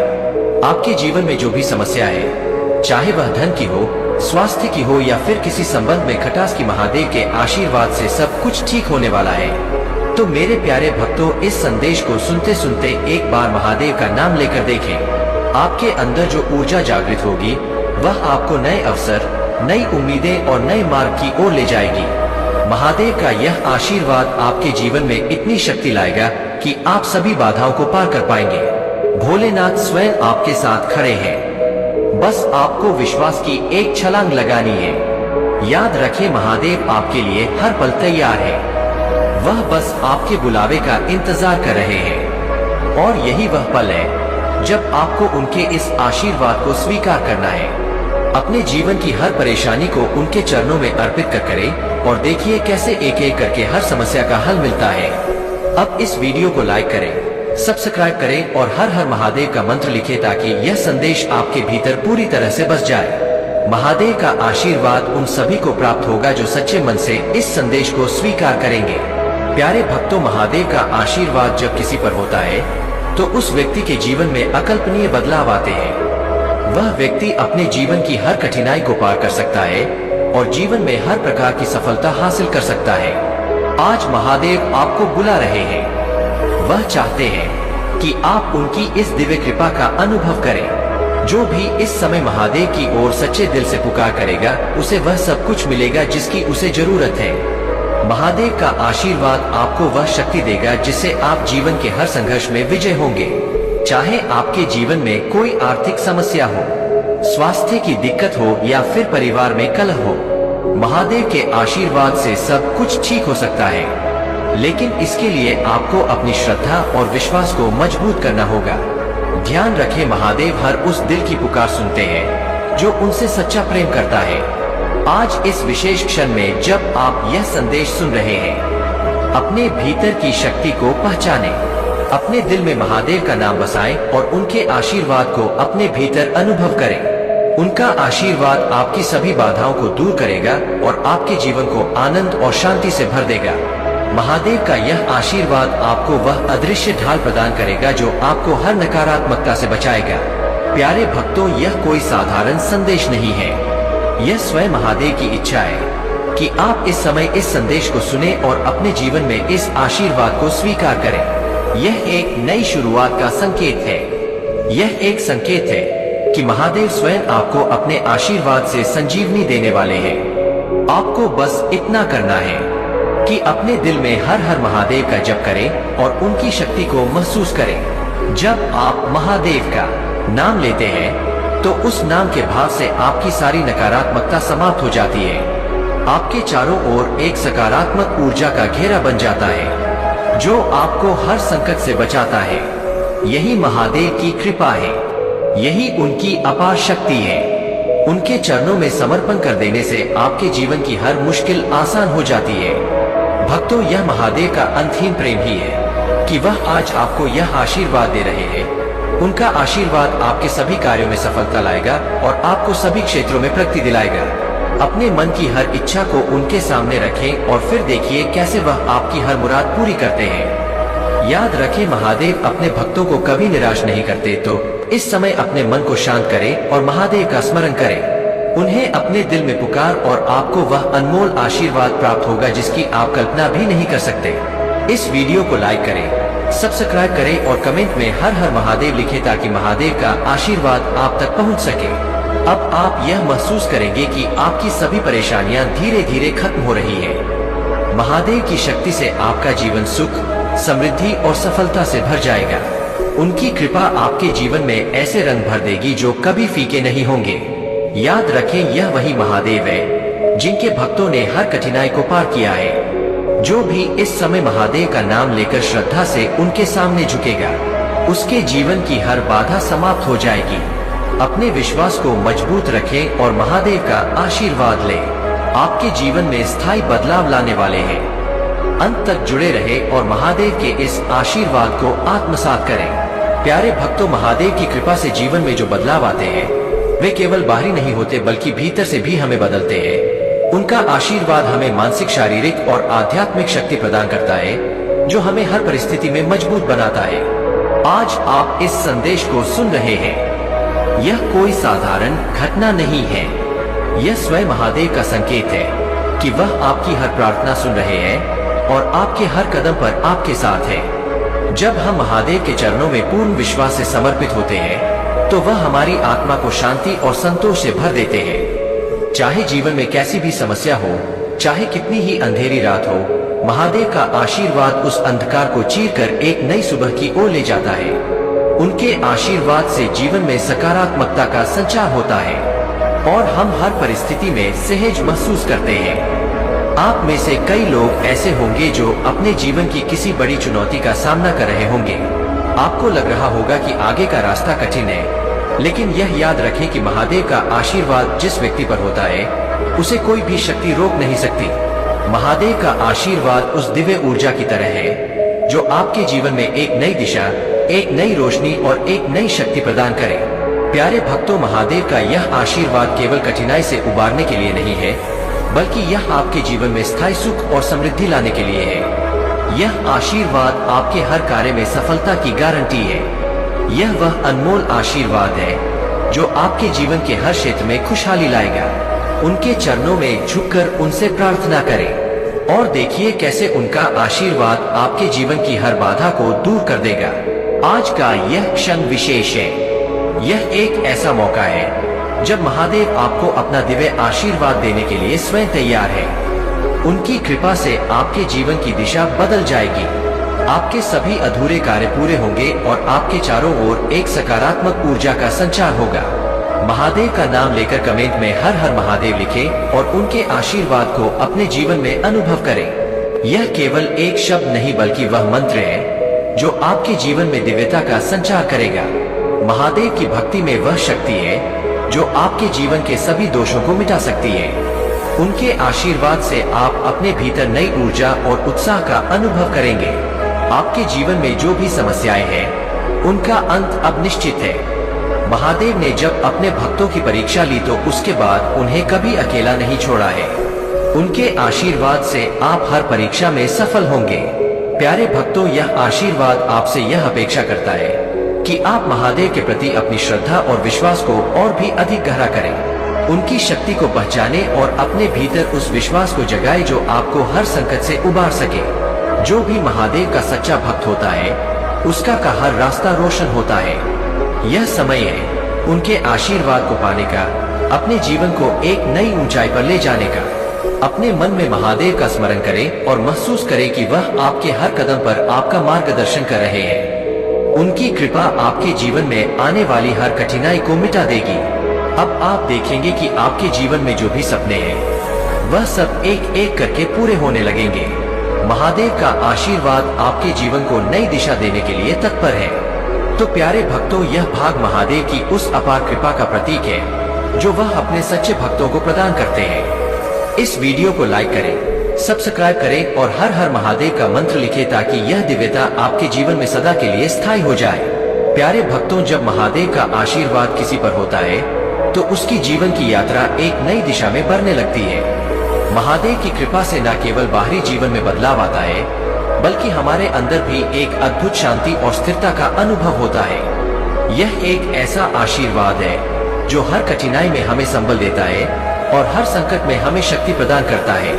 आपके जीवन में जो भी समस्या है, चाहे वह धन की हो, स्वास्थ्य की हो या फिर किसी संबंध में खटास की, महादेव के आशीर्वाद से सब कुछ ठीक होने वाला है। तो मेरे प्यारे भक्तों, इस संदेश को सुनते सुनते एक बार महादेव का नाम लेकर देखें। आपके अंदर जो ऊर्जा जागृत होगी वह आपको नए अवसर, नई उम्मीदें और नए मार्ग की ओर ले जाएगी। महादेव का यह आशीर्वाद आपके जीवन में इतनी शक्ति लाएगा कि आप सभी बाधाओं को पार कर पाएंगे। भोलेनाथ स्वयं आपके साथ खड़े हैं, बस आपको विश्वास की एक छलांग लगानी है। याद रखें, महादेव आपके लिए हर पल तैयार है। वह बस आपके बुलावे का इंतजार कर रहे हैं और यही वह पल है जब आपको उनके इस आशीर्वाद को स्वीकार करना है। अपने जीवन की हर परेशानी को उनके चरणों में अर्पित कर करें और देखिए कैसे एक एक करके हर समस्या का हल मिलता है। अब इस वीडियो को लाइक करें, सब्सक्राइब करें और हर हर महादेव का मंत्र लिखें ताकि यह संदेश आपके भीतर पूरी तरह से बस जाए। महादेव का आशीर्वाद उन सभी को प्राप्त होगा जो सच्चे मन से इस संदेश को स्वीकार करेंगे। प्यारे भक्तों, महादेव का आशीर्वाद जब किसी पर होता है तो उस व्यक्ति के जीवन में अकल्पनीय बदलाव आते हैं। वह व्यक्ति अपने जीवन की हर कठिनाई को पार कर सकता है और जीवन में हर प्रकार की सफलता हासिल कर सकता है। आज महादेव आपको बुला रहे हैं। वह चाहते हैं कि आप उनकी इस दिव्य कृपा का अनुभव करें। जो भी इस समय महादेव की ओर सच्चे दिल से पुकार करेगा, उसे वह सब कुछ मिलेगा जिसकी उसे जरूरत है। महादेव का आशीर्वाद आपको वह शक्ति देगा जिससे आप जीवन के हर संघर्ष में विजय होंगे। चाहे आपके जीवन में कोई आर्थिक समस्या हो, स्वास्थ्य की दिक्कत हो या फिर परिवार में कलह हो, महादेव के आशीर्वाद से सब कुछ ठीक हो सकता है। लेकिन इसके लिए आपको अपनी श्रद्धा और विश्वास को मजबूत करना होगा। ध्यान रखें, महादेव हर उस दिल की पुकार सुनते हैं जो उनसे सच्चा प्रेम करता है। आज इस विशेष क्षण में जब आप यह संदेश सुन रहे हैं, अपने भीतर की शक्ति को पहचानें, अपने दिल में महादेव का नाम बसाएं और उनके आशीर्वाद को अपने भीतर अनुभव करें। उनका आशीर्वाद आपकी सभी बाधाओं को दूर करेगा और आपके जीवन को आनंद और शांति से भर देगा। महादेव का यह आशीर्वाद आपको वह अदृश्य ढाल प्रदान करेगा जो आपको हर नकारात्मकता से बचाएगा। प्यारे भक्तों, यह कोई साधारण संदेश नहीं है। यह स्वयं महादेव की इच्छा है कि आप इस समय इस संदेश को सुने और अपने जीवन में इस आशीर्वाद को स्वीकार करें। यह एक नई शुरुआत का संकेत है। यह एक संकेत है कि महादेव स्वयं आपको अपने आशीर्वाद से संजीवनी देने वाले हैं। आपको बस इतना करना है कि अपने दिल में हर हर महादेव का जप करें और उनकी शक्ति को महसूस करें। जब आप महादेव का नाम लेते हैं तो उस नाम के भाव से आपकी सारी नकारात्मकता समाप्त हो जाती है। आपके चारों ओर एक सकारात्मक ऊर्जा का घेरा बन जाता है जो आपको हर संकट से बचाता है। यही महादेव की कृपा है, यही उनकी अपार शक्ति है। उनके चरणों में समर्पण कर देने से आपके जीवन की हर मुश्किल आसान हो जाती है। भक्तों, यह महादेव का अंतहीन प्रेम ही है कि वह आज आपको यह आशीर्वाद दे रहे हैं। उनका आशीर्वाद आपके सभी कार्यों में सफलता लाएगा और आपको सभी क्षेत्रों में प्रगति दिलाएगा। अपने मन की हर इच्छा को उनके सामने रखें और फिर देखिए कैसे वह आपकी हर मुराद पूरी करते हैं। याद रखें, महादेव अपने भक्तों को कभी निराश नहीं करते। तो इस समय अपने मन को शांत करें और महादेव का स्मरण करें। उन्हें अपने दिल में पुकार और आपको वह अनमोल आशीर्वाद प्राप्त होगा जिसकी आप कल्पना भी नहीं कर सकते। इस वीडियो को लाइक करें, सब्सक्राइब करें और कमेंट में हर हर महादेव लिखें ताकि महादेव का आशीर्वाद आप तक पहुंच सके। अब आप यह महसूस करेंगे कि आपकी सभी परेशानियां धीरे धीरे खत्म हो रही हैं। महादेव की शक्ति से आपका जीवन सुख, समृद्धि और सफलता से भर जाएगा। उनकी कृपा आपके जीवन में ऐसे रंग भर देगी जो कभी फीके नहीं होंगे। याद रखें, यह वही महादेव है जिनके भक्तों ने हर कठिनाई को पार किया है। जो भी इस समय महादेव का नाम लेकर श्रद्धा से उनके सामने झुकेगा, उसके जीवन की हर बाधा समाप्त हो जाएगी। अपने विश्वास को मजबूत रखें और महादेव का आशीर्वाद लें। आपके जीवन में स्थायी बदलाव लाने वाले हैं। अंत तक जुड़े रहे और महादेव के इस आशीर्वाद को आत्मसात करें। प्यारे भक्तों, महादेव की कृपा से जीवन में जो बदलाव आते हैं वे केवल बाहरी नहीं होते बल्कि भीतर से भी हमें बदलते हैं। उनका आशीर्वाद हमें मानसिक, शारीरिक और आध्यात्मिक शक्ति प्रदान करता है जो हमें हर परिस्थिति में मजबूत बनाता है। आज आप इस संदेश को सुन रहे हैं। यह कोई साधारण घटना नहीं है, यह स्वयं महादेव का संकेत है कि वह आपकी हर प्रार्थना सुन रहे हैं और आपके हर कदम पर आपके साथ है। जब हम महादेव के चरणों में पूर्ण विश्वास से समर्पित होते हैं तो वह हमारी आत्मा को शांति और संतोष से भर देते हैं। चाहे जीवन में कैसी भी समस्या हो, चाहे कितनी ही अंधेरी रात हो, महादेव का आशीर्वाद उस अंधकार को चीरकर एक नई सुबह की ओर ले जाता है। उनके आशीर्वाद से जीवन में सकारात्मकता का संचार होता है और हम हर परिस्थिति में सहज महसूस करते हैं। आप में से कई लोग ऐसे होंगे जो अपने जीवन की किसी बड़ी चुनौती का सामना कर रहे होंगे। आपको लग रहा होगा कि आगे का रास्ता कठिन है, लेकिन यह याद रखें कि महादेव का आशीर्वाद जिस व्यक्ति पर होता है उसे कोई भी शक्ति रोक नहीं सकती। महादेव का आशीर्वाद उस दिव्य ऊर्जा की तरह है जो आपके जीवन में एक नई दिशा, एक नई रोशनी और एक नई शक्ति प्रदान करे। प्यारे भक्तों, महादेव का यह आशीर्वाद केवल कठिनाई से उबारने के लिए नहीं है, बल्कि यह आपके जीवन में स्थायी सुख और समृद्धि लाने के लिए है। यह आशीर्वाद आपके हर कार्य में सफलता की गारंटी है। यह वह अनमोल आशीर्वाद है जो आपके जीवन के हर क्षेत्र में खुशहाली लाएगा। उनके चरणों में झुककर उनसे प्रार्थना करें और देखिए कैसे उनका आशीर्वाद आपके जीवन की हर बाधा को दूर कर देगा। आज का यह क्षण विशेष है। यह एक ऐसा मौका है जब महादेव आपको अपना दिव्य आशीर्वाद देने के लिए स्वयं तैयार है। उनकी कृपा से आपके जीवन की दिशा बदल जाएगी। आपके सभी अधूरे कार्य पूरे होंगे और आपके चारों ओर एक सकारात्मक ऊर्जा का संचार होगा। महादेव का नाम लेकर कमेंट में हर हर महादेव लिखें और उनके आशीर्वाद को अपने जीवन में अनुभव करें। यह केवल एक शब्द नहीं बल्कि वह मंत्र है जो आपके जीवन में दिव्यता का संचार करेगा। महादेव की भक्ति में वह शक्ति है जो आपके जीवन के सभी दोषों को मिटा सकती है। उनके आशीर्वाद से आप अपने भीतर नई ऊर्जा और उत्साह का अनुभव करेंगे। आपके जीवन में जो भी समस्याएं हैं, उनका अंत अब निश्चित है। महादेव ने जब अपने भक्तों की परीक्षा ली तो उसके बाद उन्हें कभी अकेला नहीं छोड़ा है। उनके आशीर्वाद से आप हर परीक्षा में सफल होंगे। प्यारे भक्तों, यह आशीर्वाद आपसे यह अपेक्षा करता है कि आप महादेव के प्रति अपनी श्रद्धा और विश्वास को और भी अधिक गहरा करें। उनकी शक्ति को पहचानें और अपने भीतर उस विश्वास को जगाएं जो आपको हर संकट से उबार सके। जो भी महादेव का सच्चा भक्त होता है, उसका का हर रास्ता रोशन होता है। यह समय है उनके आशीर्वाद को पाने का, अपने जीवन को एक नई ऊंचाई पर ले जाने का। अपने मन में महादेव का स्मरण करें और महसूस करें कि वह आपके हर कदम पर आपका मार्गदर्शन कर रहे हैं। उनकी कृपा आपके जीवन में आने वाली हर कठिनाई को मिटा देगी। अब आप देखेंगे कि आपके जीवन में जो भी सपने हैं, वह सब एक एक करके पूरे होने लगेंगे। महादेव का आशीर्वाद आपके जीवन को नई दिशा देने के लिए तत्पर है। तो प्यारे भक्तों, यह भाग महादेव की उस अपार कृपा का प्रतीक है जो वह अपने सच्चे भक्तों को प्रदान करते हैं। इस वीडियो को लाइक करें, सब्सक्राइब करें और हर हर महादेव का मंत्र लिखें ताकि यह दिव्यता आपके जीवन में सदा के लिए स्थायी हो जाए। प्यारे भक्तों, जब महादेव का आशीर्वाद किसी पर होता है तो उसकी जीवन की यात्रा एक नई दिशा में बढ़ने लगती है। महादेव की कृपा से न केवल बाहरी जीवन में बदलाव आता है, बल्कि हमारे अंदर भी एक अद्भुत शांति और स्थिरता का अनुभव होता है। यह एक ऐसा आशीर्वाद है जो हर कठिनाई में हमें संबल देता है और हर संकट में हमें शक्ति प्रदान करता है।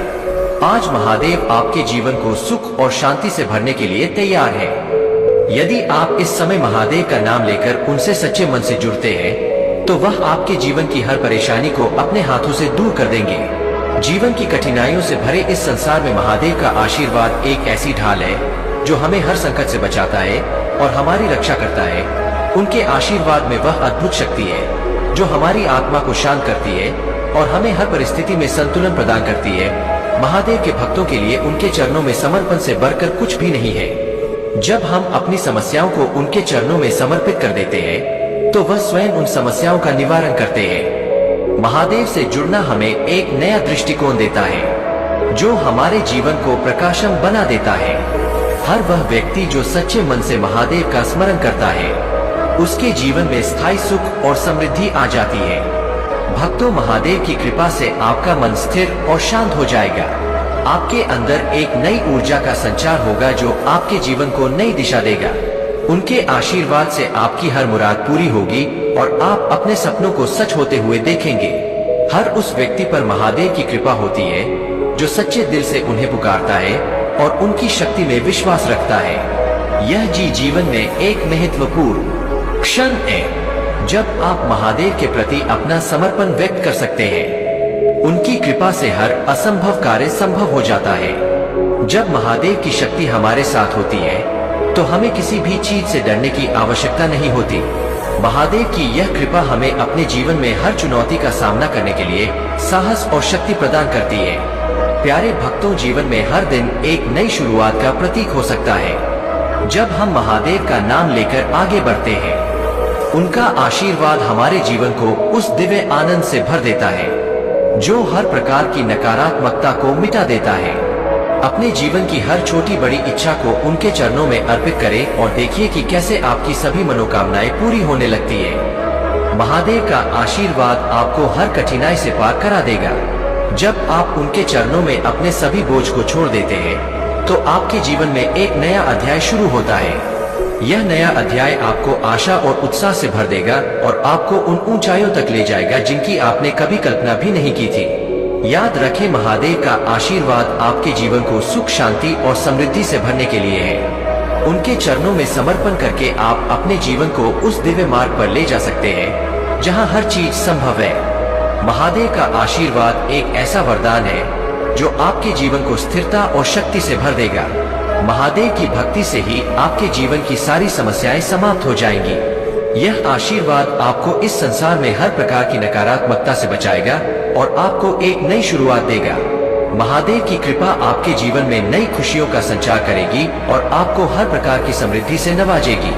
आज महादेव आपके जीवन को सुख और शांति से भरने के लिए तैयार है। यदि आप इस समय महादेव का नाम लेकर उनसे सच्चे मन से जुड़ते हैं, तो वह आपके जीवन की हर परेशानी को अपने हाथों से दूर कर देंगे। जीवन की कठिनाइयों से भरे इस संसार में महादेव का आशीर्वाद एक ऐसी ढाल है जो हमें हर संकट से बचाता है और हमारी रक्षा करता है। उनके आशीर्वाद में वह अद्भुत शक्ति है जो हमारी आत्मा को शांत करती है और हमें हर परिस्थिति में संतुलन प्रदान करती है। महादेव के भक्तों के लिए उनके चरणों में समर्पण से बढ़कर कुछ भी नहीं है। जब हम अपनी समस्याओं को उनके चरणों में समर्पित कर देते हैं, तो वह स्वयं उन समस्याओं का निवारण करते हैं। महादेव से जुड़ना हमें एक नया दृष्टिकोण देता है, जो हमारे जीवन को प्रकाशम बना देता है। हर वह व्यक्ति जो सच्चे मन से महादेव का स्मरण करता है, उसके जीवन में स्थायी सुख और समृद्धि आ जाती है। भक्तों, महादेव की कृपा से आपका मन स्थिर और शांत हो जाएगा। आपके अंदर एक नई ऊर्जा का संचार होगा जो आपके जीवन को नई दिशा देगा। उनके आशीर्वाद से आपकी हर मुराद पूरी होगी और आप अपने सपनों को सच होते हुए देखेंगे। हर उस व्यक्ति पर महादेव की कृपा होती है जो सच्चे दिल से उन्हें पुकारता है और उनकी शक्ति में विश्वास रखता है। यह जीवन में एक महत्वपूर्ण क्षण है जब आप महादेव के प्रति अपना समर्पण व्यक्त कर सकते हैं। उनकी कृपा से हर असंभव कार्य संभव हो जाता है। जब महादेव की शक्ति हमारे साथ होती है तो हमें किसी भी चीज से डरने की आवश्यकता नहीं होती। महादेव की यह कृपा हमें अपने जीवन में हर चुनौती का सामना करने के लिए साहस और शक्ति प्रदान करती है। प्यारे भक्तों, जीवन में हर दिन एक नई शुरुआत का प्रतीक हो सकता है। जब हम महादेव का नाम लेकर आगे बढ़ते हैं, उनका आशीर्वाद हमारे जीवन को उस दिव्य आनंद से भर देता है जो हर प्रकार की नकारात्मकता को मिटा देता है। अपने जीवन की हर छोटी बड़ी इच्छा को उनके चरणों में अर्पित करें और देखिए कि कैसे आपकी सभी मनोकामनाएं पूरी होने लगती है। महादेव का आशीर्वाद आपको हर कठिनाई से पार करा देगा। जब आप उनके चरणों में अपने सभी बोझ को छोड़ देते हैं तो आपके जीवन में एक नया अध्याय शुरू होता है। यह नया अध्याय आपको आशा और उत्साह से भर देगा और आपको उन ऊंचाइयों तक ले जाएगा जिनकी आपने कभी कल्पना भी नहीं की थी। याद रखें, महादेव का आशीर्वाद आपके जीवन को सुख, शांति और समृद्धि से भरने के लिए है। उनके चरणों में समर्पण करके आप अपने जीवन को उस दिव्य मार्ग पर ले जा सकते हैं जहां हर चीज संभव है। महादेव का आशीर्वाद एक ऐसा वरदान है जो आपके जीवन को स्थिरता और शक्ति से भर देगा। महादेव की भक्ति से ही आपके जीवन की सारी समस्याएं समाप्त हो जाएंगी। यह आशीर्वाद आपको इस संसार में हर प्रकार की नकारात्मकता से बचाएगा और आपको एक नई शुरुआत देगा। महादेव की कृपा आपके जीवन में नई खुशियों का संचार करेगी और आपको हर प्रकार की समृद्धि से नवाजेगी।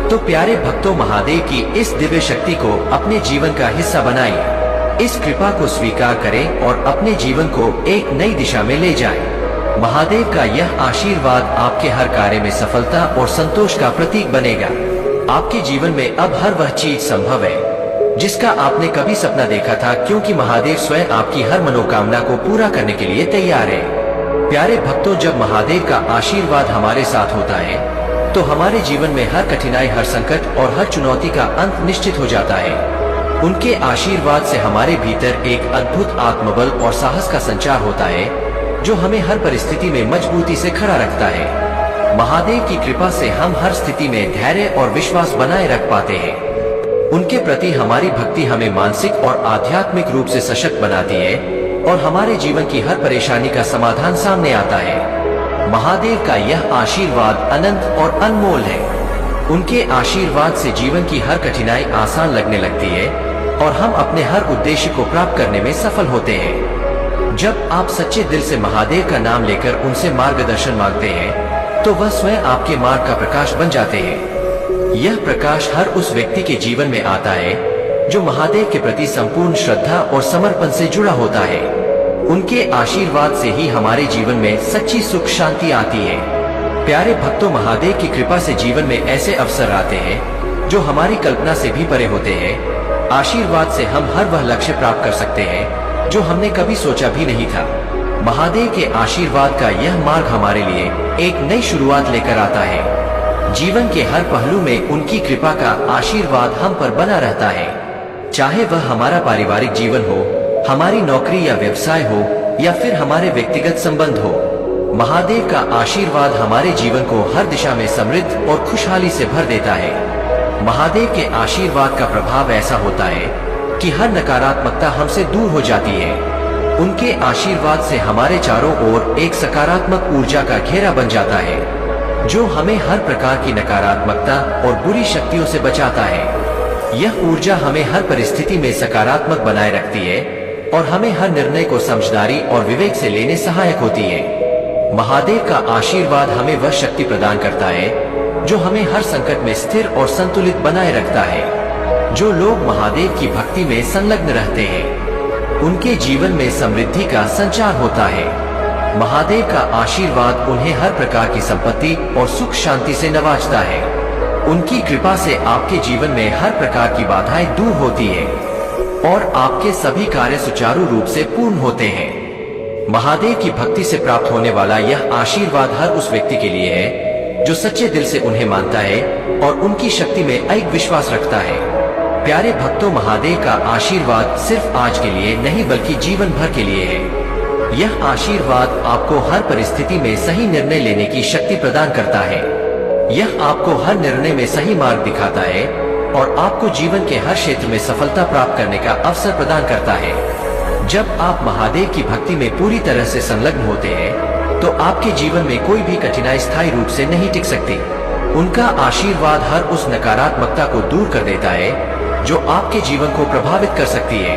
तो प्यारे भक्तों, महादेव की इस दिव्य शक्ति को अपने जीवन का हिस्सा बनाइए। इस कृपा को स्वीकार करें और अपने जीवन को एक नई दिशा में ले जाएं। महादेव का यह आशीर्वाद आपके हर कार्य में सफलता और संतोष का प्रतीक बनेगा। आपके जीवन में अब हर वह चीज संभव है जिसका आपने कभी सपना देखा था, क्योंकि महादेव स्वयं आपकी हर मनोकामना को पूरा करने के लिए तैयार है। प्यारे भक्तों, जब महादेव का आशीर्वाद हमारे साथ होता है तो हमारे जीवन में हर कठिनाई, हर संकट और हर चुनौती का अंत निश्चित हो जाता है। उनके आशीर्वाद से हमारे भीतर एक अद्भुत आत्मबल और साहस का संचार होता है जो हमें हर परिस्थिति में मजबूती से खड़ा रखता है। महादेव की कृपा से हम हर स्थिति में धैर्य और विश्वास बनाए रख पाते हैं। उनके प्रति हमारी भक्ति हमें मानसिक और आध्यात्मिक रूप से सशक्त बनाती है और हमारे जीवन की हर परेशानी का समाधान सामने आता है। महादेव का यह आशीर्वाद अनंत और अनमोल है। उनके आशीर्वाद से जीवन की हर कठिनाई आसान लगने लगती है और हम अपने हर उद्देश्य को प्राप्त करने में सफल होते हैं। जब आप सच्चे दिल से महादेव का नाम लेकर उनसे मार्गदर्शन मांगते हैं तो वह स्वयं आपके मार्ग का प्रकाश बन जाते हैं। यह प्रकाश हर उस व्यक्ति के जीवन में आता है जो महादेव के प्रति संपूर्ण श्रद्धा और समर्पण से जुड़ा होता है। उनके आशीर्वाद से ही हमारे जीवन में सच्ची सुख, शांति आती है। प्यारे भक्तों, महादेव की कृपा से जीवन में ऐसे अवसर आते हैं जो हमारी कल्पना से भी परे होते हैं। आशीर्वाद से हम हर वह लक्ष्य प्राप्त कर सकते हैं जो हमने कभी सोचा भी नहीं था। महादेव के आशीर्वाद का यह मार्ग हमारे लिए एक नई शुरुआत लेकर आता है। जीवन के हर पहलू में उनकी कृपा का आशीर्वाद हम पर बना रहता है। चाहे वह हमारा पारिवारिक जीवन हो, हमारी नौकरी या व्यवसाय हो या फिर हमारे व्यक्तिगत संबंध हो, महादेव का आशीर्वाद हमारे जीवन को हर दिशा में समृद्ध और खुशहाली से भर देता है। महादेव के आशीर्वाद का प्रभाव ऐसा होता है कि हर नकारात्मकता हमसे दूर हो जाती है। उनके आशीर्वाद से हमारे चारों ओर एक सकारात्मक ऊर्जा का घेरा बन जाता है जो हमें हर प्रकार की नकारात्मकता और बुरी शक्तियों से बचाता है। यह ऊर्जा हमें हर परिस्थिति में सकारात्मक बनाए रखती है और हमें हर निर्णय को समझदारी और विवेक से लेने सहायक होती है। महादेव का आशीर्वाद हमें वह शक्ति प्रदान करता है जो हमें हर संकट में स्थिर और संतुलित बनाए रखता है। जो लोग महादेव की भक्ति में संलग्न रहते हैं उनके जीवन में समृद्धि का संचार होता है। महादेव का आशीर्वाद उन्हें हर प्रकार की संपत्ति और सुख शांति से नवाजता है। उनकी कृपा से आपके जीवन में हर प्रकार की बाधाएं दूर होती है और आपके सभी कार्य सुचारू रूप से पूर्ण होते हैं। महादेव की भक्ति से प्राप्त होने वाला यह आशीर्वाद हर उस व्यक्ति के लिए है जो सच्चे दिल से उन्हें मानता है और उनकी शक्ति में अटूट विश्वास रखता है। प्यारे भक्तों, महादेव का आशीर्वाद सिर्फ आज के लिए नहीं बल्कि जीवन भर के लिए है। यह आशीर्वाद आपको हर परिस्थिति में सही निर्णय लेने की शक्ति प्रदान करता है। यह आपको हर निर्णय में सही मार्ग दिखाता है और आपको जीवन के हर क्षेत्र में सफलता प्राप्त करने का अवसर प्रदान करता है। जब आप महादेव की भक्ति में पूरी तरह से संलग्न होते हैं तो आपके जीवन में कोई भी कठिनाई स्थायी रूप से नहीं टिक सकती। उनका आशीर्वाद हर उस नकारात्मकता को दूर कर देता है जो आपके जीवन को प्रभावित कर सकती है।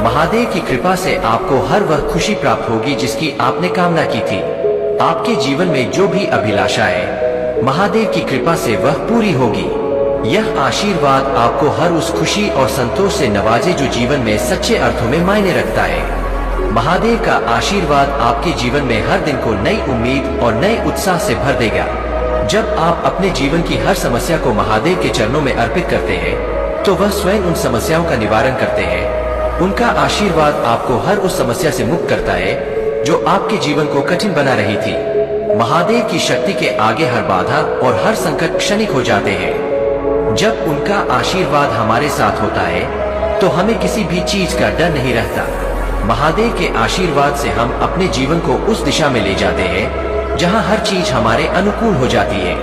महादेव की कृपा से आपको हर वह खुशी प्राप्त होगी जिसकी आपने कामना की थी। आपके जीवन में जो भी अभिलाषा है, महादेव की कृपा से वह पूरी होगी। यह आशीर्वाद आपको हर उस खुशी और संतोष से नवाजे जो जीवन में सच्चे अर्थों में मायने रखता है। महादेव का आशीर्वाद आपके जीवन में हर दिन को नई उम्मीद और नए उत्साह से भर देगा। जब आप अपने जीवन की हर समस्या को महादेव के चरणों में अर्पित करते हैं तो वह स्वयं उन समस्याओं का निवारण करते हैं। उनका आशीर्वाद आपको हर उस समस्या से मुक्त करता है जो आपके जीवन को कठिन बना रही थी। महादेव की शक्ति के आगे हर बाधा और हर संकट क्षणिक हो जाते हैं। जब उनका आशीर्वाद हमारे साथ होता है तो हमें किसी भी चीज का डर नहीं रहता। महादेव के आशीर्वाद से हम अपने जीवन को उस दिशा में ले जाते हैं जहां हर चीज हमारे अनुकूल हो जाती है।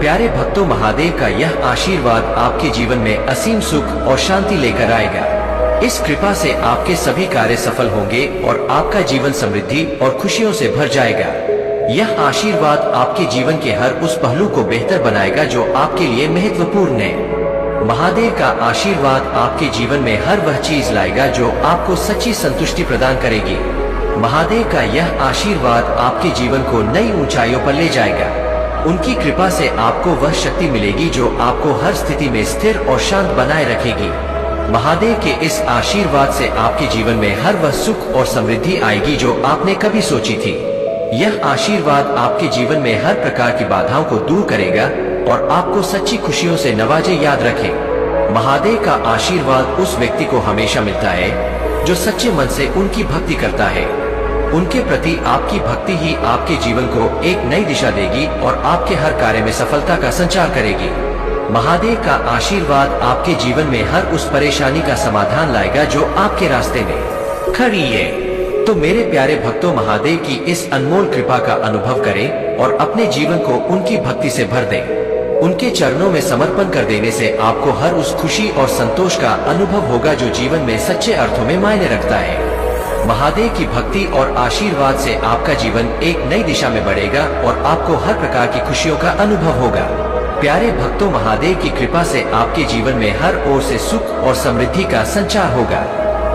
प्यारे भक्तों, महादेव का यह आशीर्वाद आपके जीवन में असीम सुख और शांति लेकर आएगा। इस कृपा से आपके सभी कार्य सफल होंगे और आपका जीवन समृद्धि और खुशियों से भर जाएगा। यह आशीर्वाद आपके जीवन के हर उस पहलू को बेहतर बनाएगा जो आपके लिए महत्वपूर्ण है। महादेव का आशीर्वाद आपके जीवन में हर वह चीज लाएगा जो आपको सच्ची संतुष्टि प्रदान करेगी। महादेव का यह आशीर्वाद आपके जीवन को नई ऊंचाइयों पर ले जाएगा। उनकी कृपा से आपको वह शक्ति मिलेगी जो आपको हर स्थिति में स्थिर और शांत बनाए रखेगी। महादेव के इस आशीर्वाद से आपके जीवन में हर वह सुख और समृद्धि आएगी जो आपने कभी सोची थी। यह आशीर्वाद आपके जीवन में हर प्रकार की बाधाओं को दूर करेगा और आपको सच्ची खुशियों से नवाजे। याद रखें, महादेव का आशीर्वाद उस व्यक्ति को हमेशा मिलता है जो सच्चे मन से उनकी भक्ति करता है। उनके प्रति आपकी भक्ति ही आपके जीवन को एक नई दिशा देगी और आपके हर कार्य में सफलता का संचार करेगी। महादेव का आशीर्वाद आपके जीवन में हर उस परेशानी का समाधान लाएगा जो आपके रास्ते में खड़ी है। तो मेरे प्यारे भक्तों, महादेव की इस अनमोल कृपा का अनुभव करें और अपने जीवन को उनकी भक्ति से भर दें। उनके चरणों में समर्पण कर देने से आपको हर उस खुशी और संतोष का अनुभव होगा जो जीवन में सच्चे अर्थों में मायने रखता है। महादेव की भक्ति और आशीर्वाद से आपका जीवन एक नई दिशा में बढ़ेगा और आपको हर प्रकार की खुशियों का अनुभव होगा। प्यारे भक्तों, महादेव की कृपा से आपके जीवन में हर ओर से सुख और समृद्धि का संचार होगा।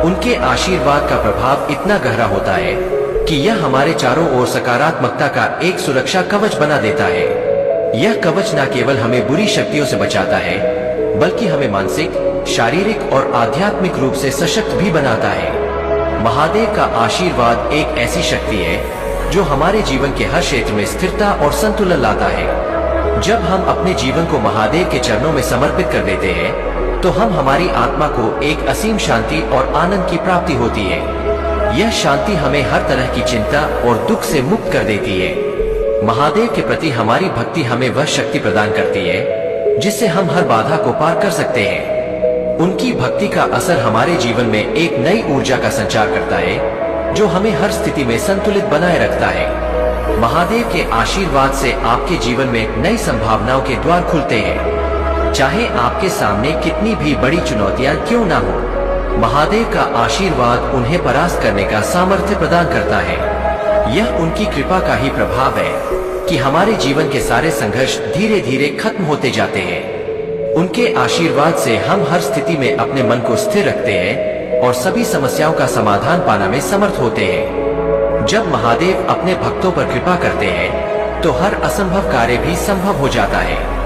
उनके आशीर्वाद का प्रभाव इतना गहरा होता है कि यह हमारे चारों ओर सकारात्मकता का एक सुरक्षा कवच बना देता है। यह कवच न केवल हमें बुरी शक्तियों से बचाता है बल्कि हमें मानसिक, शारीरिक और आध्यात्मिक रूप से सशक्त भी बनाता है। महादेव का आशीर्वाद एक ऐसी शक्ति है जो हमारे जीवन के हर क्षेत्र में स्थिरता और संतुलन लाता है। जब हम अपने जीवन को महादेव के चरणों में समर्पित कर देते हैं तो हमारी आत्मा को एक असीम शांति और आनंद की प्राप्ति होती है। यह शांति हमें हर तरह की चिंता और दुख से मुक्त कर देती है। महादेव के प्रति हमारी भक्ति हमें वह शक्ति प्रदान करती है जिससे हम हर बाधा को पार कर सकते हैं। उनकी भक्ति का असर हमारे जीवन में एक नई ऊर्जा का संचार करता है जो हमें हर स्थिति में संतुलित बनाए रखता है। महादेव के आशीर्वाद से आपके जीवन में नई संभावनाओं के द्वार खुलते हैं। चाहे आपके सामने कितनी भी बड़ी चुनौतियां क्यों ना हो, महादेव का आशीर्वाद उन्हें परास्त करने का सामर्थ्य प्रदान करता है। यह उनकी कृपा का ही प्रभाव है कि हमारे जीवन के सारे संघर्ष धीरे धीरे खत्म होते जाते हैं। उनके आशीर्वाद से हम हर स्थिति में अपने मन को स्थिर रखते हैं और सभी समस्याओं का समाधान पाने में समर्थ होते हैं। जब महादेव अपने भक्तों पर कृपा करते हैं तो हर असंभव कार्य भी संभव हो जाता है।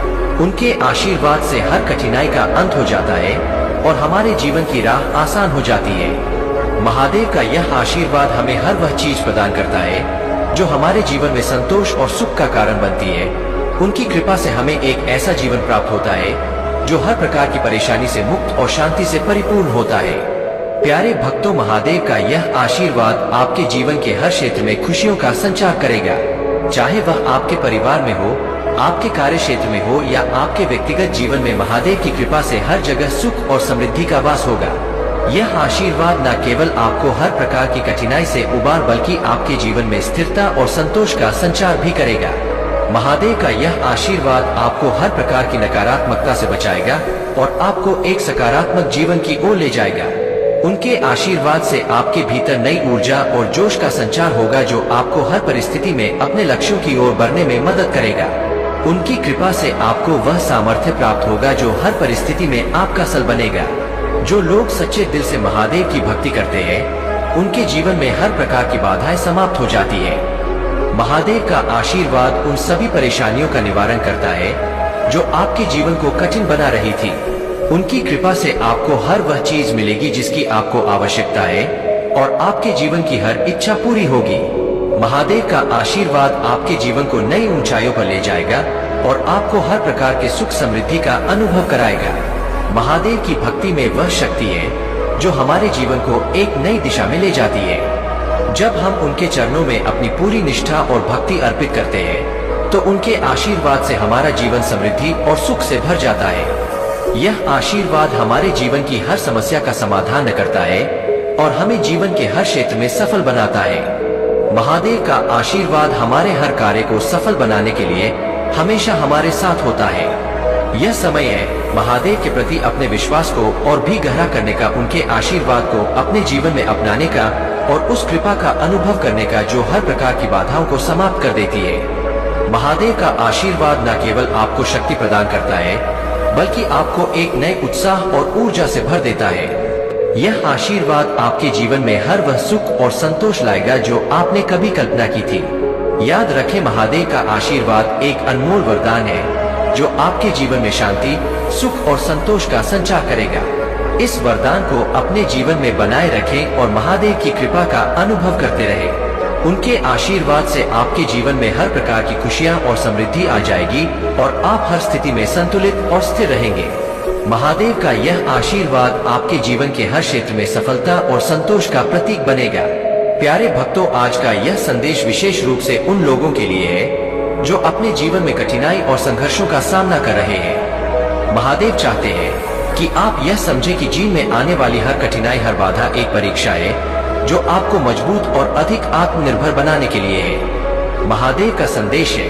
उनके आशीर्वाद से हर कठिनाई का अंत हो जाता है और हमारे जीवन की राह आसान हो जाती है। महादेव का यह आशीर्वाद हमें हर वह चीज प्रदान करता है जो हमारे जीवन में संतोष और सुख का कारण बनती है। उनकी कृपा से हमें एक ऐसा जीवन प्राप्त होता है जो हर प्रकार की परेशानी से मुक्त और शांति से परिपूर्ण होता है। प्यारे भक्तों, महादेव का यह आशीर्वाद आपके जीवन के हर क्षेत्र में खुशियों का संचार करेगा, चाहे वह आपके परिवार में हो, आपके कार्य क्षेत्र में हो या आपके व्यक्तिगत जीवन में। महादेव की कृपा से हर जगह सुख और समृद्धि का वास होगा। यह आशीर्वाद न केवल आपको हर प्रकार की कठिनाई से उबार बल्कि आपके जीवन में स्थिरता और संतोष का संचार भी करेगा। महादेव का यह आशीर्वाद आपको हर प्रकार की नकारात्मकता से बचाएगा और आपको एक सकारात्मक जीवन की ओर ले जाएगा। उनके आशीर्वाद से आपके भीतर नई ऊर्जा और जोश का संचार होगा जो आपको हर परिस्थिति में अपने लक्ष्यों की ओर बढ़ने में मदद करेगा। उनकी कृपा से आपको वह सामर्थ्य प्राप्त होगा जो हर परिस्थिति में आपका सल बनेगा। जो लोग सच्चे दिल से महादेव की भक्ति करते हैं, उनके जीवन में हर प्रकार की बाधाएं समाप्त हो जाती है। महादेव का आशीर्वाद उन सभी परेशानियों का निवारण करता है जो आपके जीवन को कठिन बना रही थी। उनकी कृपा से आपको हर वह चीज मिलेगी जिसकी आपको आवश्यकता है और आपके जीवन की हर इच्छा पूरी होगी। महादेव का आशीर्वाद आपके जीवन को नई ऊंचाइयों पर ले जाएगा और आपको हर प्रकार के सुख समृद्धि का अनुभव कराएगा। महादेव की भक्ति में वह शक्ति है जो हमारे जीवन को एक नई दिशा में ले जाती है। जब हम उनके चरणों में अपनी पूरी निष्ठा और भक्ति अर्पित करते हैं तो उनके आशीर्वाद से हमारा जीवन समृद्धि और सुख से भर जाता है। यह आशीर्वाद हमारे जीवन की हर समस्या का समाधान करता है और हमें जीवन के हर क्षेत्र में सफल बनाता है। महादेव का आशीर्वाद हमारे हर कार्य को सफल बनाने के लिए हमेशा हमारे साथ होता है। यह समय है महादेव के प्रति अपने विश्वास को और भी गहरा करने का, उनके आशीर्वाद को अपने जीवन में अपनाने का और उस कृपा का अनुभव करने का जो हर प्रकार की बाधाओं को समाप्त कर देती है। महादेव का आशीर्वाद न केवल आपको शक्ति प्रदान करता है बल्कि आपको एक नए उत्साह और ऊर्जा से भर देता है। यह आशीर्वाद आपके जीवन में हर वह सुख और संतोष लाएगा जो आपने कभी कल्पना की थी। याद रखें, महादेव का आशीर्वाद एक अनमोल वरदान है जो आपके जीवन में शांति, सुख और संतोष का संचार करेगा। इस वरदान को अपने जीवन में बनाए रखें और महादेव की कृपा का अनुभव करते रहें। उनके आशीर्वाद से आपके जीवन में हर प्रकार की खुशियां और समृद्धि आ जाएगी और आप हर स्थिति में संतुलित और स्थिर रहेंगे। महादेव का यह आशीर्वाद आपके जीवन के हर क्षेत्र में सफलता और संतोष का प्रतीक बनेगा। प्यारे भक्तों, आज का यह संदेश विशेष रूप से उन लोगों के लिए है जो अपने जीवन में कठिनाई और संघर्षों का सामना कर रहे हैं। महादेव चाहते हैं कि आप यह समझें कि जीवन में आने वाली हर कठिनाई, हर बाधा एक परीक्षा है जो आपको मजबूत और अधिक आत्मनिर्भर बनाने के लिए है। महादेव का संदेश है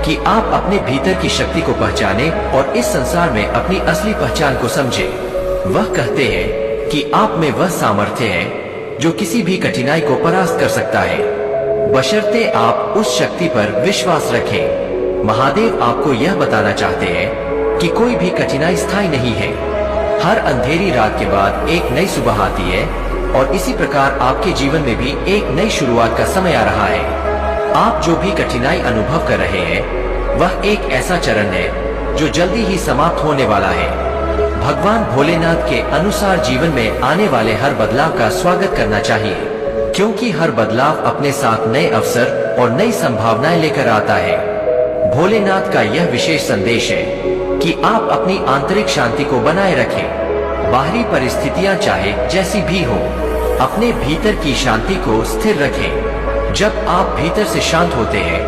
कि आप अपने भीतर की शक्ति को पहचानें और इस संसार में अपनी असली पहचान को समझें। वह कहते हैं कि आप में वह सामर्थ्य है जो किसी भी कठिनाई को परास्त कर सकता है, बशर्ते आप उस शक्ति पर विश्वास रखें। महादेव आपको यह बताना चाहते हैं कि कोई भी कठिनाई स्थायी नहीं है। हर अंधेरी रात के बाद एक नई सुबह आती है और इसी प्रकार आपके जीवन में भी एक नई शुरुआत का समय आ रहा है। आप जो भी कठिनाई अनुभव कर रहे हैं वह एक ऐसा चरण है जो जल्दी ही समाप्त होने वाला है। भगवान भोलेनाथ के अनुसार जीवन में आने वाले हर बदलाव का स्वागत करना चाहिए, क्योंकि हर बदलाव अपने साथ नए अवसर और नई संभावनाएं लेकर आता है। भोलेनाथ का यह विशेष संदेश है कि आप अपनी आंतरिक शांति को बनाए रखें। बाहरी परिस्थितियां चाहे जैसी भी हो, अपने भीतर की शांति को स्थिर रखें। जब आप भीतर से शांत होते हैं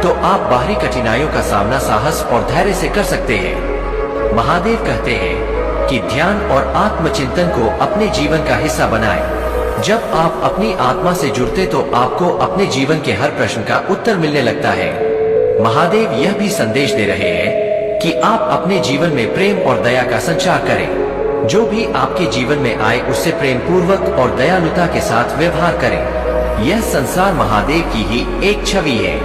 तो आप बाहरी कठिनाइयों का सामना साहस और धैर्य से कर सकते हैं। महादेव कहते हैं कि ध्यान और आत्मचिंतन को अपने जीवन का हिस्सा बनाएं। जब आप अपनी आत्मा से जुड़ते तो आपको अपने जीवन के हर प्रश्न का उत्तर मिलने लगता है। महादेव यह भी संदेश दे रहे हैं कि आप अपने जीवन में प्रेम और दया का संचार करें। जो भी आपके जीवन में आए उससे प्रेम पूर्वक और दयालुता के साथ व्यवहार करें। यह संसार महादेव की ही एक छवि है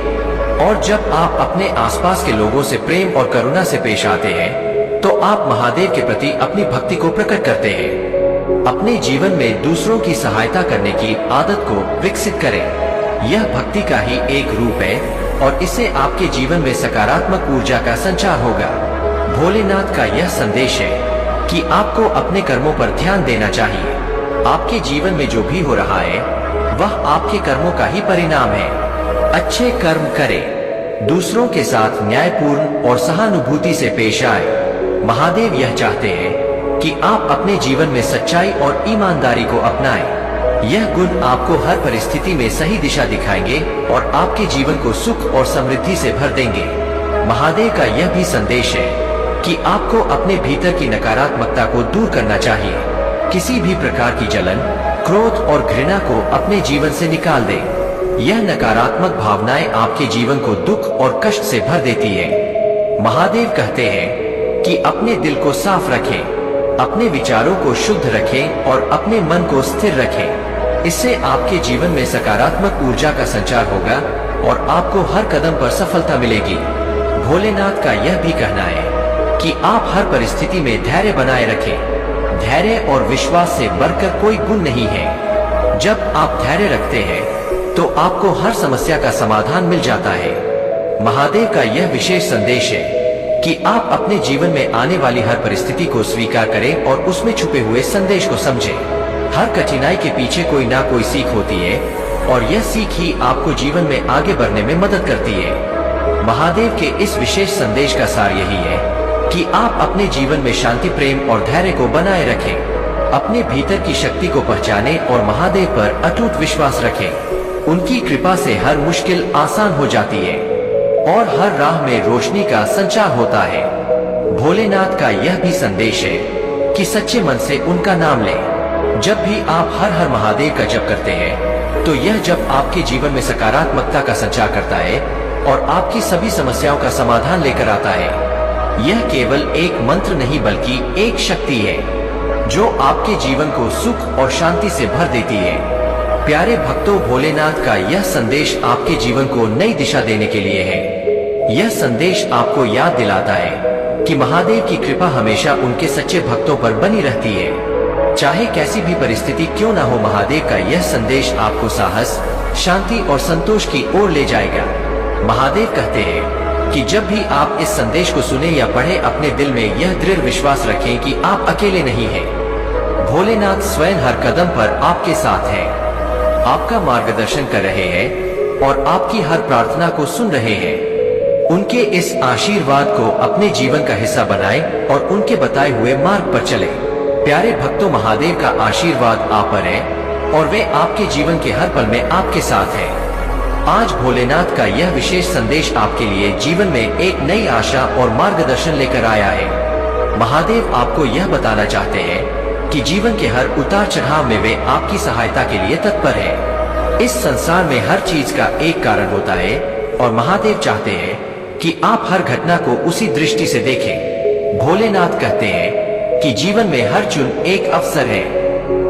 और जब आप अपने आसपास के लोगों से प्रेम और करुणा से पेश आते हैं तो आप महादेव के प्रति अपनी भक्ति को प्रकट करते हैं। अपने जीवन में दूसरों की सहायता करने की आदत को विकसित करें। यह भक्ति का ही एक रूप है और इससे आपके जीवन में सकारात्मक ऊर्जा का संचार होगा। भोलेनाथ का यह संदेश है कि आपको अपने कर्मों पर ध्यान देना चाहिए। आपके जीवन में जो भी हो रहा है वह आपके कर्मों का ही परिणाम है। अच्छे कर्म करें, दूसरों के साथ न्यायपूर्ण और सहानुभूति से पेश आए। महादेव यह चाहते हैं कि आप अपने जीवन में सच्चाई और ईमानदारी को अपनाएं। यह गुण आपको हर परिस्थिति में सही दिशा दिखाएंगे और आपके जीवन को सुख और समृद्धि से भर देंगे। महादेव का यह भी संदेश है कि आपको अपने भीतर की नकारात्मकता को दूर करना चाहिए। किसी भी प्रकार की जलन, क्रोध और घृणा को अपने जीवन से निकाल दें। यह नकारात्मक भावनाएं आपके जीवन को दुख और कष्ट से भर देती है। महादेव कहते हैं कि अपने दिल को साफ रखें, अपने विचारों को शुद्ध रखें और अपने मन को स्थिर रखें। इससे आपके जीवन में सकारात्मक ऊर्जा का संचार होगा और आपको हर कदम पर सफलता मिलेगी। भोलेनाथ का यह भी कहना है कि आप हर परिस्थिति में धैर्य बनाए रखें। धैर्य और विश्वास से बढ़कर कोई गुण नहीं है। जब आप धैर्य रखते हैं तो आपको हर समस्या का समाधान मिल जाता है। महादेव का यह विशेष संदेश है कि आप अपने जीवन में आने वाली हर परिस्थिति को स्वीकार करें और उसमें छुपे हुए संदेश को समझें। हर कठिनाई के पीछे कोई ना कोई सीख होती है और यह सीख ही आपको जीवन में आगे बढ़ने में मदद करती है। महादेव के इस विशेष संदेश का सार यही है कि आप अपने जीवन में शांति, प्रेम और धैर्य को बनाए रखें। अपने भीतर की शक्ति को पहचानें और महादेव पर अटूट विश्वास रखें। उनकी कृपा से हर मुश्किल आसान हो जाती है और हर राह में रोशनी का संचार होता है। भोलेनाथ का यह भी संदेश है कि सच्चे मन से उनका नाम लें। जब भी आप हर हर महादेव का जप करते हैं तो यह जप आपके जीवन में सकारात्मकता का संचार करता है और आपकी सभी समस्याओं का समाधान लेकर आता है। यह केवल एक मंत्र नहीं बल्कि एक शक्ति है जो आपके जीवन को सुख और शांति से भर देती है। प्यारे भक्तों, भोलेनाथ का यह संदेश आपके जीवन को नई दिशा देने के लिए है। यह संदेश आपको याद दिलाता है कि महादेव की कृपा हमेशा उनके सच्चे भक्तों पर बनी रहती है। चाहे कैसी भी परिस्थिति क्यों ना हो, महादेव का यह संदेश आपको साहस, शांति और संतोष की ओर ले जाएगा। महादेव कहते हैं कि जब भी आप इस संदेश को सुने या पढ़े, अपने दिल में यह दृढ़ विश्वास रखें कि आप अकेले नहीं हैं। भोलेनाथ स्वयं हर कदम पर आपके साथ हैं, आपका मार्गदर्शन कर रहे हैं और आपकी हर प्रार्थना को सुन रहे हैं। उनके इस आशीर्वाद को अपने जीवन का हिस्सा बनाएं और उनके बताए हुए मार्ग पर चलें। प्यारे भक्तों, महादेव का आशीर्वाद आप पर है और वे आपके जीवन के हर पल में आपके साथ हैं। आज भोलेनाथ का यह विशेष संदेश आपके लिए जीवन में एक नई आशा और मार्गदर्शन लेकर आया है। महादेव आपको यह बताना चाहते हैं कि जीवन के हर उतार चढ़ाव में वे आपकी सहायता के लिए तत्पर हैं। इस संसार में हर चीज का एक कारण होता है और महादेव चाहते हैं कि आप हर घटना को उसी दृष्टि से देखें। भोलेनाथ कहते हैं कि जीवन में हर क्षण एक अवसर है।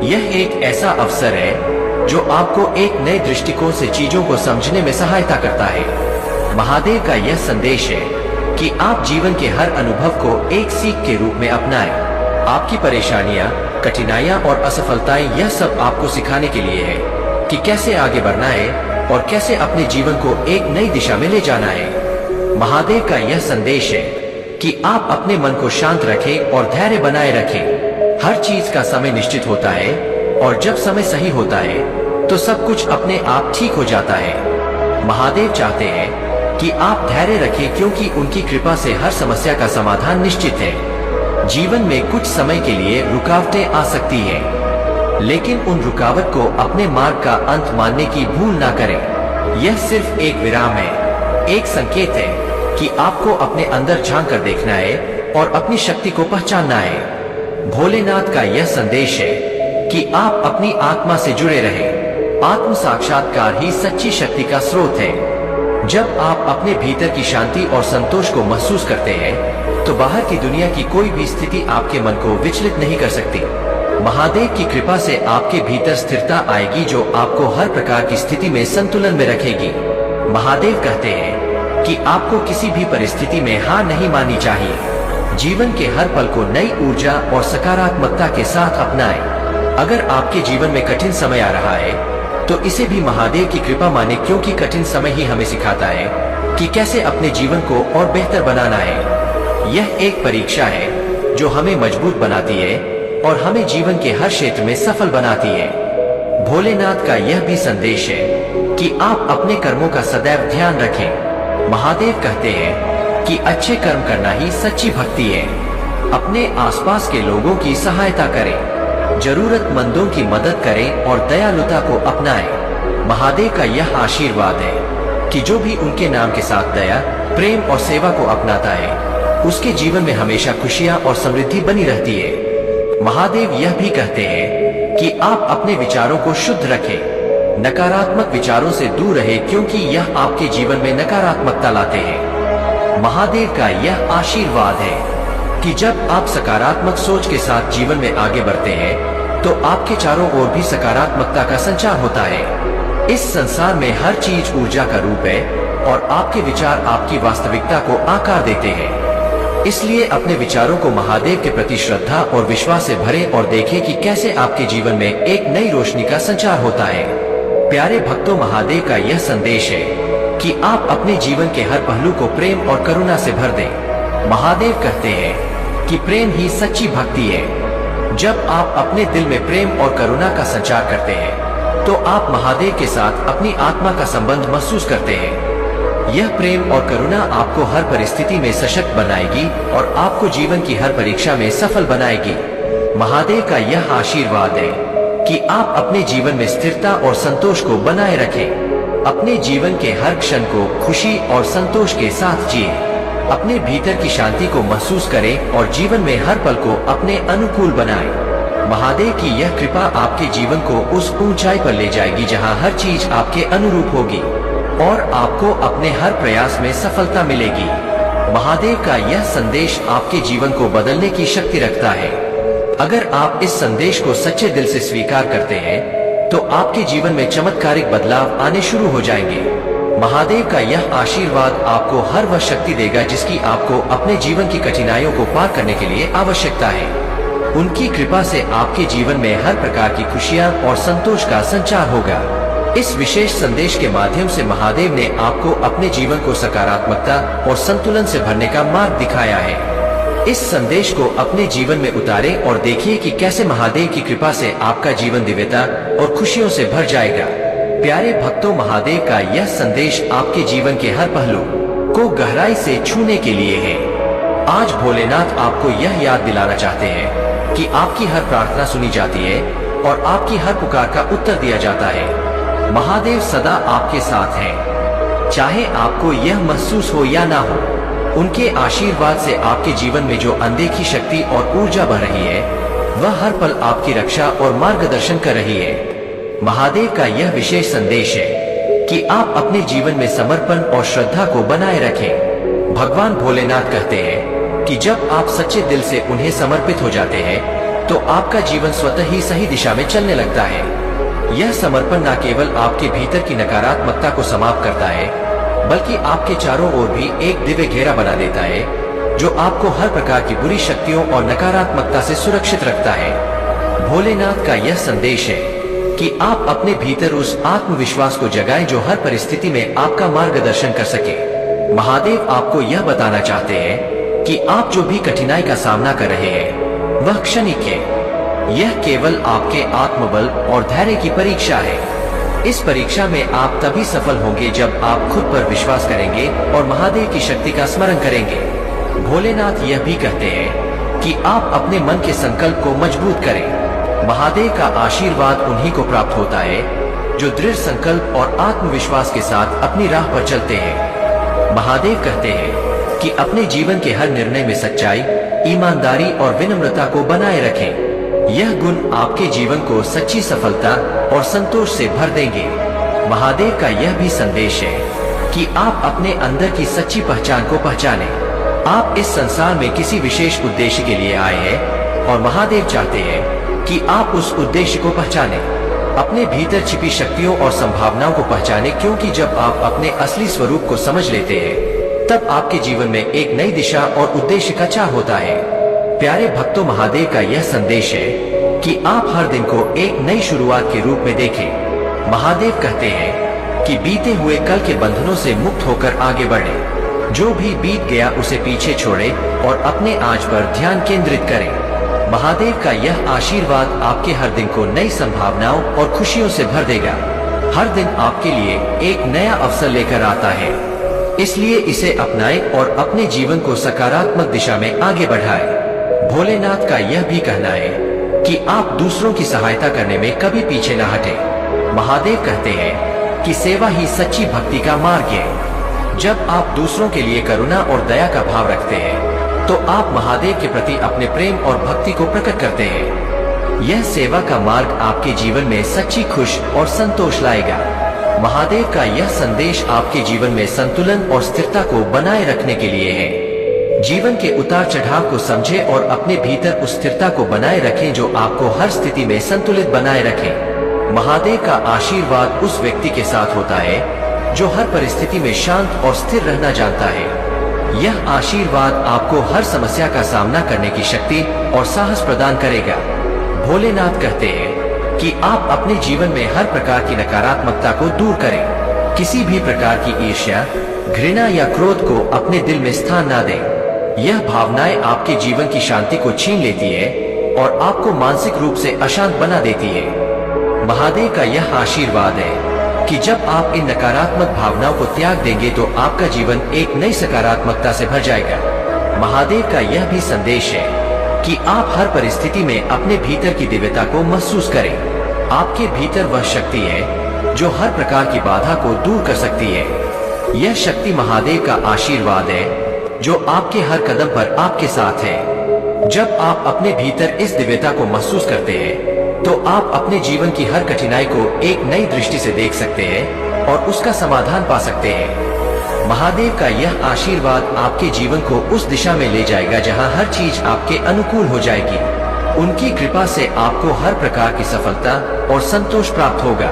यह एक ऐसा अवसर है जो आपको एक नए दृष्टिकोण से चीजों को समझने में सहायता करता है। महादेव का यह संदेश है कि आप जीवन के हर अनुभव को एक सीख के रूप में अपनाएं। आपकी परेशानियां, कठिनाइयां और असफलताएं यह सब आपको सिखाने के लिए है कि कैसे आगे बढ़ना है और कैसे अपने जीवन को एक नई दिशा में ले जाना है। महादेव का यह संदेश है कि आप अपने मन को शांत रखें और धैर्य बनाए रखें। हर चीज का समय निश्चित होता है और जब समय सही होता है तो सब कुछ अपने आप ठीक हो जाता है। महादेव चाहते हैं कि आप धैर्य रखें क्योंकि उनकी कृपा से हर समस्या का समाधान निश्चित है। जीवन में कुछ समय के लिए रुकावटें आ सकती हैं, लेकिन उन रुकावट को अपने मार्ग का अंत मानने की भूल ना करें। यह सिर्फ एक विराम है, एक संकेत है कि आपको अपने अंदर झांक कर देखना है और अपनी शक्ति को पहचानना है। भोलेनाथ का यह संदेश है कि आप अपनी आत्मा से जुड़े रहें। आत्म साक्षात्कार ही सच्ची शक्ति का स्रोत है। जब आप अपने भीतर की शांति और संतोष को महसूस करते हैं तो बाहर की दुनिया की कोई भी स्थिति आपके मन को विचलित नहीं कर सकती। महादेव की कृपा से आपके भीतर स्थिरता आएगी जो आपको हर प्रकार की स्थिति में संतुलन में रखेगी। महादेव कहते हैं कि आपको किसी भी परिस्थिति में हार नहीं माननी चाहिए। जीवन के हर पल को नई ऊर्जा और सकारात्मकता के साथ अपनाएं। अगर आपके जीवन में कठिन समय आ रहा है तो इसे भी महादेव की कृपा माने, क्योंकि कठिन समय ही हमें सिखाता है कि कैसे अपने जीवन को और बेहतर बनाना है। यह एक परीक्षा है जो हमें मजबूत बनाती है और हमें जीवन के हर क्षेत्र में सफल बनाती है। भोलेनाथ का यह भी संदेश है कि आप अपने कर्मों का सदैव ध्यान रखें। महादेव कहते हैं कि अच्छे कर्म करना ही सच्ची भक्ति है। अपने आसपास के लोगों की सहायता करें, जरूरतमंदों की मदद करें और दयालुता को अपनाएं। महादेव का यह आशीर्वाद है कि जो भी उनके नाम के साथ दया, प्रेम और सेवा को अपनाता है, उसके जीवन में हमेशा खुशियां और समृद्धि बनी रहती है। महादेव यह भी कहते हैं कि आप अपने विचारों को शुद्ध रखें, नकारात्मक विचारों से दूर रहे, क्योंकि यह आपके जीवन में नकारात्मकता लाते हैं। महादेव का यह आशीर्वाद है कि जब आप सकारात्मक सोच के साथ जीवन में आगे बढ़ते हैं तो आपके चारों ओर भी सकारात्मकता का संचार होता है। इस संसार में हर चीज ऊर्जा का रूप है और आपके विचार आपकी वास्तविकता को आकार देते हैं। इसलिए अपने विचारों को महादेव के प्रति श्रद्धा और विश्वास से भरें और देखें कि कैसे आपके जीवन में एक नई रोशनी का संचार होता है। प्यारे भक्तों, महादेव का यह संदेश है कि आप अपने जीवन के हर पहलू को प्रेम और करुणा से भर दें। महादेव कहते हैं कि प्रेम ही सच्ची भक्ति है। जब आप अपने दिल में प्रेम और करुणा का संचार करते हैं तो आप महादेव के साथ अपनी आत्मा का संबंध महसूस करते हैं। यह प्रेम और करुणा आपको हर परिस्थिति में सशक्त बनाएगी और आपको जीवन की हर परीक्षा में सफल बनाएगी। महादेव का यह आशीर्वाद है कि आप अपने जीवन में स्थिरता और संतोष को बनाए रखें। अपने जीवन के हर क्षण को खुशी और संतोष के साथ जिए। अपने भीतर की शांति को महसूस करें और जीवन में हर पल को अपने अनुकूल बनाएं। महादेव की यह कृपा आपके जीवन को उस ऊंचाई पर ले जाएगी जहां हर चीज आपके अनुरूप होगी और आपको अपने हर प्रयास में सफलता मिलेगी। महादेव का यह संदेश आपके जीवन को बदलने की शक्ति रखता है। अगर आप इस संदेश को सच्चे दिल से स्वीकार करते हैं तो आपके जीवन में चमत्कारिक बदलाव आने शुरू हो जाएंगे। महादेव का यह आशीर्वाद आपको हर वह शक्ति देगा जिसकी आपको अपने जीवन की कठिनाइयों को पार करने के लिए आवश्यकता है। उनकी कृपा से आपके जीवन में हर प्रकार की खुशियां और संतोष का संचार होगा। इस विशेष संदेश के माध्यम से महादेव ने आपको अपने जीवन को सकारात्मकता और संतुलन से भरने का मार्ग दिखाया है। इस संदेश को अपने जीवन में उतारें और देखिए कि कैसे महादेव की कृपा से आपका जीवन दिव्यता और खुशियों से भर जाएगा। प्यारे भक्तों, महादेव का यह संदेश आपके जीवन के हर पहलू को गहराई से छूने के लिए है। आज भोलेनाथ आपको यह याद दिलाना चाहते हैं कि आपकी हर प्रार्थना सुनी जाती है और आपकी हर पुकार का उत्तर दिया जाता है। महादेव सदा आपके साथ हैं, चाहे आपको यह महसूस हो या ना हो। उनके आशीर्वाद से आपके जीवन में जो अनदेखी शक्ति और ऊर्जा बह रही है, वह हर पल आपकी रक्षा और मार्गदर्शन कर रही है। महादेव का यह विशेष संदेश है कि आप अपने जीवन में समर्पण और श्रद्धा को बनाए रखें। भगवान भोलेनाथ कहते हैं कि जब आप सच्चे दिल से उन्हें समर्पित हो जाते हैं तो आपका जीवन स्वतः ही सही दिशा में चलने लगता है। यह समर्पण न केवल आपके भीतर की नकारात्मकता को समाप्त करता है, बल्कि आपके चारों ओर भी एक दिव्य घेरा बना देता है जो आपको हर प्रकार की बुरी शक्तियों और नकारात्मकता से सुरक्षित रखता है। भोलेनाथ का यह संदेश है कि आप अपने भीतर उस आत्मविश्वास को जगाएं जो हर परिस्थिति में आपका मार्गदर्शन कर सके। महादेव आपको यह बताना चाहते हैं कि आप जो भी कठिनाई का सामना कर रहे हैं वह क्षणिक है। यह केवल आपके आत्मबल और धैर्य की परीक्षा है। इस परीक्षा में आप तभी सफल होंगे जब आप खुद पर विश्वास करेंगे और महादेव की शक्ति का स्मरण करेंगे। भोलेनाथ यह भी कहते हैं कि आप अपने मन के संकल्प को मजबूत करें। महादेव का आशीर्वाद उन्हीं को प्राप्त होता है जो दृढ़ संकल्प और आत्मविश्वास के साथ अपनी राह पर चलते हैं। महादेव कहते हैं कि अपने जीवन के हर निर्णय में सच्चाई, ईमानदारी और विनम्रता को बनाए रखें। यह गुण आपके जीवन को सच्ची सफलता और संतोष से भर देंगे। महादेव का यह भी संदेश है कि आप अपने अंदर की सच्ची पहचान को पहचानें। आप इस संसार में किसी विशेष उद्देश्य के लिए आए हैं और महादेव चाहते हैं कि आप उस उद्देश्य को पहचानें। अपने भीतर छिपी शक्तियों और संभावनाओं को पहचानें, क्योंकि जब आप अपने असली स्वरूप को समझ लेते हैं तब आपके जीवन में एक नई दिशा और उद्देश्य का चाह होता है। प्यारे भक्तों, महादेव का यह संदेश है कि आप हर दिन को एक नई शुरुआत के रूप में देखें। महादेव कहते हैं कि बीते हुए कल के बंधनों से मुक्त होकर आगे बढ़ें। जो भी बीत गया उसे पीछे छोड़ें और अपने आज पर ध्यान केंद्रित करें। महादेव का यह आशीर्वाद आपके हर दिन को नई संभावनाओं और खुशियों से भर देगा। हर दिन आपके लिए एक नया अवसर लेकर आता है, इसलिए इसे अपनाएं और अपने जीवन को सकारात्मक दिशा में आगे बढ़ाएं। भोलेनाथ का यह भी कहना है कि आप दूसरों की सहायता करने में कभी पीछे न हटें। महादेव कहते हैं कि सेवा ही सच्ची भक्ति का मार्ग है। जब आप दूसरों के लिए करुणा और दया का भाव रखते हैं तो आप महादेव के प्रति अपने प्रेम और भक्ति को प्रकट करते हैं। यह सेवा का मार्ग आपके जीवन में सच्ची खुश और संतोष लाएगा। महादेव का यह संदेश आपके जीवन में संतुलन और स्थिरता को बनाए रखने के लिए है। जीवन के उतार चढ़ाव को समझें और अपने भीतर उस स्थिरता को बनाए रखें जो आपको हर स्थिति में संतुलित बनाए रखे। महादेव का आशीर्वाद उस व्यक्ति के साथ होता है जो हर परिस्थिति में शांत और स्थिर रहना जानता है। यह आशीर्वाद आपको हर समस्या का सामना करने की शक्ति और साहस प्रदान करेगा। भोलेनाथ कहते हैं कि आप अपने जीवन में हर प्रकार की नकारात्मकता को दूर करें। किसी भी प्रकार की ईर्ष्या, घृणा या क्रोध को अपने दिल में स्थान न दें। यह भावनाएं आपके जीवन की शांति को छीन लेती है और आपको मानसिक रूप से अशांत बना देती है। महादेव का यह आशीर्वाद है कि जब आप इन नकारात्मक भावनाओं को त्याग देंगे तो आपका जीवन एक नई सकारात्मकता से भर जाएगा। महादेव का यह भी संदेश है कि आप हर परिस्थिति में अपने भीतर की दिव्यता को महसूस करें। आपके भीतर वह शक्ति है जो हर प्रकार की बाधा को दूर कर सकती है। यह शक्ति महादेव का आशीर्वाद है जो आपके हर कदम पर आपके साथ है। जब आप अपने भीतर इस दिव्यता को महसूस करते हैं तो आप अपने जीवन की हर कठिनाई को एक नई दृष्टि से देख सकते हैं और उसका समाधान पा सकते हैं। महादेव का यह आशीर्वाद आपके जीवन को उस दिशा में ले जाएगा जहां हर चीज आपके अनुकूल हो जाएगी। उनकी कृपा से आपको हर प्रकार की सफलता और संतोष प्राप्त होगा।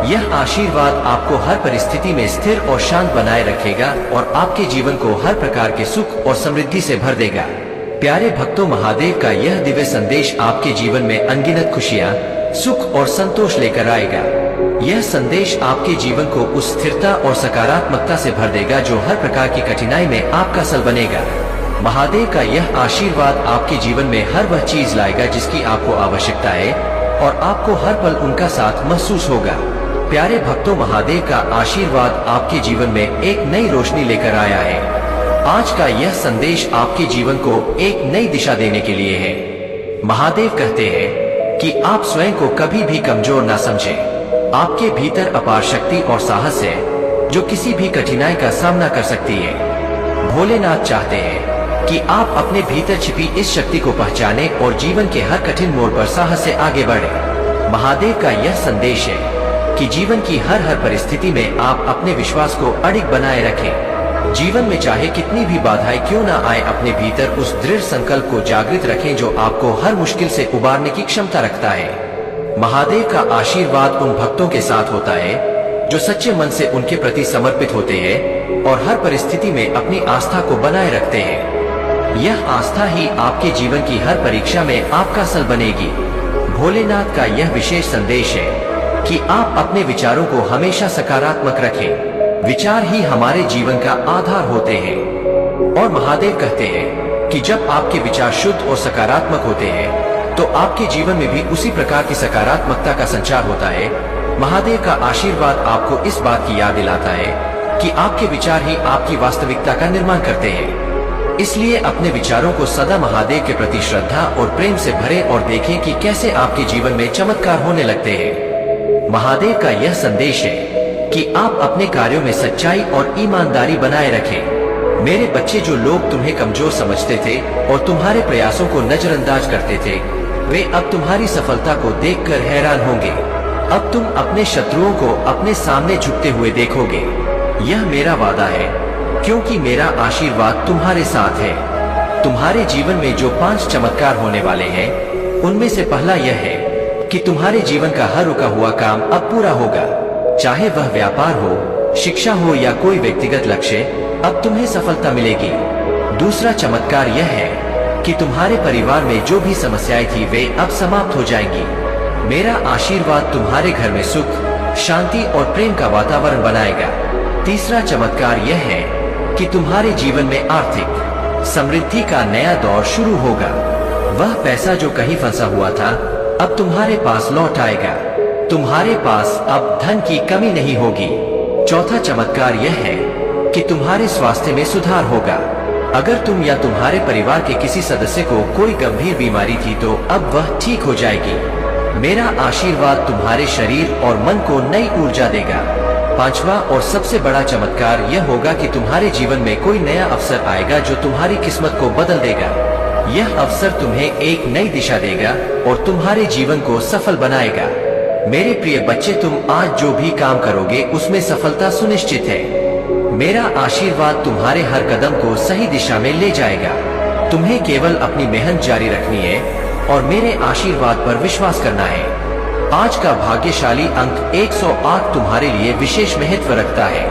यह आशीर्वाद आपको हर परिस्थिति में स्थिर और शांत बनाए रखेगा और आपके जीवन को हर प्रकार के सुख और समृद्धि से भर देगा। प्यारे भक्तों, महादेव का यह दिव्य संदेश आपके जीवन में अनगिनत खुशियाँ, सुख और संतोष लेकर आएगा। यह संदेश आपके जीवन को उस स्थिरता और सकारात्मकता से भर देगा जो हर प्रकार की कठिनाई में आपका सल बनेगा। महादेव का यह आशीर्वाद आपके जीवन में हर वह चीज लाएगा जिसकी आपको आवश्यकता है और आपको हर पल उनका साथ महसूस होगा। प्यारे भक्तों, महादेव का आशीर्वाद आपके जीवन में एक नई रोशनी लेकर आया है। आज का यह संदेश आपके जीवन को एक नई दिशा देने के लिए है। महादेव कहते हैं कि आप स्वयं को कभी भी कमजोर ना समझें। आपके भीतर अपार शक्ति और साहस है जो किसी भी कठिनाई का सामना कर सकती है। भोलेनाथ चाहते हैं कि आप अपने भीतर छिपी इस शक्ति को पहचाने और जीवन के हर कठिन मोड़ पर साहस से आगे बढ़े। महादेव का यह संदेश है कि जीवन की हर परिस्थिति में आप अपने विश्वास को अडिग बनाए रखें। जीवन में चाहे कितनी भी बाधाएं क्यों न आए, अपने भीतर उस दृढ़ संकल्प को जागृत रखें जो आपको हर मुश्किल से उबारने की क्षमता रखता है। महादेव का आशीर्वाद उन भक्तों के साथ होता है जो सच्चे मन से उनके प्रति समर्पित होते हैं और हर परिस्थिति में अपनी आस्था को बनाए रखते हैं। यह आस्था ही आपके जीवन की हर परीक्षा में आपका सल बनेगी। भोलेनाथ का यह विशेष संदेश है कि आप अपने विचारों को हमेशा सकारात्मक रखें। विचार ही हमारे जीवन का आधार होते हैं और महादेव कहते हैं कि जब आपके विचार शुद्ध और सकारात्मक होते हैं तो आपके जीवन में भी उसी प्रकार की सकारात्मकता का संचार होता है। महादेव का आशीर्वाद आपको इस बात की याद दिलाता है कि आपके विचार ही आपकी वास्तविकता का निर्माण करते हैं। इसलिए अपने विचारों को सदा महादेव के प्रति श्रद्धा और प्रेम से भरें और देखें कि कैसे आपके जीवन में चमत्कार होने लगते हैं। महादेव का यह संदेश है कि आप अपने कार्यों में सच्चाई और ईमानदारी बनाए रखें। मेरे बच्चे, जो लोग तुम्हें कमजोर समझते थे और तुम्हारे प्रयासों को नजरअंदाज करते थे, वे अब तुम्हारी सफलता को देखकर हैरान होंगे। अब तुम अपने शत्रुओं को अपने सामने झुकते हुए देखोगे। यह मेरा वादा है क्योंकि मेरा आशीर्वाद तुम्हारे साथ है। तुम्हारे जीवन में जो 5 चमत्कार होने वाले हैं, उनमें से पहला यह है कि तुम्हारे जीवन का हर रुका हुआ काम अब पूरा होगा। चाहे वह व्यापार हो, शिक्षा हो या कोई व्यक्तिगत लक्ष्य, अब तुम्हें सफलता मिलेगी। दूसरा चमत्कार यह है कि तुम्हारे परिवार में जो भी समस्याएं थी वे अब समाप्त हो जाएंगी। मेरा आशीर्वाद तुम्हारे घर में सुख, शांति और प्रेम का वातावरण बनाएगा। तीसरा चमत्कार यह है कि तुम्हारे जीवन में आर्थिक समृद्धि का नया दौर शुरू होगा। वह पैसा जो कहीं फंसा हुआ था अब तुम्हारे पास लौट आएगा। तुम्हारे पास अब धन की कमी नहीं होगी। चौथा चमत्कार यह है कि तुम्हारे स्वास्थ्य में सुधार होगा। अगर तुम या तुम्हारे परिवार के किसी सदस्य को कोई गंभीर बीमारी थी तो अब वह ठीक हो जाएगी। मेरा आशीर्वाद तुम्हारे शरीर और मन को नई ऊर्जा देगा। पांचवा और सबसे बड़ा चमत्कार यह होगा कि तुम्हारे जीवन में कोई नया अवसर आएगा जो तुम्हारी किस्मत को बदल देगा। यह अवसर तुम्हें एक नई दिशा देगा और तुम्हारे जीवन को सफल बनाएगा। मेरे प्रिय बच्चे, तुम आज जो भी काम करोगे उसमें सफलता सुनिश्चित है। मेरा आशीर्वाद तुम्हारे हर कदम को सही दिशा में ले जाएगा। तुम्हें केवल अपनी मेहनत जारी रखनी है और मेरे आशीर्वाद पर विश्वास करना है। आज का भाग्यशाली अंक 108 तुम्हारे लिए विशेष महत्व रखता है।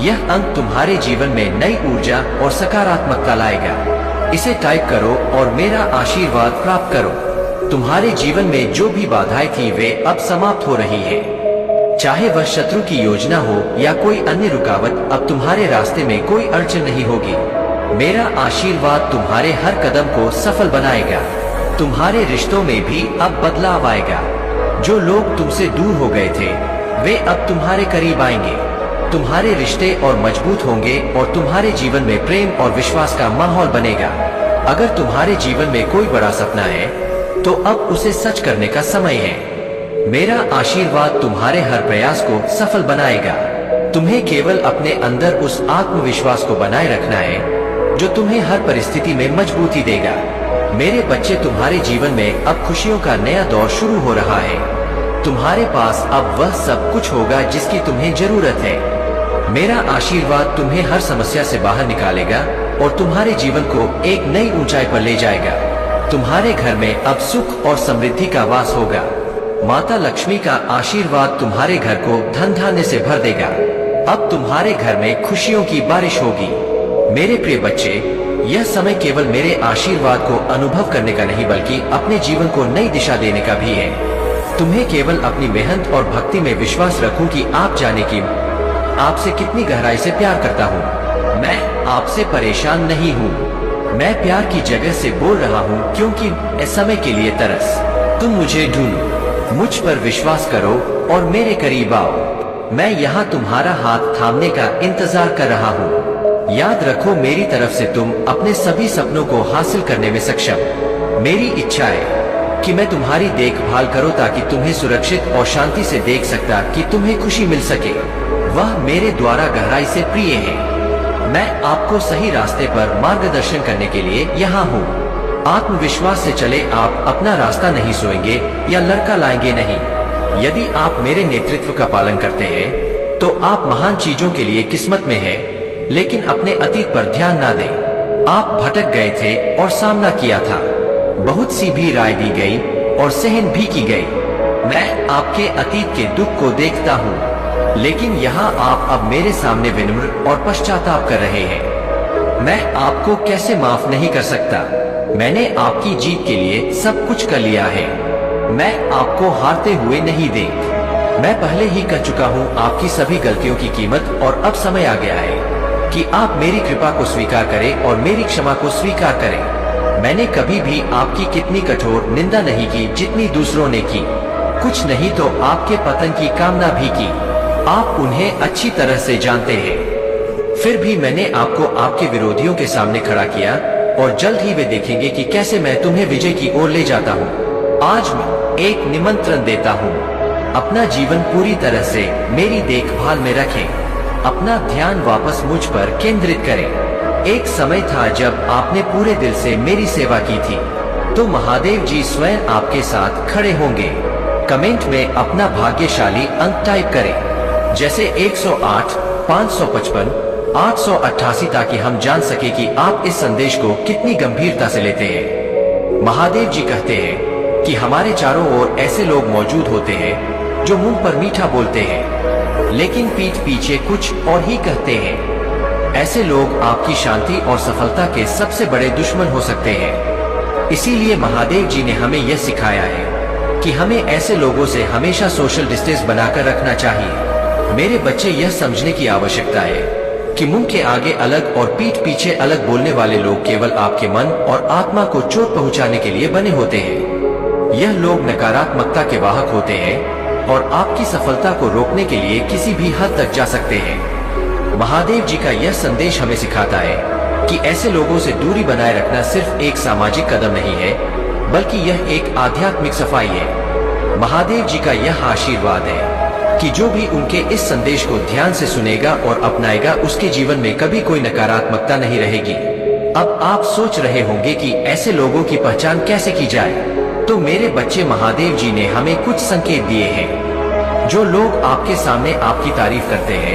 यह अंक तुम्हारे जीवन में नई ऊर्जा और सकारात्मकता लाएगा। इसे टाइप करो और मेरा आशीर्वाद प्राप्त करो। तुम्हारे जीवन में जो भी बाधाएं थी वे अब समाप्त हो रही है। चाहे वह शत्रु की योजना हो या कोई अन्य रुकावट, अब तुम्हारे रास्ते में कोई अड़चन नहीं होगी। मेरा आशीर्वाद तुम्हारे हर कदम को सफल बनाएगा। तुम्हारे रिश्तों में भी अब बदलाव आएगा। जो लोग तुमसे दूर हो गए थे वे अब तुम्हारे करीब आएंगे। तुम्हारे रिश्ते और मजबूत होंगे और तुम्हारे जीवन में प्रेम और विश्वास का माहौल बनेगा। अगर तुम्हारे जीवन में कोई बड़ा सपना है तो अब उसे सच करने का समय है। मेरा आशीर्वाद तुम्हारे हर प्रयास को सफल बनाएगा। तुम्हें केवल अपने अंदर उस आत्मविश्वास को बनाए रखना है जो तुम्हें हर परिस्थिति में मजबूती देगा। मेरे बच्चे, तुम्हारे जीवन में अब खुशियों का नया दौर शुरू हो रहा है। तुम्हारे पास अब वह सब कुछ होगा जिसकी तुम्हें जरूरत है। मेरा आशीर्वाद तुम्हें हर समस्या से बाहर निकालेगा और तुम्हारे जीवन को एक नई ऊंचाई पर ले जाएगा। तुम्हारे घर में अब सुख और समृद्धि का वास होगा। माता लक्ष्मी का आशीर्वाद तुम्हारे घर को धन धान्य से भर देगा। अब तुम्हारे घर में खुशियों की बारिश होगी। मेरे प्रिय बच्चे, यह समय केवल मेरे आशीर्वाद को अनुभव करने का नहीं बल्कि अपने जीवन को नई दिशा देने का भी है। तुम्हें केवल अपनी मेहनत और भक्ति में विश्वास रखूं कि आप जाने की आपसे कितनी गहराई से प्यार करता हूँ। मैं आपसे परेशान नहीं हूँ। मैं प्यार की जगह से बोल रहा हूँ क्योंकि इस समय के लिए तरस। तुम मुझे ढूंढो, मुझ पर विश्वास करो और मेरे करीब आओ। मैं यहाँ तुम्हारा हाथ थामने का इंतजार कर रहा हूँ। याद रखो, मेरी तरफ से तुम अपने सभी सपनों को हासिल करने में सक्षम। मेरी इच्छा है कि मैं तुम्हारी देखभाल करूं ताकि तुम्हें सुरक्षित और शांति से देख सकता कि तुम्हें खुशी मिल सके। वह मेरे द्वारा गहराई से प्रिय है। मैं आपको सही रास्ते पर मार्गदर्शन करने के लिए यहाँ हूँ। आत्मविश्वास से चले, आप अपना रास्ता नहीं सोएंगे या लड़का लाएंगे नहीं। यदि आप मेरे नेतृत्व का पालन करते हैं तो आप महान चीजों के लिए किस्मत में हैं, लेकिन अपने अतीत पर ध्यान ना दें। आप भटक गए थे और सामना किया था। बहुत सी भी राय दी गई और सहन भी की गई। मैं आपके अतीत के दुख को देखता हूँ, लेकिन यहाँ आप अब मेरे सामने विनम्र और पश्चाताप कर रहे हैं। मैं आपको कैसे माफ नहीं कर सकता। मैंने आपकी जीत के लिए सब कुछ कर लिया है। मैं आपको हारते हुए नहीं देख। मैं पहले ही कह चुका हूँ आपकी सभी गलतियों की कीमत, और अब समय आ गया है कि आप मेरी कृपा को स्वीकार करें और मेरी क्षमा को स्वीकार करें। मैंने कभी भी आपकी कितनी कठोर निंदा नहीं की जितनी दूसरों ने की। कुछ नहीं तो आपके पतन की कामना भी की। आप उन्हें अच्छी तरह से जानते हैं। फिर भी मैंने आपको आपके विरोधियों के सामने खड़ा किया और जल्द ही वे देखेंगे कि कैसे मैं तुम्हें विजय की ओर ले जाता हूँ। आज मैं एक निमंत्रण देता हूँ। अपना जीवन पूरी तरह से मेरी देखभाल में रखें। अपना ध्यान वापस मुझ पर केंद्रित करें। एक समय था जब आपने पूरे दिल से मेरी सेवा की थी, तो महादेव जी स्वयं आपके साथ खड़े होंगे। कमेंट में अपना भाग्यशाली अंक टाइप करें, जैसे 108, 555, 888, ताकि हम जान सके कि आप इस संदेश को कितनी गंभीरता से लेते हैं। महादेव जी कहते हैं कि हमारे चारों ओर ऐसे लोग मौजूद होते हैं जो मुंह पर मीठा बोलते हैं लेकिन पीठ पीछे कुछ और ही कहते हैं। ऐसे लोग आपकी शांति और सफलता के सबसे बड़े दुश्मन हो सकते हैं। इसीलिए महादेव जी ने हमें यह सिखाया है कि हमें ऐसे लोगों से हमेशा सोशल डिस्टेंस बनाकर रखना चाहिए। मेरे बच्चे, यह समझने की आवश्यकता है कि मुंह के आगे अलग और पीठ पीछे अलग बोलने वाले लोग केवल आपके मन और आत्मा को चोट पहुंचाने के लिए बने होते हैं। यह लोग नकारात्मकता के वाहक होते हैं और आपकी सफलता को रोकने के लिए किसी भी हद तक जा सकते हैं। महादेव जी का यह संदेश हमें सिखाता है कि ऐसे लोगों से दूरी बनाए रखना सिर्फ एक सामाजिक कदम नहीं है, बल्कि यह एक आध्यात्मिक सफाई है। महादेव जी का यह आशीर्वाद है कि जो भी उनके इस संदेश को ध्यान से सुनेगा और अपनाएगा, उसके जीवन में कभी कोई नकारात्मकता नहीं रहेगी। अब आप सोच रहे होंगे कि ऐसे लोगों की पहचान कैसे की जाए। तो मेरे बच्चे, महादेव जी ने हमें कुछ संकेत दिए हैं। जो लोग आपके सामने आपकी तारीफ करते हैं,